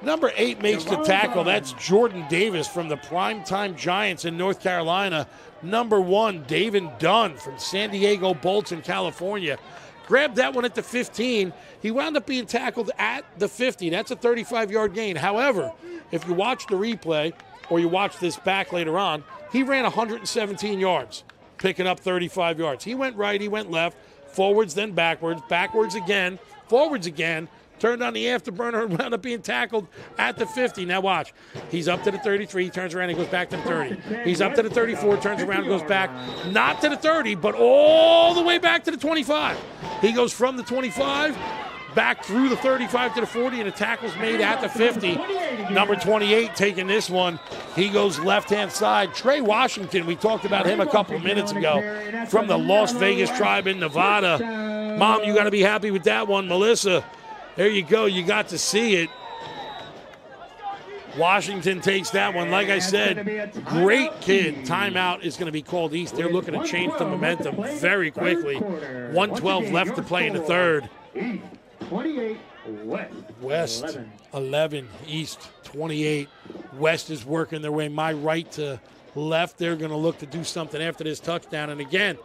Number 8 makes the tackle. That's Jordan Davis from the Primetime Giants in North Carolina. Number 1, David Dunn from San Diego Bolts in California. Grabbed that one at the 15. He wound up being tackled at the 50. That's a 35-yard gain. However, if you watch the replay or you watch this back later on, he ran 117 yards, picking up 35 yards. He went right, he went left, forwards, then backwards again, forwards again, turned on the afterburner and wound up being tackled at the 50. Now watch. He's up to the 33, turns around and goes back to the 30. He's up to the 34, turns around and goes back, not to the 30, but all the way back to the 25. He goes from the 25 back through the 35 to the 40, and the tackle's made at the 50. Number 28 taking this one. He goes left-hand side. Trey Washington, we talked about him a couple of minutes ago, from the Las Vegas tribe in Nevada. Mom, you got to be happy with that one. Melissa, there you go. You got to see it. Washington takes that one. Like I said, great kid. Timeout is going to be called East. They're looking to change the momentum very quickly. 1:12 left to play in the third. 28 West 11, East 28. West is working their way my right to left. They're going to look to do something after this touchdown. And again,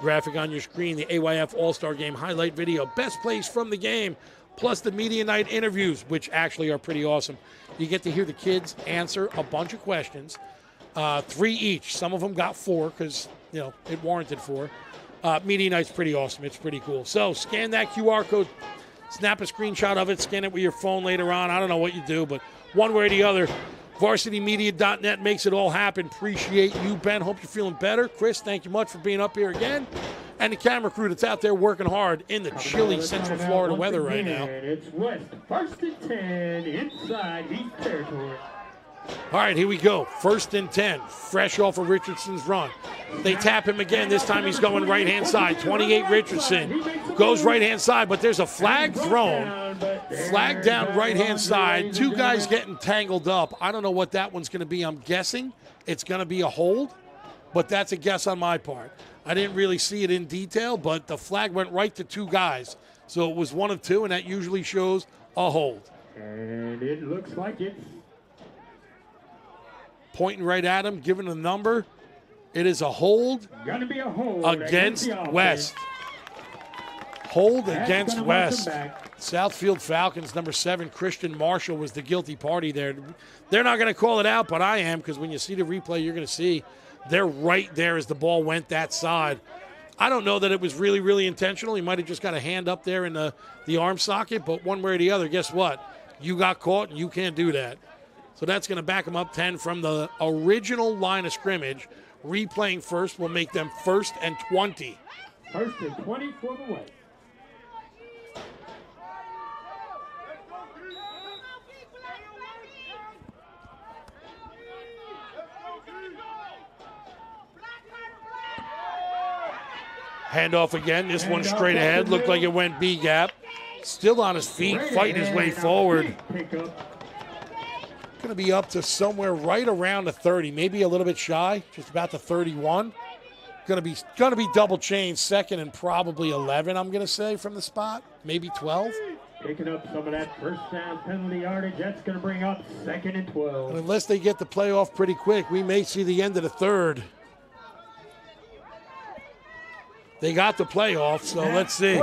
graphic on your screen, the AYF All-Star Game highlight video. Best plays from the game, plus the media night interviews, which actually are pretty awesome. You get to hear the kids answer a bunch of questions, 3 each. Some of them got 4 because, it warranted 4. Media night's pretty awesome. It's pretty cool. So scan that QR code, snap a screenshot of it, scan it with your phone later on. I don't know what you do, but one way or the other, varsitymedia.net makes it all happen. Appreciate you, Ben. Hope you're feeling better. Chris, thank you much for being up here again. And the camera crew that's out there working hard in the chilly Central Florida weather right now. It's West, 1st and 10, inside East territory. All right, here we go. 1st and 10, fresh off of Richardson's run. They tap him again. This time he's going right-hand side. 28 Richardson goes right-hand side, but there's a flag thrown. Flag down right-hand side. 2 guys getting tangled up. I don't know what that one's going to be. I'm guessing it's going to be a hold, but that's a guess on my part. I didn't really see it in detail, but the flag went right to 2 guys. So it was 1 of 2, and that usually shows a hold. And it looks like it's pointing right at him, giving a number. It is a hold, gonna be a hold against West. Hold against West. Southfield Falcons, number 7, Christian Marshall was the guilty party there. They're not going to call it out, but I am, because when you see the replay, you're going to see they're right there as the ball went that side. I don't know that it was really, really intentional. He might have just got a hand up there in the arm socket, but one way or the other, guess what? You got caught, and you can't do that. So that's going to back them up 10 from the original line of scrimmage. Replaying first will make them 1st and 20. 1st and 20 for the West. Handoff again. This one straight ahead. Looked like it went B-gap. Still on his feet, fighting his way forward. Going to be up to somewhere right around the 30, maybe a little bit shy, just about the 31. Going to be double chain, 2nd and probably 11, I'm going to say, from the spot. Maybe 12. Picking up some of that first down penalty yardage. That's going to bring up 2nd and 12. And unless they get the playoff pretty quick, we may see the end of the third. They got the playoff, so let's see.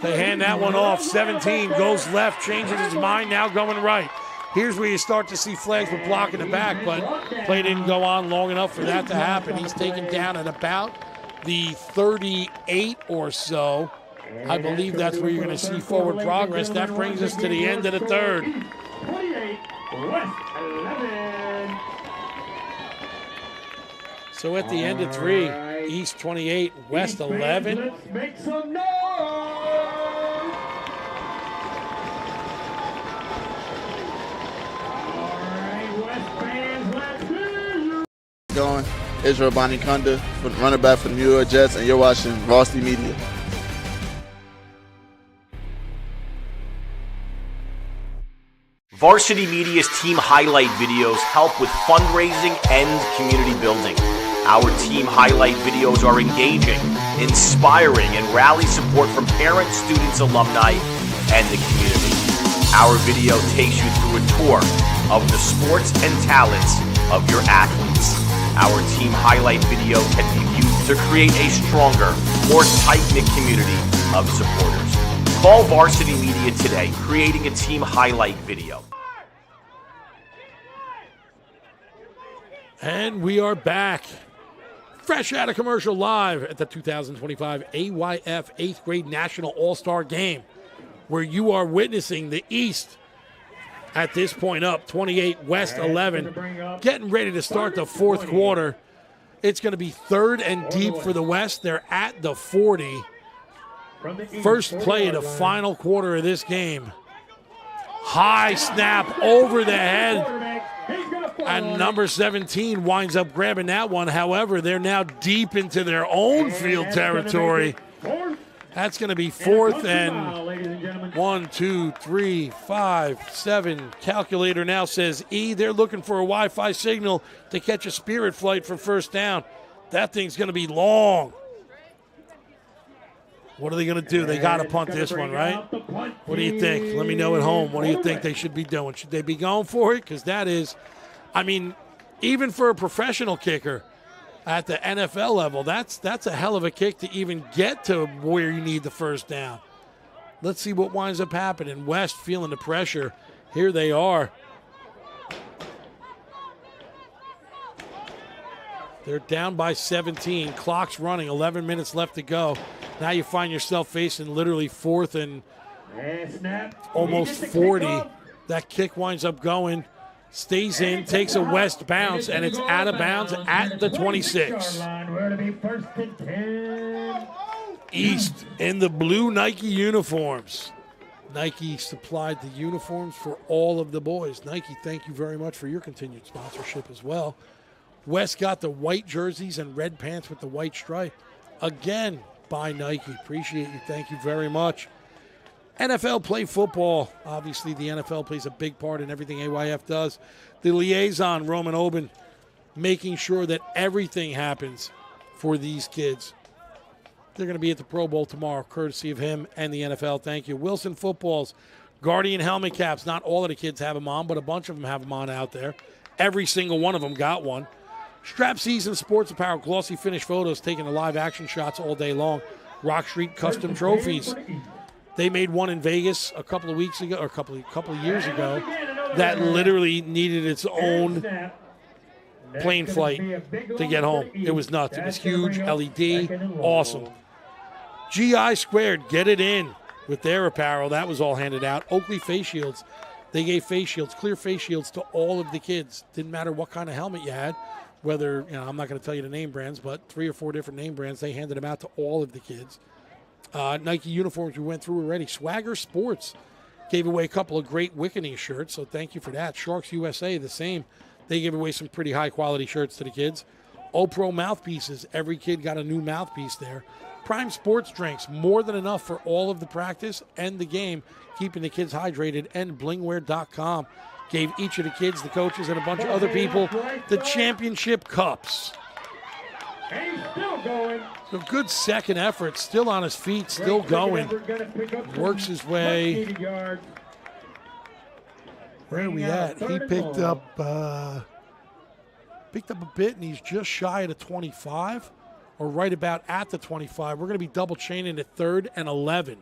They hand that one off. 17 goes left, changes his mind, now going right. Here's where you start to see flags for blocking the back, but play didn't go on long enough for that to happen. He's taken down at about the 38 or so. I believe that's where you're going to see forward progress. That brings us to the end of the third. 28, West 11. So at the end of 3, East 28, West 11. Let's make some noise. All right, West fans, let's hear you. Going, Israel Bonnie Kunda, running back for the New York Jets, and you're watching Varsity Media. Varsity Media's team highlight videos help with fundraising and community building. Our team highlight videos are engaging, inspiring, and rally support from parents, students, alumni, and the community. Our video takes you through a tour of the sports and talents of your athletes. Our team highlight video can be used to create a stronger, more tight-knit community of supporters. Call Varsity Media today, creating a team highlight video. And we are back. Fresh out of commercial live at the 2025 AYF 8th grade National All-Star Game, where you are witnessing the East at this point up 28, West 11, getting ready to start the fourth quarter. It's going to be 3rd and deep for the West. They're at the 40. First play of the final quarter of this game. High snap over the head. And number 17 winds up grabbing that one. However, they're now deep into their own field territory. That's going to be 4th and 1, 2, 3, 5, 7. Calculator now says E. They're looking for a Wi-Fi signal to catch a Spirit flight for first down. That thing's going to be long. What are they going to do? They got to punt this one, right? What do you think? Let me know at home. What do you think they should be doing? Should they be going for it? Because that is, I mean, even for a professional kicker at the NFL level, that's a hell of a kick to even get to where you need the first down. Let's see what winds up happening. West feeling the pressure. Here they are. They're down by 17. Clock's running. 11 minutes left to go. Now you find yourself facing literally 4th and almost 40. That kick winds up going, stays in, takes a West bounce, and it's out of bounds at the 26. East in the blue Nike uniforms. Nike supplied the uniforms for all of the boys. Nike, thank you very much for your continued sponsorship as well. West got the white jerseys and red pants with the white stripe. Again, by Nike. Appreciate you. Thank you very much. NFL play football. Obviously, the NFL plays a big part in everything AYF does. The liaison, Roman Oben, making sure that everything happens for these kids. They're going to be at the Pro Bowl tomorrow, courtesy of him and the NFL. Thank you. Wilson Football's Guardian helmet caps. Not all of the kids have them on, but a bunch of them have them on out there. Every single one of them got one. Strap Season Sports Apparel, glossy finish photos, taking the live action shots all day long. Rock Street Custom Trophies. They made one in Vegas a couple of weeks ago, or a couple of years ago, that literally needed its own plane flight to get home. It was nuts. It was huge, LED, awesome. GI Squared, get it in with their apparel. That was all handed out. Oakley Face Shields. They gave face shields, clear face shields to all of the kids. Didn't matter what kind of helmet you had. Whether, I'm not going to tell you the name brands, but 3 or 4 different name brands, they handed them out to all of the kids. Nike uniforms we went through already. Swagger Sports gave away a couple of great Wickening shirts, so thank you for that. Sharks USA, the same. They gave away some pretty high-quality shirts to the kids. O-Pro mouthpieces. Every kid got a new mouthpiece there. Prime Sports Drinks, more than enough for all of the practice and the game, keeping the kids hydrated. And blingwear.com gave each of the kids, the coaches, and a bunch of other people the championship cups. And he's still going. So good second effort, still on his feet, still going. Works his way. Where are we at? He picked up a bit, and he's just shy of the 25, or right about at the 25. We're going to be double chaining at 3rd and 11.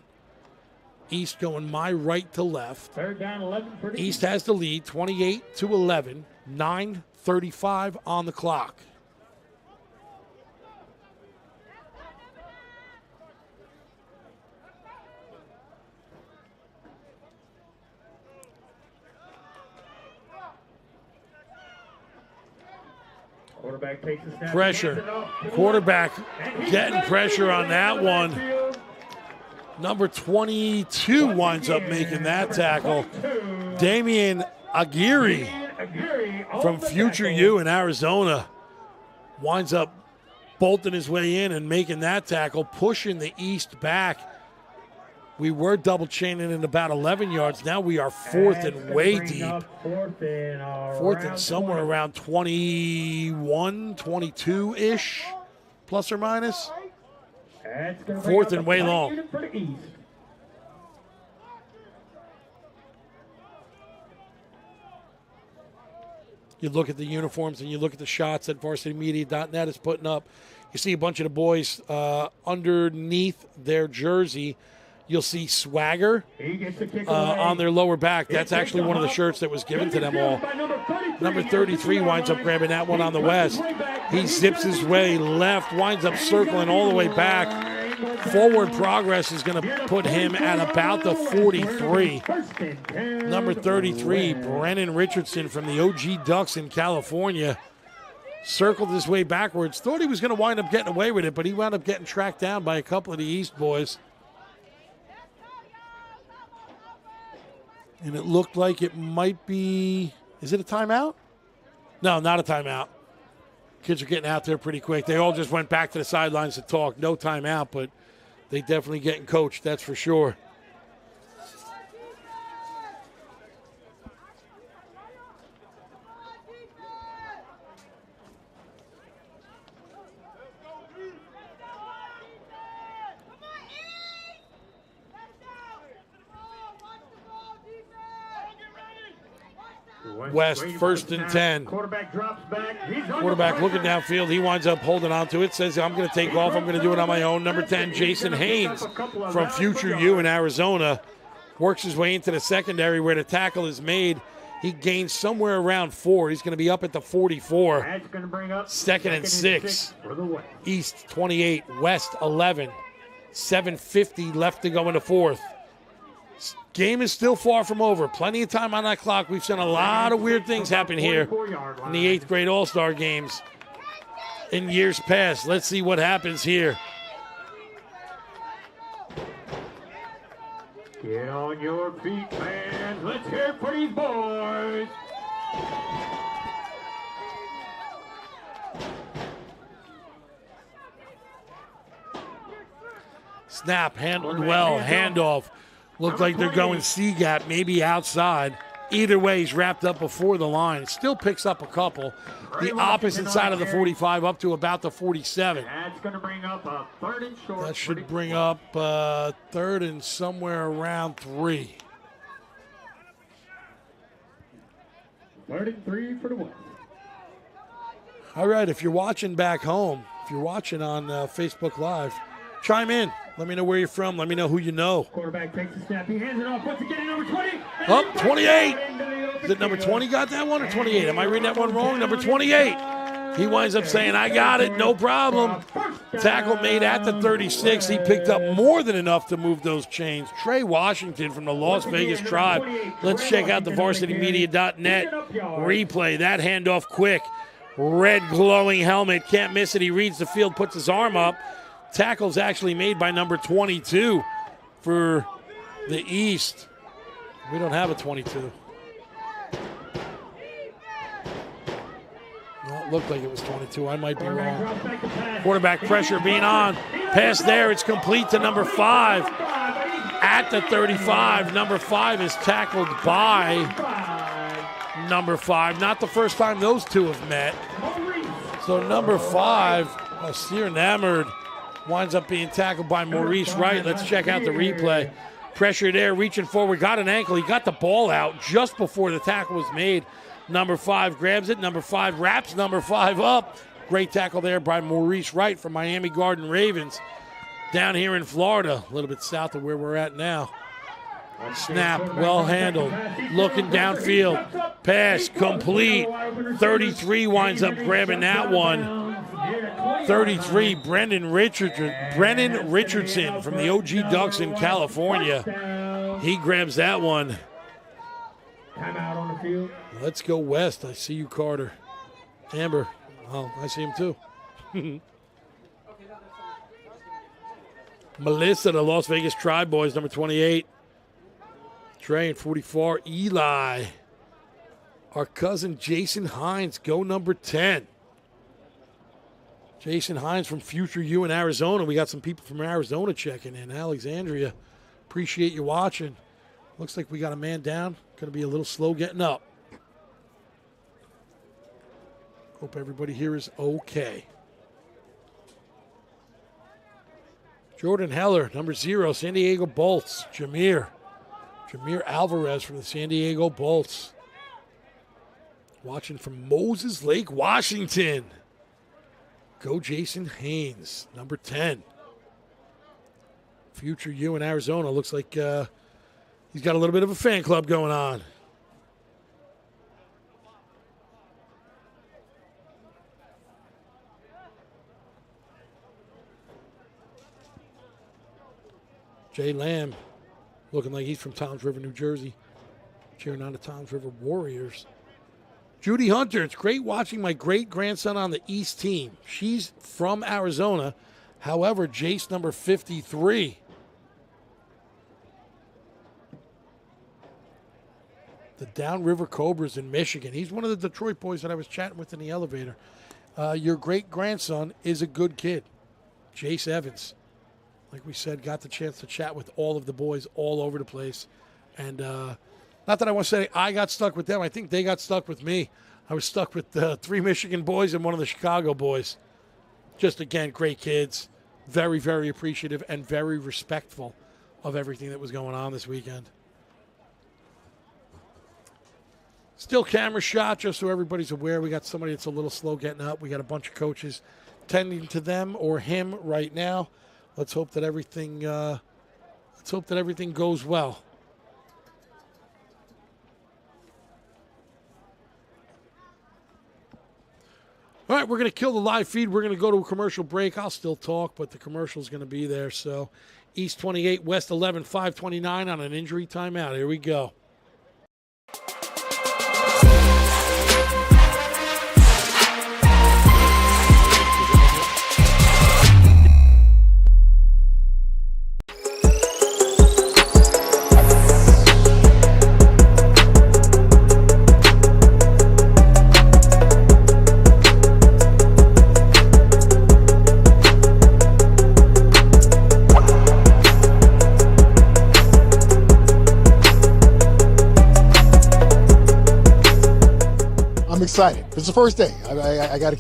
East going my right to left. 3rd down, 11 for the East has the lead, 28-11, 9:35 on the clock. Quarterback takes a snap. Pressure. Quarterback getting pressure on that one. Number 22 winds up making that tackle. Damian Aguirre from Future U in Arizona winds up bolting his way in and making that tackle, pushing the East back. We were double chaining in about 11 yards. Now we are 4th and way deep. 4th and somewhere around 21, 22-ish, plus or minus. 4th and way long. You look at the uniforms and you look at the shots that varsitymedia.net is putting up. You see a bunch of the boys underneath their jersey. You'll see swagger on their lower back. That's actually one of the shirts that was given to them all. Number 33 winds up grabbing that one on the west. He zips his way left, winds up circling all the way back. Forward progress is going to put him at about the 43. Number 33, Brennan Richardson from the OG Ducks in California, circled his way backwards. Thought he was going to wind up getting away with it, but he wound up getting tracked down by a couple of the East boys. And it looked like it might be, is it a timeout? No, not a timeout. Kids are getting out there pretty quick. They all just went back to the sidelines to talk. No timeout, but they definitely getting coached, that's for sure. West, 1st and 10. Quarterback drops back. Quarterback looking downfield. He winds up holding on to it. Says, I'm going to take off. I'm going to do it on my own. Number 10, Jason Haynes from Future U in Arizona. Works his way into the secondary where the tackle is made. He gains somewhere around 4. He's going to be up at the 44. That's going to bring up 2nd and 6. For the West. East 28, West 11. 7:50 left to go in the 4th. Game is still far from over. Plenty of time on that clock. We've seen a lot of weird things happen here in the 8th grade All-Star games in years past. Let's see what happens here. Get on your feet, fans. Let's hear it for these boys. Snap, handled well, handoff. Looked like they're going C-gap, maybe outside. Either way, he's wrapped up before the line. Still picks up a couple. The opposite side of the 45 up to about the 47. That's going to bring up a 3rd and short. That should bring up 3rd and somewhere around 3. 3rd and 3 for the West. All right, if you're watching back home, if you're watching on Facebook Live, chime in. Let me know where you're from. Let me know who you know. Quarterback takes the snap. He hands it off. Once again, number 20. Up, 28. Is it number 20 got that one or 28? Am I reading that one wrong? Number 28. He winds up saying, I got it, no problem. Tackle made at the 36. He picked up more than enough to move those chains. Trey Washington from the Las Vegas Tribe. Let's check out the varsitymedia.net replay. That handoff quick. Red glowing helmet. Can't miss it. He reads the field, puts his arm up. Tackle's actually made by number 22 for the East. We don't have a 22. Well, it looked like it was 22. I might be wrong. Quarterback pressure being on. Pass there. It's complete to number 5. At the 35, number 5 is tackled by number 5. Not the first time those two have met. So number 5 Steer enamored. Winds up being tackled by Maurice Wright. Let's check out the replay. Pressure there, reaching forward, got an ankle. He got the ball out just before the tackle was made. Number 5 grabs it. Number 5 wraps number 5 up. Great tackle there by Maurice Wright from Miami Garden Ravens. Down here in Florida, a little bit south of where we're at now. Snap, well handled. Looking downfield. Pass complete. 33 winds up grabbing that one. 33, Brennan Richardson from the OG Ducks in California. He grabs that one. Timeout on the field. Let's go west. I see you, Carter. Amber. Oh, I see him too. Melissa, the Las Vegas Tribe Boys, number 28. Trey and 44. Eli. Our cousin Jason Hines, go number 10. Jason Hines from Future U in Arizona. We got some people from Arizona checking in. Alexandria, appreciate you watching. Looks like we got a man down. Going to be a little slow getting up. Hope everybody here is okay. Jordan Heller, number 0, San Diego Bolts. Jameer Alvarez from the San Diego Bolts. Watching from Moses Lake, Washington. Go Jason Haynes, number 10. Future U in Arizona. Looks like he's got a little bit of a fan club going on. Jay Lamb, looking like he's from Toms River, New Jersey. Cheering on the Toms River Warriors. Judy Hunter, it's great watching my great-grandson on the East team. She's from Arizona. However, Jace, number 53. The Downriver Cobras in Michigan. He's one of the Detroit boys that I was chatting with in the elevator. Your great-grandson is a good kid. Jace Evans. Like we said, got the chance to chat with all of the boys all over the place. And not that I want to say I got stuck with them. I think they got stuck with me. I was stuck with 3 Michigan boys and one of the Chicago boys. Just, again, great kids. Very, very appreciative and very respectful of everything that was going on this weekend. Still camera shot, just so everybody's aware. We got somebody that's a little slow getting up. We got a bunch of coaches tending to them or him right now. Let's hope that everything goes well. All right, we're going to kill the live feed. We're going to go to a commercial break. I'll still talk, but the commercial's going to be there. So East 28, West 11, 529 on an injury timeout. Here we go. Excited. It's the first day. I got to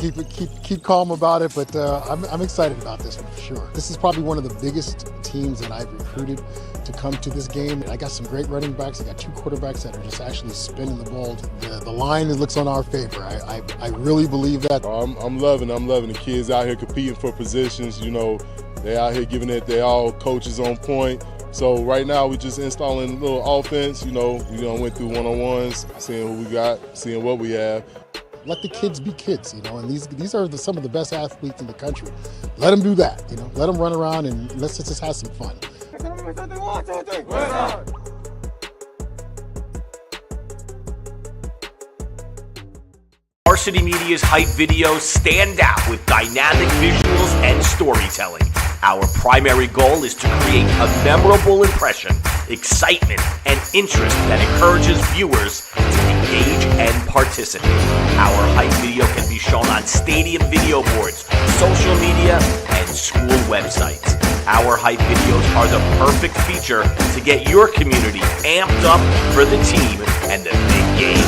keep calm about it, but I'm excited about this one for sure. This is probably one of the biggest teams that I've recruited to come to this game. I got some great running backs. I got 2 quarterbacks that are just actually spinning the ball. The line looks on our favor. I really believe that. I'm loving the kids out here competing for positions. You know, they out here giving it. They all coaches on point. So right now we just installing a little offense. You know, we went through one-on-ones, seeing who we got, seeing what we have. Let the kids be kids, you know, and these are some of the best athletes in the country. Let them do that, you know. Let them run around and let's just have some fun. Varsity Media's hype videos stand out with dynamic visuals and storytelling. Our primary goal is to create a memorable impression, excitement, and interest that encourages viewers to engage and participate. Our hype video can be shown on stadium video boards, social media, and school websites. Our hype videos are the perfect feature to get your community amped up for the team and the big game.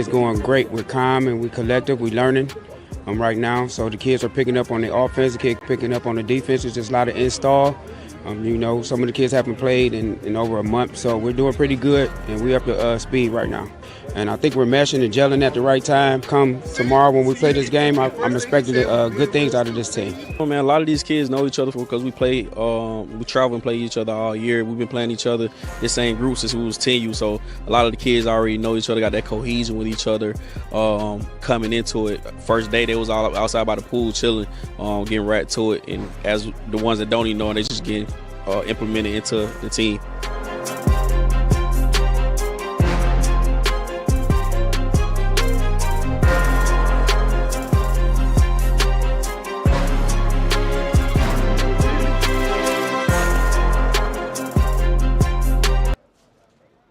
is going great. We're calm and we're collective. We're learning right now. So the kids are picking up on the offense, the kids picking up on the defense. There's just a lot of install. Some of the kids haven't played in over a month, so we're doing pretty good, and we're up to speed right now. And I think we're meshing and gelling at the right time. Come tomorrow when we play this game, I'm expecting good things out of this team. Oh, man, a lot of these kids know each other because we travel and play each other all year. We've been playing each other, the same group since we was 10U, so a lot of the kids already know each other, got that cohesion with each other coming into it. First day, they was all outside by the pool chilling, getting right to it, and as the ones that don't even know, they just getting implemented into the team.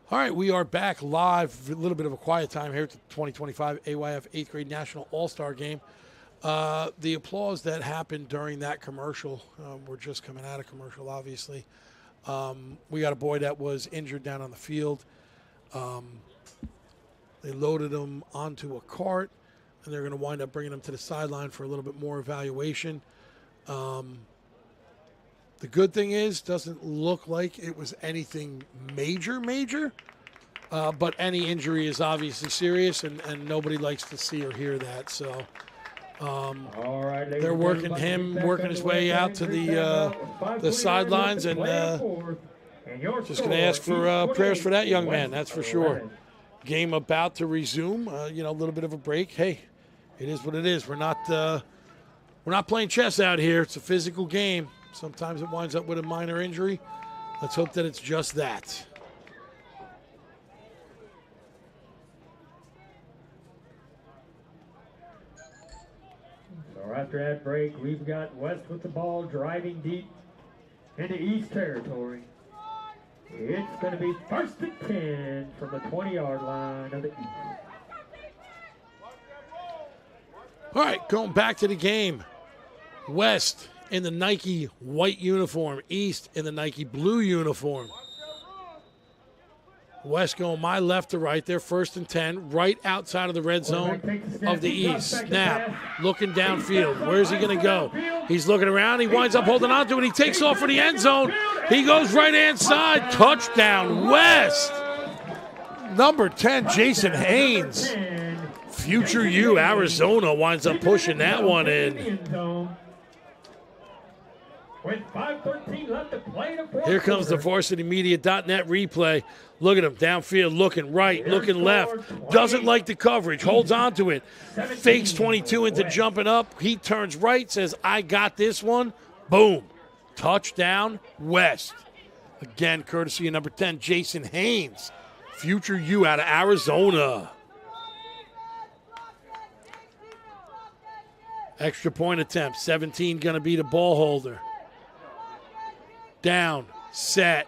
All right, we are back live. A little bit of a quiet time here at the 2025 AYF 8th grade National All-Star Game. The applause that happened during that commercial, we're just coming out of commercial, obviously. We got a boy that was injured down on the field. They loaded him onto a cart, and they're going to wind up bringing him to the sideline for a little bit more evaluation. The good thing is, doesn't look like it was anything major, but any injury is obviously serious, and nobody likes to see or hear that. So All right, they're working his way out to the sidelines, and just going to ask for prayers for that young man, that's for sure. Game about to resume, a little bit of a break. Hey, it is what it is. We're not playing chess out here. It's a physical game. Sometimes it winds up with a minor injury. Let's hope that it's just that. So after that break, we've got West with the ball, driving deep into East territory. It's going to be 1st and 10 from the 20-yard line of the East. All right, going back to the game. West in the Nike white uniform, East in the Nike blue uniform. West going my left to right there, 1st and 10, right outside of the red zone of the East. Snap, looking downfield. Where's he going to go? He's looking around. He winds up holding on to it. He takes off for the end zone. He goes right-hand side. Touchdown, West. Number 10, Jason Haynes. Future U, Arizona winds up pushing that one in. With 5:13 left to play in the fourth Here comes the varsitymedia.net replay. Look at him downfield, looking right, looking left. Doesn't like the coverage, holds on to it. Fakes 22 into jumping up. He turns right, says, I got this one. Boom. Touchdown, West. Again, courtesy of number 10, Jason Haynes. Future U out of Arizona. Extra point attempt. 17 going to be the ball holder. Down, set.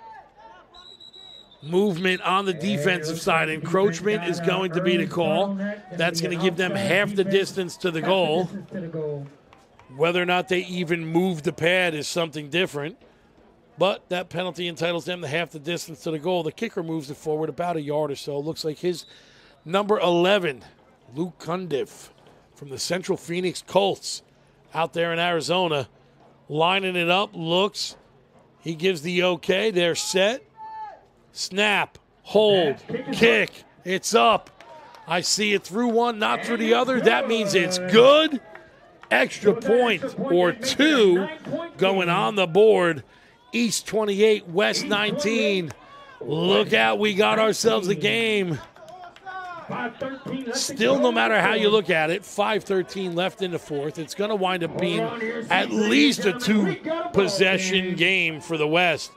Movement on the defensive side. Encroachment is going to be the call. That's going to give them half the distance to the goal. Whether or not they even move the pad is something different. But that penalty entitles them to half the distance to the goal. The kicker moves it forward about a yard or so. Looks like his number 11, Luke Cundiff from the Central Phoenix Colts out there in Arizona. Lining it up, looks. He gives the okay. They're set. Snap, hold, kick. It's up. I see it through one, not through the other. That means it's good. Extra point or two going on the board. East 28, West 19. Look out, we got ourselves a game. Still, no matter how you look at it, 5:13 left in the fourth. It's going to wind up being at least a two-possession game for the West.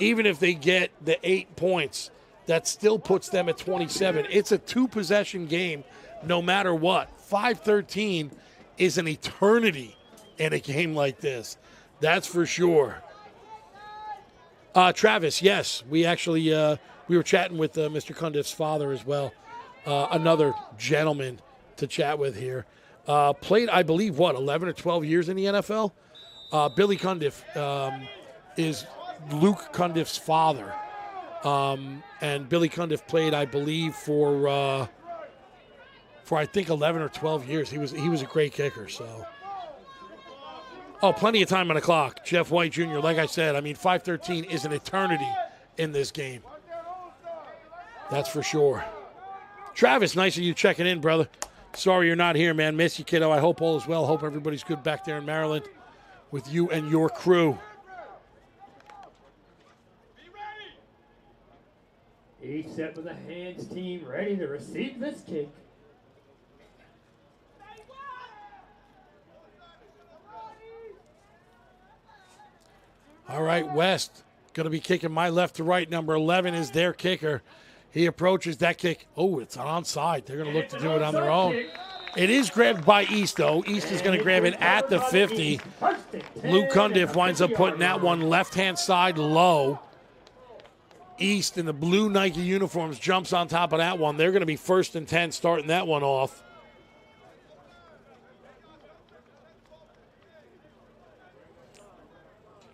Even if they get the 8 points, that still puts them at 27. It's a two-possession game no matter what. 5:13 is an eternity in a game like this. That's for sure. Travis, yes, we actually we were chatting with Mr. Cundiff's father as well. Another gentleman to chat with here. Played, I believe, 11 or 12 years in the NFL? Billy Cundiff is Luke Cundiff's father. And Billy Cundiff played, I believe, for for I think 11 or 12 years. He was a great kicker. So, plenty of time on the clock. Jeff White Jr. Like I said, 5:13 is an eternity in this game. That's for sure. Travis, nice of you checking in, brother. Sorry you're not here, man. Miss you, kiddo. I hope all is well. Hope everybody's good back there in Maryland with you and your crew. Each set with the hands team ready to receive this kick. All right, West going to be kicking my left to right. Number 11 is their kicker. He approaches that kick. Oh, it's onside. They're going to look to do it on their own. It is grabbed by East, though. East is going to grab it at the 50. Luke Cundiff winds up putting that one left-hand side low. East in the blue Nike uniforms jumps on top of that one. They're going to be 1st and 10 starting that one off.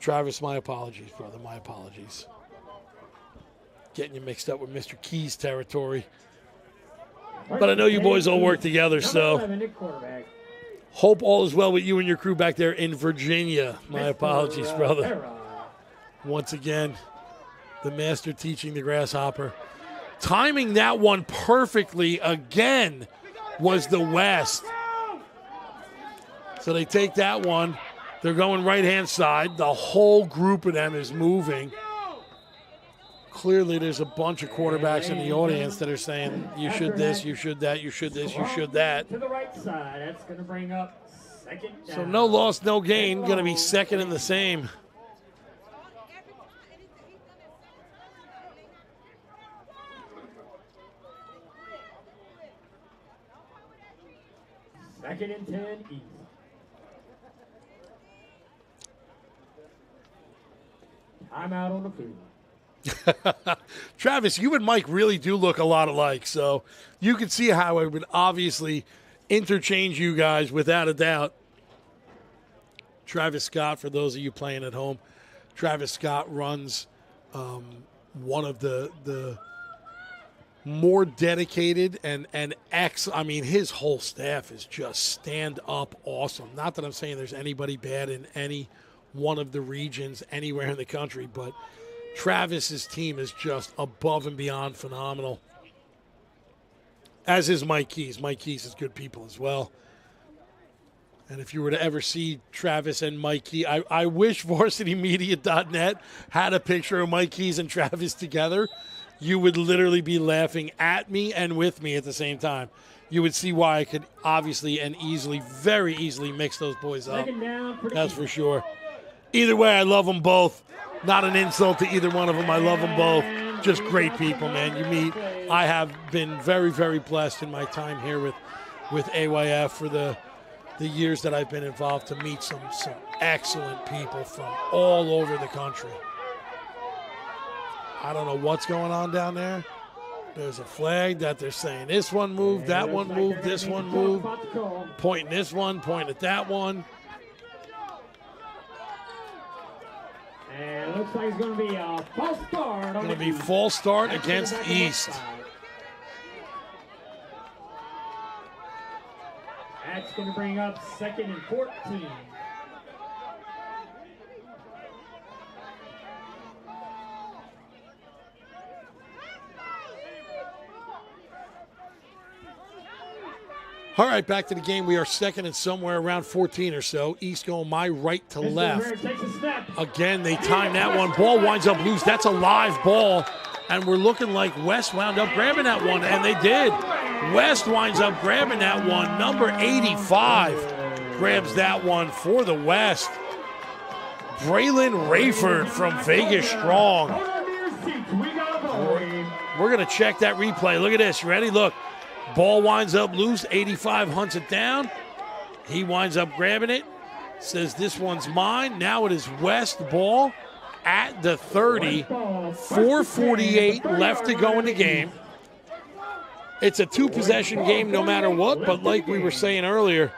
Travis, my apologies, brother. My apologies. Getting you mixed up with Mr. Keys territory. But I know you boys all work together, so hope all is well with you and your crew back there in Virginia. My apologies, brother. Once again, the master teaching the grasshopper. Timing that one perfectly again was the West. So they take that one. They're going right-hand side. The whole group of them is moving. Clearly, there's a bunch of quarterbacks in the audience that are saying, you should this, you should that, you should this, you should that. To the right side, that's going to bring up 2nd down. So no loss, no gain. Going to be 2nd and the same. Second and 10 East. Timeout on the field. Travis, you and Mike really do look a lot alike, so you can see how I would obviously interchange you guys without a doubt. Travis Scott, for those of you playing at home, Travis Scott runs one of the more dedicated and his whole staff is just stand-up awesome. Not that I'm saying there's anybody bad in any one of the regions anywhere in the country, but Travis's team is just above and beyond phenomenal. As is Mike Keys. Mike Keys is good people as well. And if you were to ever see Travis and Mike Keys, I wish varsitymedia.net had a picture of Mike Keys and Travis together. You would literally be laughing at me and with me at the same time. You would see why I could obviously and easily, very easily mix those boys up. That's for sure. Either way, I love them both. Not an insult to either one of them. I love them both. Just great people, man. You meet. I have been very, very blessed in my time here with AYF for the years that I've been involved to meet some excellent people from all over the country. I don't know what's going on down there. There's a flag that they're saying this one moved, that one moved, this one moved. Pointing this one, pointing at that one. And it looks like it's going to be a false start. Going to be false start against East. That's going to bring up 2nd and 14. All right, back to the game. We are 2nd and somewhere around 14 or so. East going my right to left. Again, they time that one. Ball winds up loose. That's a live ball. And we're looking like West wound up grabbing that one, and they did. West winds up grabbing that one. Number 85 grabs that one for the West. Braylon Rayford from Vegas Strong. We're going to check that replay. Look at this. You ready? Look. Ball winds up loose. 85 hunts it down. He winds up grabbing it. Says this one's mine. Now it is West ball at the 30. 4:48 left to go in the game. It's a two-possession game no matter what, but like we were saying earlier,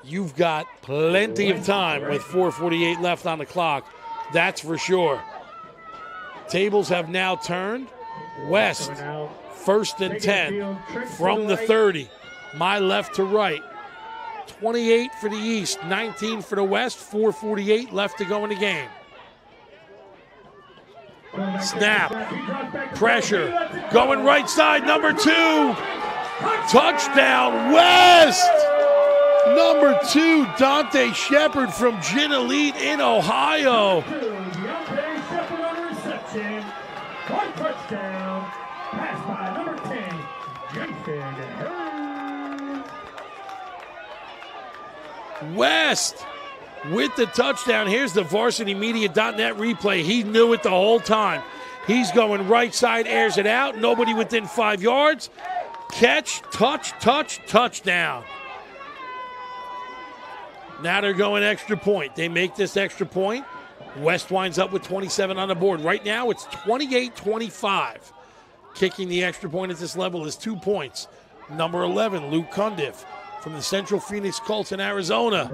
you've got plenty of time with 4:48 left on the clock. That's for sure. Tables have now turned. West 1st and 10 from the 30. my left to right. 28 for the East, 19 for the West, 4:48 left to go in the game. Snap, pressure, going right side, number 2. Touchdown, West! Number 2, Dante Shepard from Gin Elite in Ohio. Dante Shepard on reception. One touchdown. Pass by number 10, Jason Hurd. West with the touchdown. Here's the varsitymedia.net replay. He knew it the whole time. He's going right side, airs it out. Nobody within 5 yards. Catch, touchdown. Now they're going extra point. They make this extra point. West winds up with 27 on the board. Right now it's 28-25. Kicking the extra point at this level is 2 points. Number 11, Luke Cundiff from the Central Phoenix Colts in Arizona.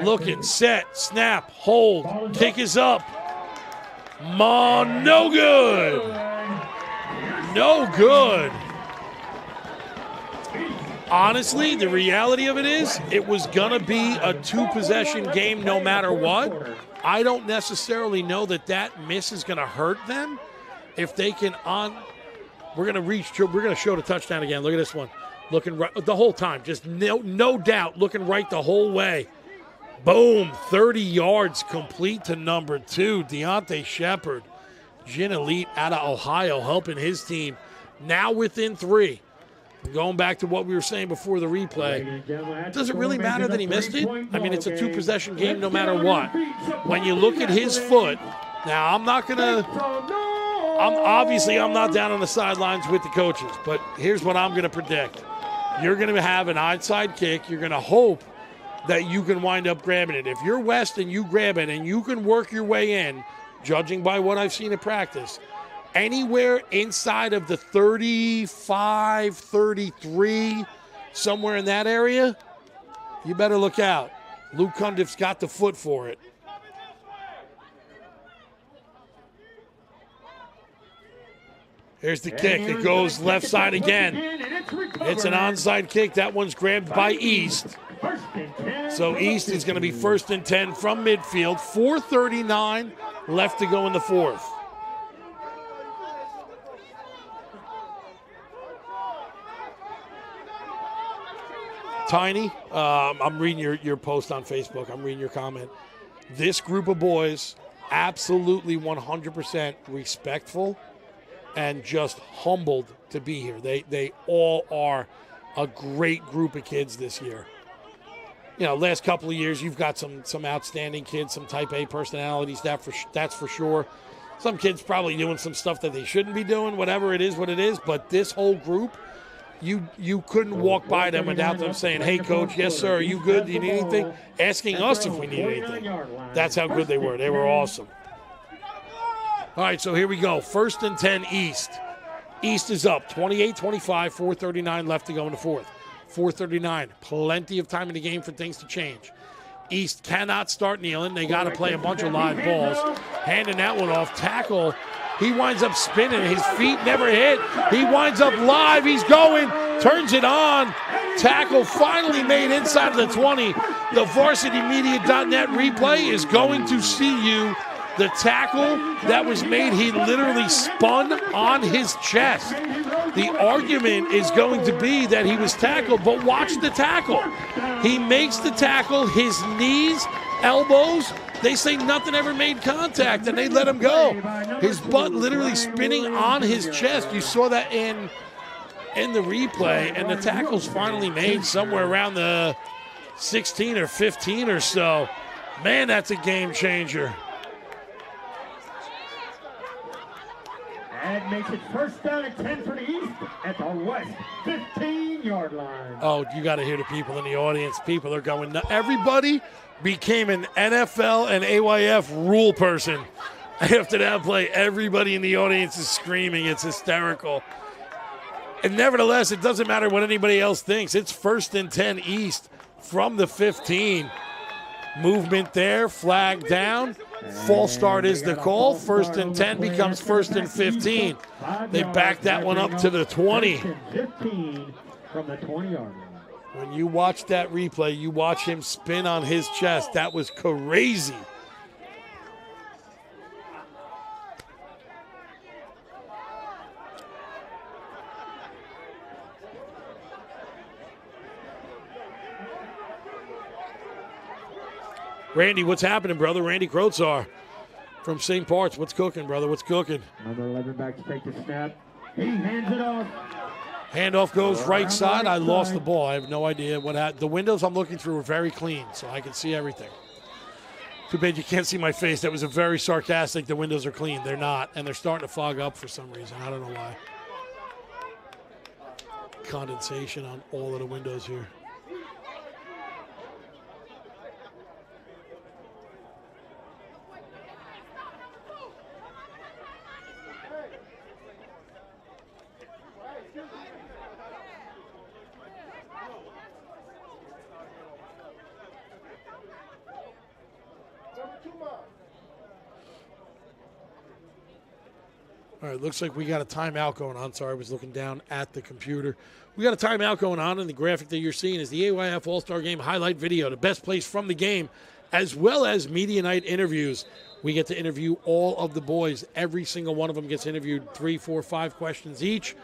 Looking, set, snap, hold, kick is up. No good. No good. Honestly, the reality of it is it was going to be a 2-possession game no matter what. I don't necessarily know that miss is going to hurt them if they can we're going to show the touchdown again. Look at this one. Looking right the whole time. Just no doubt looking right the whole way. Boom, 30 yards complete to number 2, Deontay Shepard. Gin Elite out of Ohio helping his team now within 3. Going back to what we were saying before the replay, does it really matter that he missed it? I mean, it's a 2-possession game no matter what. When you look at his foot, now I'm not down on the sidelines with the coaches, but here's what I'm going to predict. You're going to have an onside kick. You're going to hope that you can wind up grabbing it. If you're West and you grab it and you can work your way in, judging by what I've seen in practice, anywhere inside of the 35, 33, somewhere in that area, you better look out. Luke Cundiff's got the foot for it. Here's the kick. It goes left side again. It's an onside kick. That one's grabbed by East. So East is going to be 1st and 10 from midfield. 4:39 left to go in the 4th. Tiny, I'm reading your post on Facebook. I'm reading your comment. This group of boys, absolutely 100% respectful and just humbled to be here. They all are a great group of kids this year. You know, last couple of years, you've got some outstanding kids, some type A personalities, that's for sure. Some kids probably doing some stuff that they shouldn't be doing, whatever it is, but this whole group, you couldn't walk by them without them saying, hey, coach, yes, sir, are you good? Do you need anything? Asking us if we need anything. That's how good they were. They were awesome. All right, so here we go. 1st and 10 East. East is up, 28-25, 4:39 left to go in the 4th. 4:39, plenty of time in the game for things to change. East cannot start kneeling. They got to play a bunch of live balls. Handing that one off. Tackle. He winds up spinning. His feet never hit. He winds up live. He's going. Turns it on. Tackle finally made inside of the 20. The varsitymedia.net replay is going to see you. The tackle that was made, he literally spun on his chest. The argument is going to be that he was tackled, but watch the tackle. He makes the tackle, his knees, elbows, they say nothing ever made contact, and they let him go. His butt literally spinning on his chest. You saw that in the replay, and the tackle's finally made somewhere around the 16 or 15 or so. Man, that's a game changer. And makes it 1st down and 10 for the East at the West 15-yard line. Oh, you got to hear the people in the audience. People are going nuts. Everybody became an NFL and AYF rule person. After that play, everybody in the audience is screaming. It's hysterical. And nevertheless, it doesn't matter what anybody else thinks. It's 1st and 10 East from the 15. Movement there, flag down. False start is the call. 1st and 10 becomes 1st and 15. They back that one up to the 20. 15 from the 20-yard line. When you watch that replay, you watch him spin on his chest. That was crazy. Randy, what's happening, brother? Randy Krotzar from St. Parts. What's cooking, brother? What's cooking? Number 11 back to take the snap. He hands it off. Handoff goes right side. I lost the ball. I have no idea what happened. The windows I'm looking through are very clean, so I can see everything. Too bad you can't see my face. That was a very sarcastic, the windows are clean. They're not, and they're starting to fog up for some reason. I don't know why. Condensation on all of the windows here. All right, looks like we got a timeout going on. Sorry, I was looking down at the computer. We got a timeout going on, and the graphic that you're seeing is the AYF All-Star Game highlight video, the best plays from the game, as well as media night interviews. We get to interview all of the boys. Every single one of them gets interviewed, 3, 4, 5 questions each.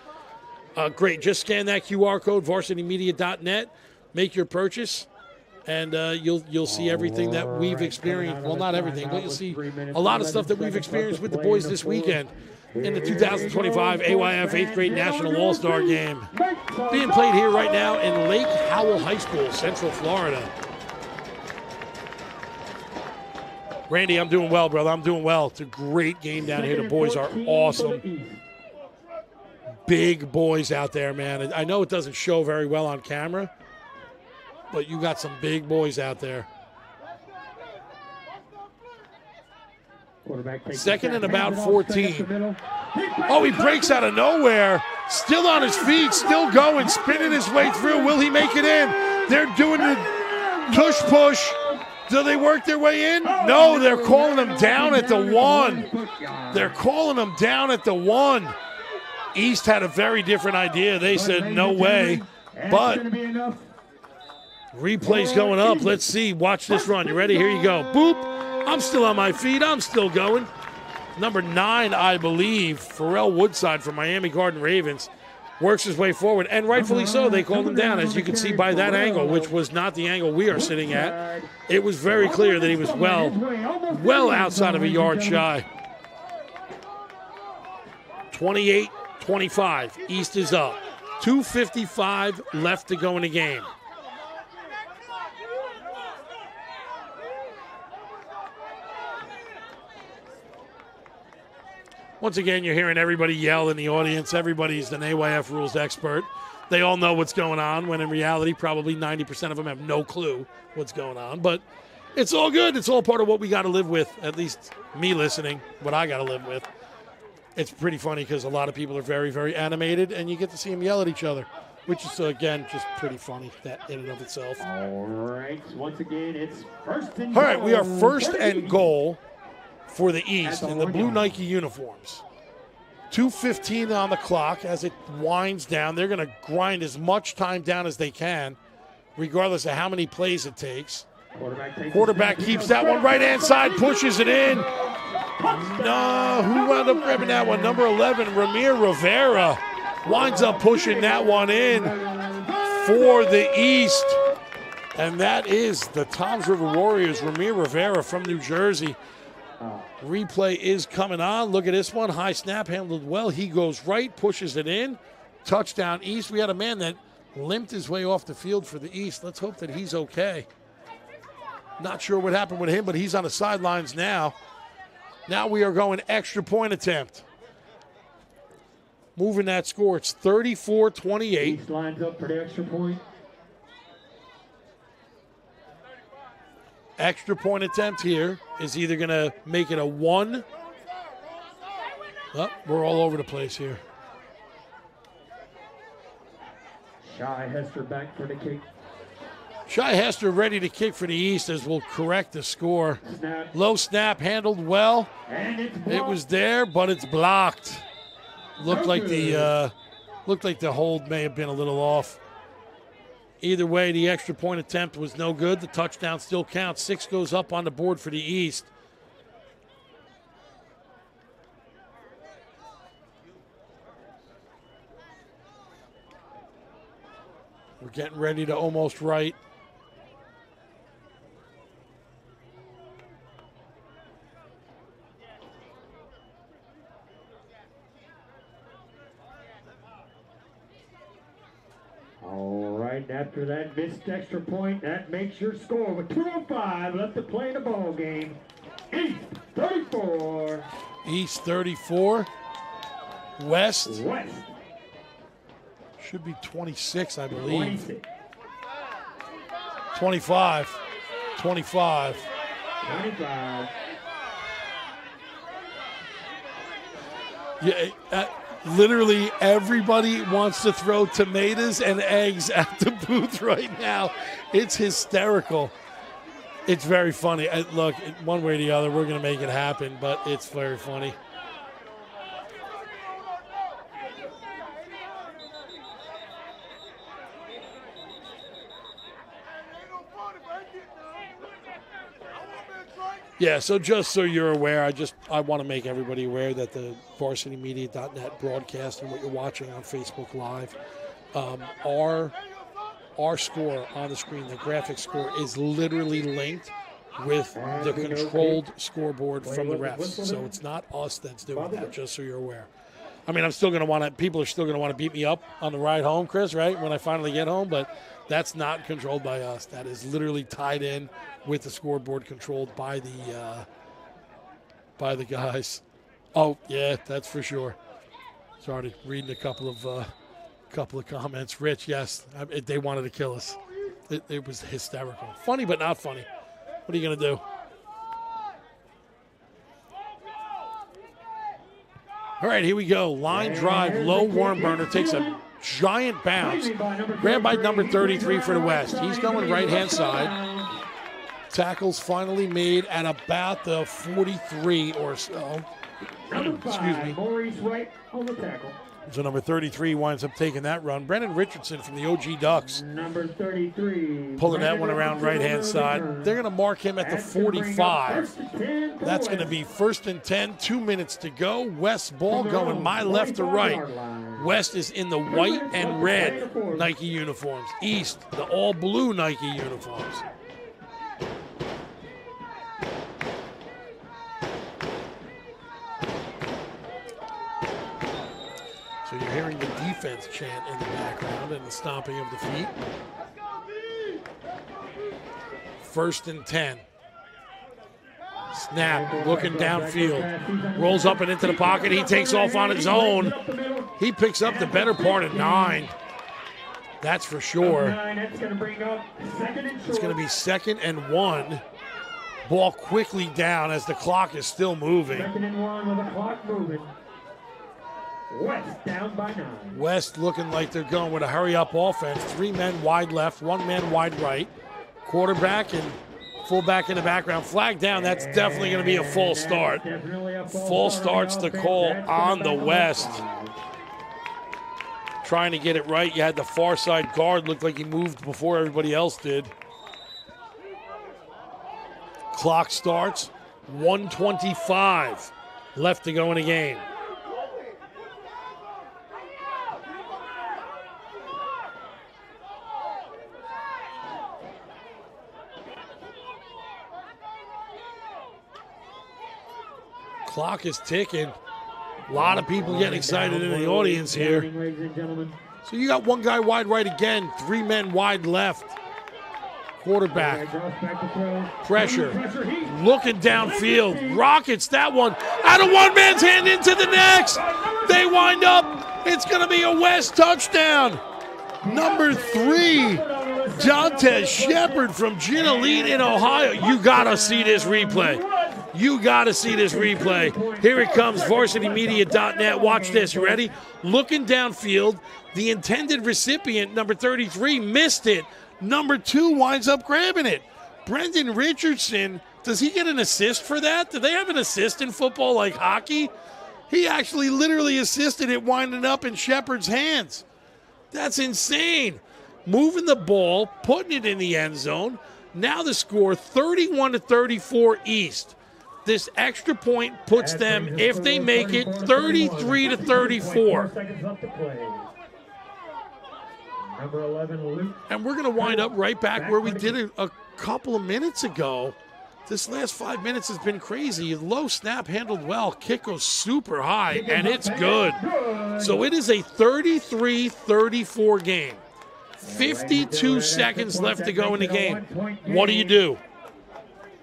Great. Just scan that QR code, varsitymedia.net. Make your purchase, and you'll see everything that we've experienced. Well, not everything, but you'll see a lot of stuff that we've experienced with the boys this weekend in the 2025 AYF 8th grade National All-Star Game. Being played here right now in Lake Howell High School, Central Florida. Randy, I'm doing well, brother. I'm doing well. It's a great game down here. The boys are awesome. Big boys out there, man. I know it doesn't show very well on camera, but you got some big boys out there. Second and about 14. Oh, he breaks out of nowhere. Still on his feet, still going, spinning his way through. Will he make it in? They're doing the tush-push. Do they work their way in? No, they're calling him down at the 1. They're calling him down at the 1. East had a very different idea. They said, no way. But replay's going up. Let's see. Watch this run. You ready? Here you go. Boop. I'm still on my feet. I'm still going. Number 9, I believe, Pharrell Woodside from Miami Garden Ravens, works his way forward, and rightfully so. They called him down, as you can see by that angle, which was not the angle we are sitting at. It was very clear that he was well outside of a yard shy. 28-25. East is up. 2:55 left to go in the game. Once again, you're hearing everybody yell in the audience. Everybody's an AYF rules expert. They all know what's going on, when in reality, probably 90% of them have no clue what's going on. But it's all good. It's all part of what we got to live with, at least me listening, what I got to live with. It's pretty funny because a lot of people are very, very animated, and you get to see them yell at each other, which is, again, just pretty funny, that in and of itself. All right, once again, it's first and goal. All right, we are first and goal for the East in the blue Nike uniforms. 2:15 on the clock as it winds down. They're going to grind as much time down as they can, regardless of how many plays it takes. Quarterback keeps that one right-hand side, pushes it in. No, who wound up grabbing that one? Number 11, Ramir Rivera, winds up pushing that one in for the East. And that is the Toms River Warriors, Ramir Rivera from New Jersey. Replay is coming on. Look at this one. High snap, handled well. He goes right, pushes it in. Touchdown East. We had a man that limped his way off the field for the East. Let's hope that he's okay. Not sure what happened with him, but he's on the sidelines now. Now we are going extra point attempt. Moving that score. It's 34-28. East lines up for the extra point. Extra point attempt here is either going to make it a 1. Oh, we're all over the place here. Shy Hester back for the kick. Shai Hester ready to kick for the East as we'll correct the score. Low snap handled well. It was there, but it's blocked. Looked like the hold may have been a little off. Either way, the extra point attempt was no good. The touchdown still counts. 6 goes up on the board for the East. We're getting ready to almost right. All right, after that missed extra point, that makes your score with 2:05 left to play in the ball game. East 34. East 34. West. West. Should be 26, I believe. 26. 25. 25. 25. Yeah, literally everybody wants to throw tomatoes and eggs at the booth right now. It's hysterical. It's very funny. Look, one way or the other, we're going to make it happen, but it's very funny. Yeah, so just so you're aware, I want to make everybody aware that the varsitymedia.net broadcast and what you're watching on Facebook Live, our score on the screen, the graphic score, is literally linked with the controlled scoreboard from the refs. So it's not us that's doing that, just so you're aware. I mean, people are still going to want to beat me up on the ride home, Chris, right, when I finally get home, but that's not controlled by us. That is literally tied in with the scoreboard controlled by the guys. Oh, yeah, that's for sure. Sorry, reading a couple of comments. Rich, yes, they wanted to kill us. It was hysterical. Funny, but not funny. What are you going to do? All right, here we go. Line drive, low worm burner, takes a giant bounce. Grabbed by number 33 for the West. He's going right-hand side. Tackle's finally made at about the 43 or so. Excuse me. Maurice Wright on the tackle. So number 33 winds up taking that run. Brennan Richardson from the OG Ducks. Number 33. Pulling that one around right-hand side. They're going to mark him at the 45. That's going to be 1st and 10, 2 minutes to go. West ball going my left to right. West is in the white and red Nike uniforms. East, the all-blue Nike uniforms. So you're hearing the defense chant in the background and the stomping of the feet. 1st and 10. Snap, looking downfield. Rolls up and into the pocket. He takes off on his own. He picks up the better part of 9. That's for sure. It's going to be 2nd and 1. Ball quickly down as the clock is still moving. 2nd and 1 with the clock moving. West down by 9. West looking like they're going with a hurry-up offense. 3 men wide left, 1 man wide right. Quarterback and fullback in the background. Flag down, that's definitely going to be a false start. False start's the call on the West. Trying to get it right. You had the far side guard. Looked like he moved before everybody else did. Clock starts. 1:25 left to go in the game. Clock is ticking. A lot of people getting excited in the audience here. So you got 1 guy wide right again, 3 men wide left. Quarterback. Pressure. Looking downfield. Rockets that one. Out of 1 man's hand into the next. They wind up. It's going to be a West touchdown. Number 3, Dante Shepard from Ginolite in Ohio. You got to see this replay. You got to see this replay. Here it comes, varsitymedia.net. Watch this. You ready? Looking downfield. The intended recipient, number 33, missed it. Number 2 winds up grabbing it. Brendan Richardson, does he get an assist for that? Do they have an assist in football like hockey? He actually literally assisted it winding up in Shepard's hands. That's insane. Moving the ball, putting it in the end zone. Now the score 31-34 East. This extra point puts them, if they make it, 33-34. Number 11, Luke. And we're going to wind up right back where we did it a couple of minutes ago. This last 5 minutes has been crazy. Low snap handled well. Kick goes super high, and it's good. So it is a 33-34 game. 52 seconds left to go in the game. What do you do?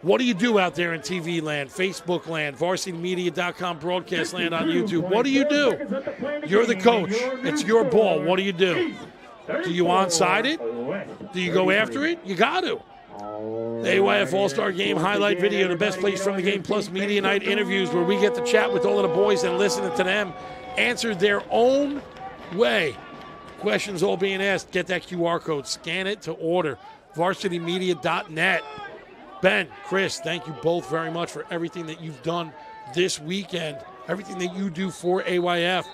What do you do out there in TV land, Facebook land, varsitymedia.com broadcast land on YouTube? What do you do? You're the coach. It's your ball. What do you do? Do you onside it? Do you go after it? You got to. The AYF All-Star Game highlight video, the best place from the game, plus media night interviews where we get to chat with all of the boys and listen to them answer their own way. Questions all being asked. Get that QR code. Scan it to order. varsitymedia.net. Ben, Chris, thank you both very much for everything that you've done this weekend, everything that you do for AYF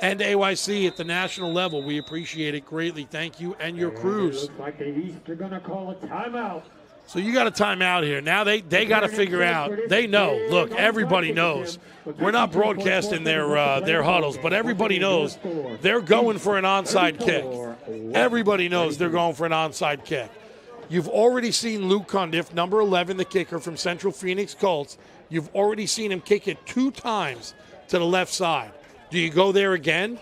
and AYC at the national level. We appreciate it greatly. Thank you and your crews. Looks like the East are going to call a timeout. So you got a timeout here. Now they got to figure out. They know. Look, everybody knows. We're not broadcasting their huddles, but everybody knows they're going for an onside kick. Everybody knows they're going for an onside kick. You've already seen Luke Cundiff, number 11, the kicker from Central Phoenix Colts. You've already seen him kick it 2 times to the left side. Do you go there again?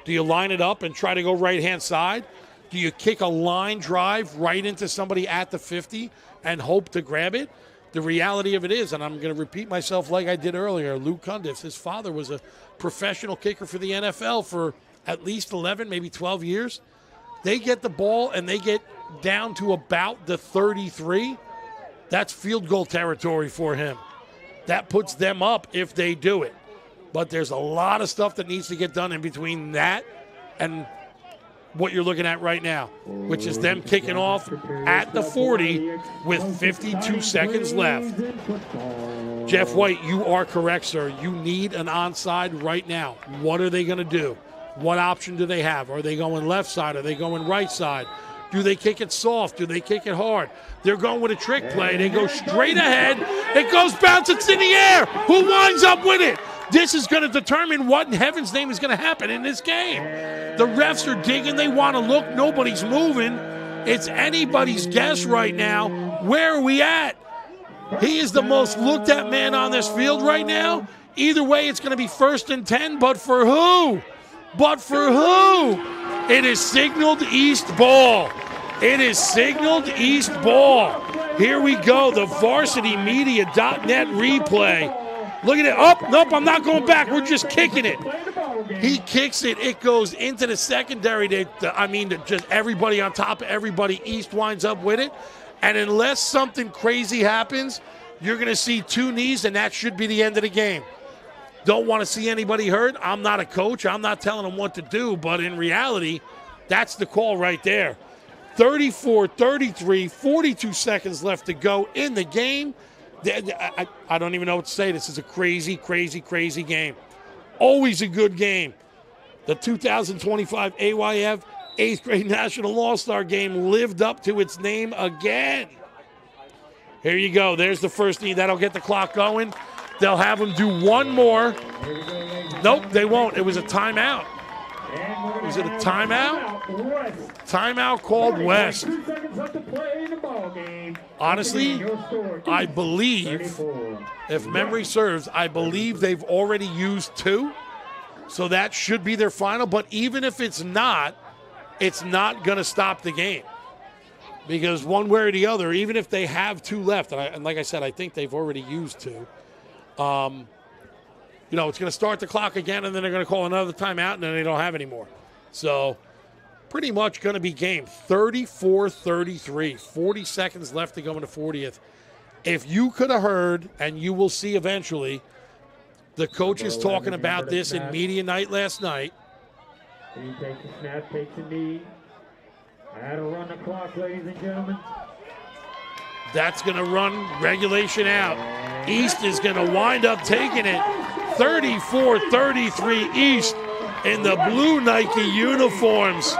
Do you line it up and try to go right-hand side? Do you kick a line drive right into somebody at the 50 and hope to grab it? The reality of it is, and I'm going to repeat myself like I did earlier, Luke Cundiff, his father was a professional kicker for the NFL for at least 11, maybe 12 years. They get the ball and they get down to about the 33. That's field goal territory for him. That puts them up if they do it. But there's a lot of stuff that needs to get done in between that and what you're looking at right now, which is them kicking off at the 40 with 52 seconds left. Jeff White, you are correct, sir. You need an onside right now. What are they going to do? What option do they have? Are they going left side? Are they going right side? Do they kick it soft? Do they kick it hard? They're going with a trick play. They go straight ahead. It goes bounce. It's in the air. Who winds up with it? This is going to determine what in heaven's name is going to happen in this game. The refs are digging. They want to look. Nobody's moving. It's anybody's guess right now. Where are we at? He is the most looked at man on this field right now. Either way, it's going to be 1st and 10, but for who? But for who? It is signaled East ball. It is signaled East ball. Here we go, the varsitymedia.net replay. Look at it. Oh, nope, I'm not going back. We're just kicking it. He kicks it. It goes into the secondary. Just everybody on top of everybody. East winds up with it. And unless something crazy happens, you're going to see 2 knees, and that should be the end of the game. Don't want to see anybody hurt. I'm not a coach. I'm not telling them what to do. But in reality, that's the call right there. 34-33, 42 seconds left to go in the game. I don't even know what to say. This is a crazy, crazy, crazy game. Always a good game. The 2025 AYF 8th grade National All-Star Game lived up to its name again. Here you go. There's the first knee. That'll get the clock going. They'll have them do one more. Nope, they won't. It was a timeout. Was it a timeout? Timeout called West. Honestly, I believe, if memory serves, I believe they've already used 2. So that should be their final. But even if it's not going to stop the game. Because one way or the other, even if they have 2 left, and like I said, I think they've already used 2. It's going to start the clock again, and then they're going to call another timeout, and then they don't have any more. So pretty much going to be game 34-33. 40 seconds left to go in the 40th. If you could have heard, and you will see eventually, the coaches talking about this in media night last night. He takes a snap, takes a knee. That'll run the clock, ladies and gentlemen. That's going to run regulation out. East is going to wind up taking it 34-33 East in the blue Nike uniforms.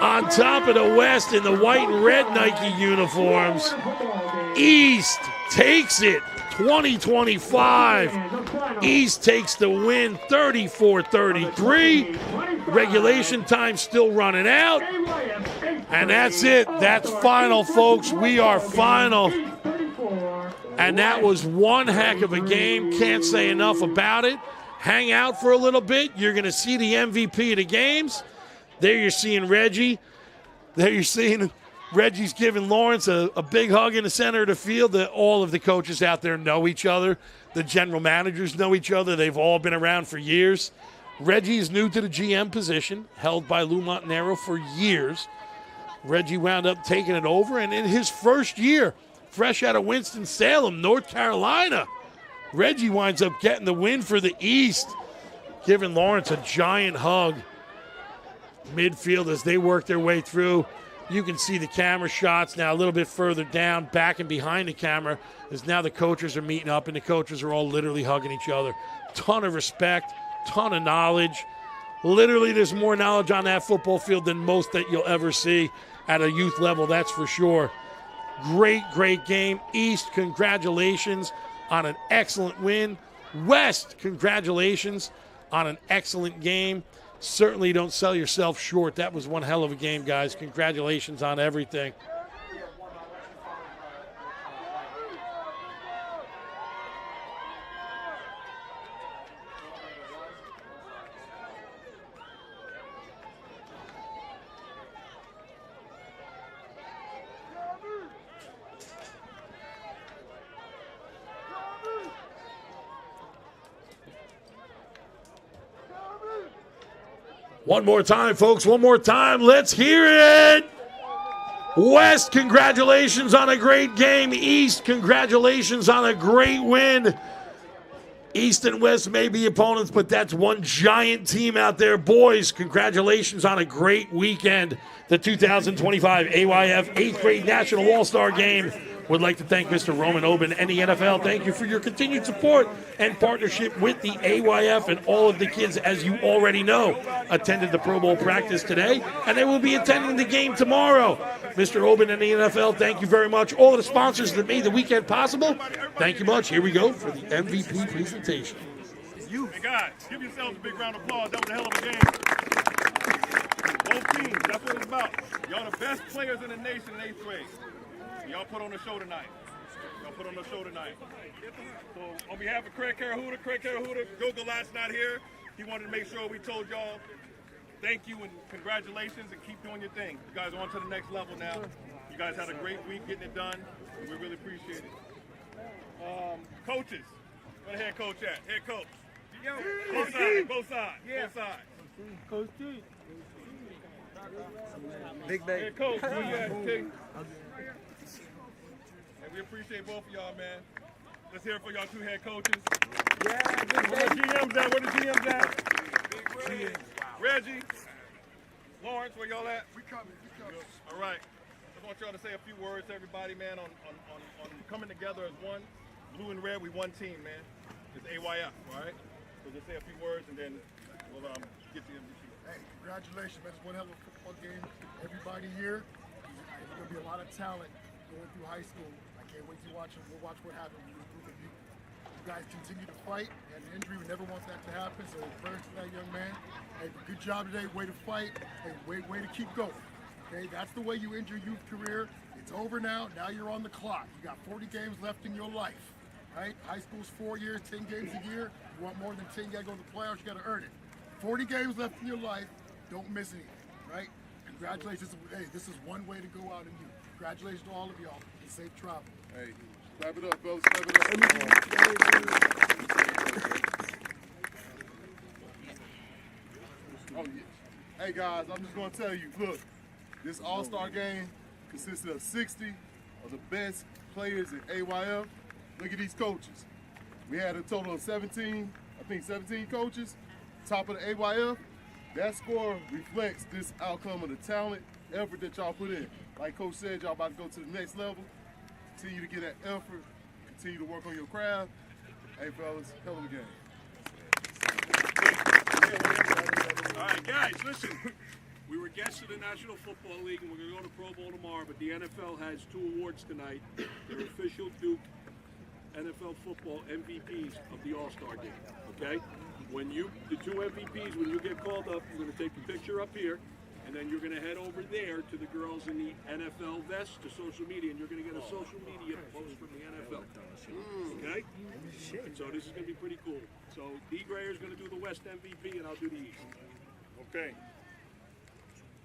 On top of the West in the white and red Nike uniforms. East takes it 20-25. East takes the win 34-33. Regulation time still running out. And that's it. That's final, folks. We are final. And that was one heck of a game. Can't say enough about it. Hang out for a little bit. You're going to see the MVP of the games. There you're seeing Reggie. There you're seeing Reggie's giving Lawrence a big hug in the center of the field. All of the coaches out there know each other. The general managers know each other. They've all been around for years. Reggie is new to the GM position, held by Lou Montanaro for years. Reggie wound up taking it over, and in his first year, fresh out of Winston-Salem, North Carolina, Reggie winds up getting the win for the East, giving Lawrence a giant hug. Midfield as they work their way through. You can see the camera shots now a little bit further down, back and behind the camera, as now the coaches are meeting up, and the coaches are all literally hugging each other. Ton of respect, ton of knowledge. Literally, there's more knowledge on that football field than most that you'll ever see at a youth level, that's for sure. Great, great game. East, congratulations on an excellent win. West, congratulations on an excellent game. Certainly don't sell yourself short. That was one hell of a game, guys. Congratulations on everything. One more time, folks. One more time. Let's hear it. West, congratulations on a great game. East, congratulations on a great win. East and West may be opponents, but that's one giant team out there. Boys, congratulations on a great weekend. The 2025 AYF 8th grade National All-Star Game. Would like to thank Mr. Roman Oben and the NFL. Thank you for your continued support and partnership with the AYF, and all of the kids, as you already know, attended the Pro Bowl practice today, and they will be attending the game tomorrow. Mr. Oben and the NFL, thank you very much. All of the sponsors that made the weekend possible, thank you much. Here we go for the MVP presentation. Hey guys, give yourselves a big round of applause. That was a hell of a game. Both teams, that's what it's about. Y'all the best players in the nation in 8th grade. Y'all put on the show tonight. So on behalf of Craig Carahuda, Joe Galat's not here. He wanted to make sure we told y'all thank you and congratulations, and keep doing your thing. You guys are on to the next level now. You guys had a great week getting it done, and we really appreciate it. Coaches, where the head coach at? Head coach. Both sides. Coach T. Big Bay. Head coach, where you at, T? We appreciate both of y'all, man. Let's hear it for y'all two head coaches. Yeah, where the GM's at? Reggie, Lawrence, where y'all at? We coming. All right. I want y'all to say a few words to everybody, man, on coming together as one. Blue and red, we one team, man. It's AYF, all right? So just say a few words, and then we'll get the MVP. Hey, congratulations, man. It's one hell of a football game. Everybody here, there's going to be a lot of talent going through high school. I can't wait to watch it. We'll watch what happens with this group of you. You guys continue to fight, and injury, we never want that to happen. So first to that young man, hey, good job today. Way to fight. Hey, way to keep going. Okay, that's the way you end your youth career. It's over now. Now you're on the clock. You got 40 games left in your life. Right? High school's 4 years, 10 games a year. You want more than 10, you got to go to the playoffs. You got to earn it. 40 games left in your life. Don't miss anything. Right? Congratulations. Hey, this is one way to go out and do. Congratulations to all of y'all, and safe travel. Hey, clap it up, fellas. Clap it up. Oh, yeah. Hey, guys, I'm just going to tell you, look, this All-Star game consisted of 60 of the best players in AYF. Look at these coaches. We had a total of 17 coaches, top of the AYF. That score reflects this outcome of the talent effort that y'all put in. Like Coach said, y'all about to go to the next level. Continue to get that effort. Continue to work on your craft. Hey, fellas, hell of a game. All right, guys, listen. We were guests of the National Football League, and we're going to go to Pro Bowl tomorrow, but the NFL has 2 awards tonight. They're official Duke NFL football MVPs of the All-Star game, okay? The 2 MVPs, when you get called up, you're going to take a picture up here, and then you're going to head over there to the girls in the NFL vest to social media, and you're going to get a social media post from the NFL, okay? And so this is going to be pretty cool. So D. Grayer's going to do the West MVP, and I'll do the East. Okay.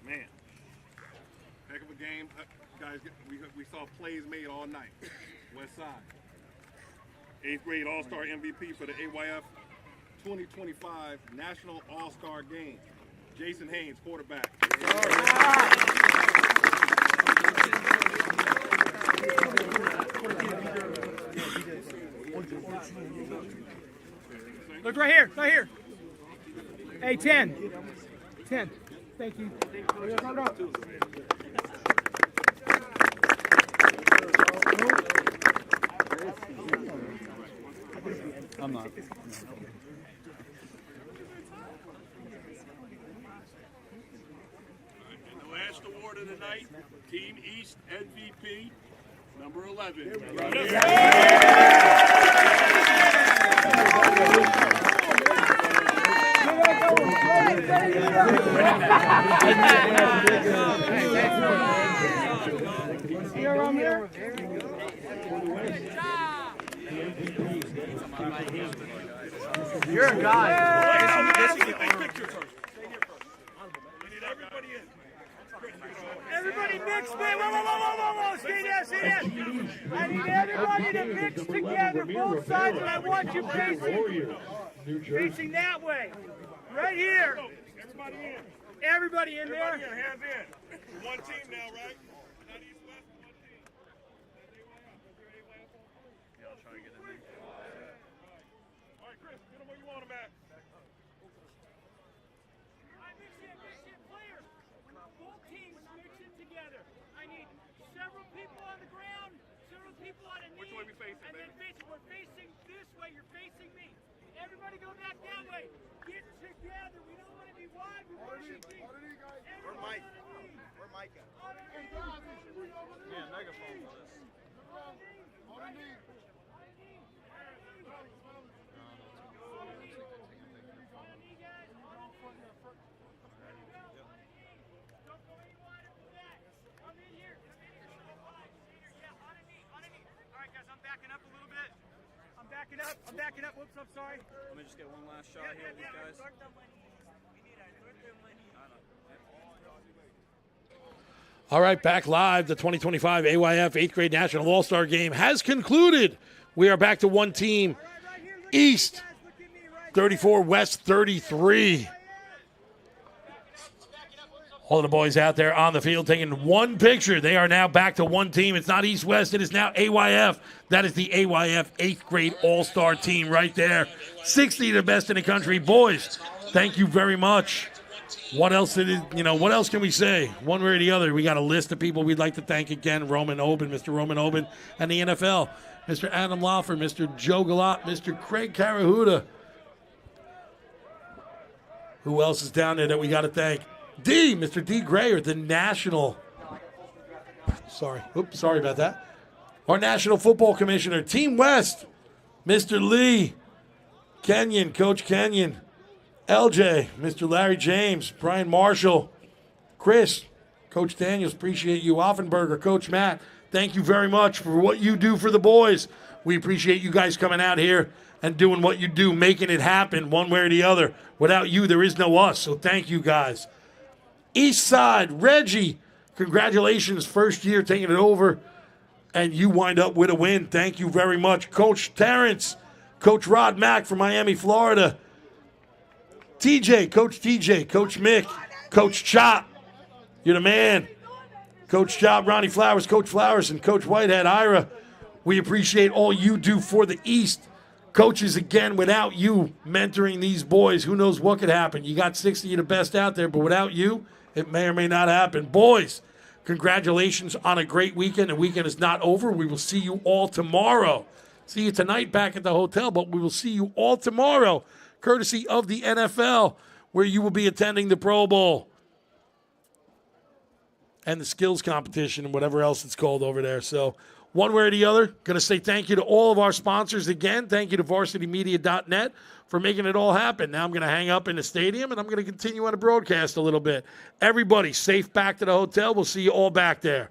Man, heck of a game. Guys, we saw plays made all night. West Side. 8th grade All-Star MVP for the AYF 2025 National All-Star Game. Jason Haynes, quarterback. Look right here, right here. Hey, 10. 10. Thank you. I'm not. And the last award of the night, Team East MVP, number 11. You're a guy. Everybody mix, man. Whoa. Stay down. I need everybody to mix together, both sides, and I want you facing that way. Right here. Everybody in there. Hands in. One team now, right? Not East West, one team. Yeah, I'll try to get in there. All right, Chris, get them where you want them at. Mix it, players. Both teams mix it together. I need several people on the ground, several people on a knee. Which way we facing, and then we're facing this way. You're facing me. Everybody go back that way. Get together. We don't want to be wide. We want to be deep. Where Mike? Where Mike at? Yeah, megaphone for this. I'm backing up. Whoops, I'm sorry. Let me just get one last shot here with these guys. All right, back live. The 2025 AYF 8th grade National All-Star Game has concluded. We are back to one team. East 34, West 33. All of the boys out there on the field taking one picture. They are now back to one team. It's not East-West. It is now AYF. That is the AYF 8th grade All-Star team right there. 60 the best in the country. Boys, thank you very much. What else what else can we say? One way or the other, we got a list of people we'd like to thank again. Mr. Roman Oben, and the NFL. Mr. Adam Loffer, Mr. Joe Galot, Mr. Craig Carahuda. Who else is down there that we got to thank? Mr. D. Grayer, the national. Sorry about that. Our National Football Commissioner, Team West, Mr. Lee, Kenyon, Coach Kenyon, LJ, Mr. Larry James, Brian Marshall, Chris, Coach Daniels, appreciate you. Offenberger, Coach Matt, thank you very much for what you do for the boys. We appreciate you guys coming out here and doing what you do, making it happen one way or the other. Without you, there is no us, so thank you guys. East Side, Reggie, congratulations, first year taking it over, and you wind up with a win. Thank you very much. Coach Terrence, Coach Rod Mack from Miami, Florida, TJ, Coach Mick, Coach Chop, you're the man. Coach Chop, Ronnie Flowers, Coach Flowers, and Coach Whitehead, Ira, we appreciate all you do for the East. Coaches, again, without you mentoring these boys, who knows what could happen. You got 60 of the best out there, but without you, it may or may not happen. Boys, congratulations on a great weekend. The weekend is not over. We will see you all tomorrow. See you tonight back at the hotel, but we will see you all tomorrow, courtesy of the NFL, where you will be attending the Pro Bowl and the skills competition and whatever else it's called over there. So one way or the other, going to say thank you to all of our sponsors again. Thank you to varsitymedia.net for making it all happen. Now I'm going to hang up in the stadium, and I'm going to continue on the broadcast a little bit. Everybody, safe back to the hotel. We'll see you all back there.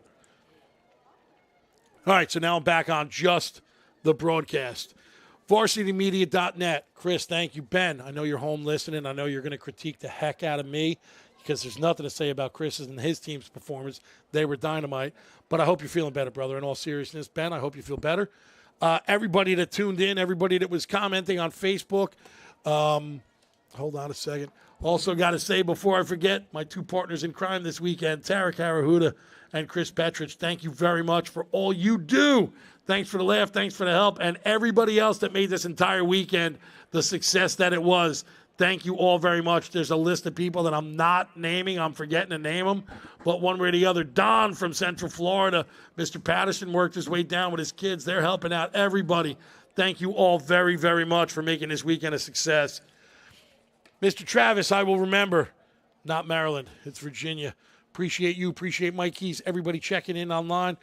All right, so now I'm back on just the broadcast. varsitymedia.net. Chris, thank you. Ben, I know you're home listening. I know you're going to critique the heck out of me because there's nothing to say about Chris's and his team's performance. They were dynamite. But I hope you're feeling better, brother. In all seriousness, Ben, I hope you feel better. Everybody that tuned in, everybody that was commenting on Facebook. Hold on a second. Also got to say before I forget, my two partners in crime this weekend, Tarek Harahuda and Chris Petrich, thank you very much for all you do. Thanks for the laugh. Thanks for the help. And everybody else that made this entire weekend the success that it was. Thank you all very much. There's a list of people that I'm not naming. I'm forgetting to name them. But one way or the other, Don from Central Florida, Mr. Patterson worked his way down with his kids. They're helping out everybody. Thank you all very, very much for making this weekend a success. Mr. Travis, I will remember. Not Maryland. It's Virginia. Appreciate you. Appreciate Mike Keys. Everybody checking in online.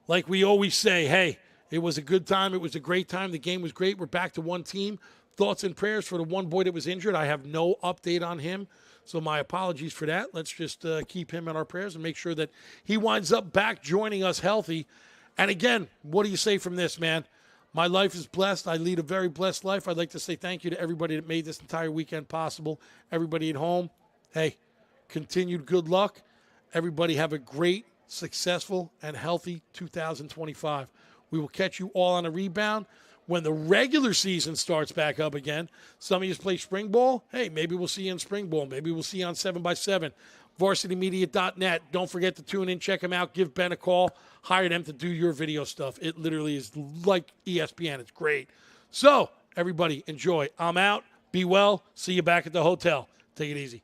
Like we always say, hey, it was a good time. It was a great time. The game was great. We're back to one team. Thoughts and prayers for the one boy that was injured. I have no update on him, so my apologies for that. Let's just keep him in our prayers and make sure that he winds up back joining us healthy. And again, what do you say from this, man? My life is blessed. I lead a very blessed life. I'd like to say thank you to everybody that made this entire weekend possible. Everybody at home, hey, continued good luck. Everybody have a great, successful, and healthy 2025. We will catch you all on a rebound. When the regular season starts back up again, some of you play spring ball. Hey, maybe we'll see you in spring ball. Maybe we'll see you on 7x7. VarsityMedia.net. Don't forget to tune in, check them out, give Ben a call, hire them to do your video stuff. It literally is like ESPN. It's great. So, everybody, enjoy. I'm out. Be well. See you back at the hotel. Take it easy.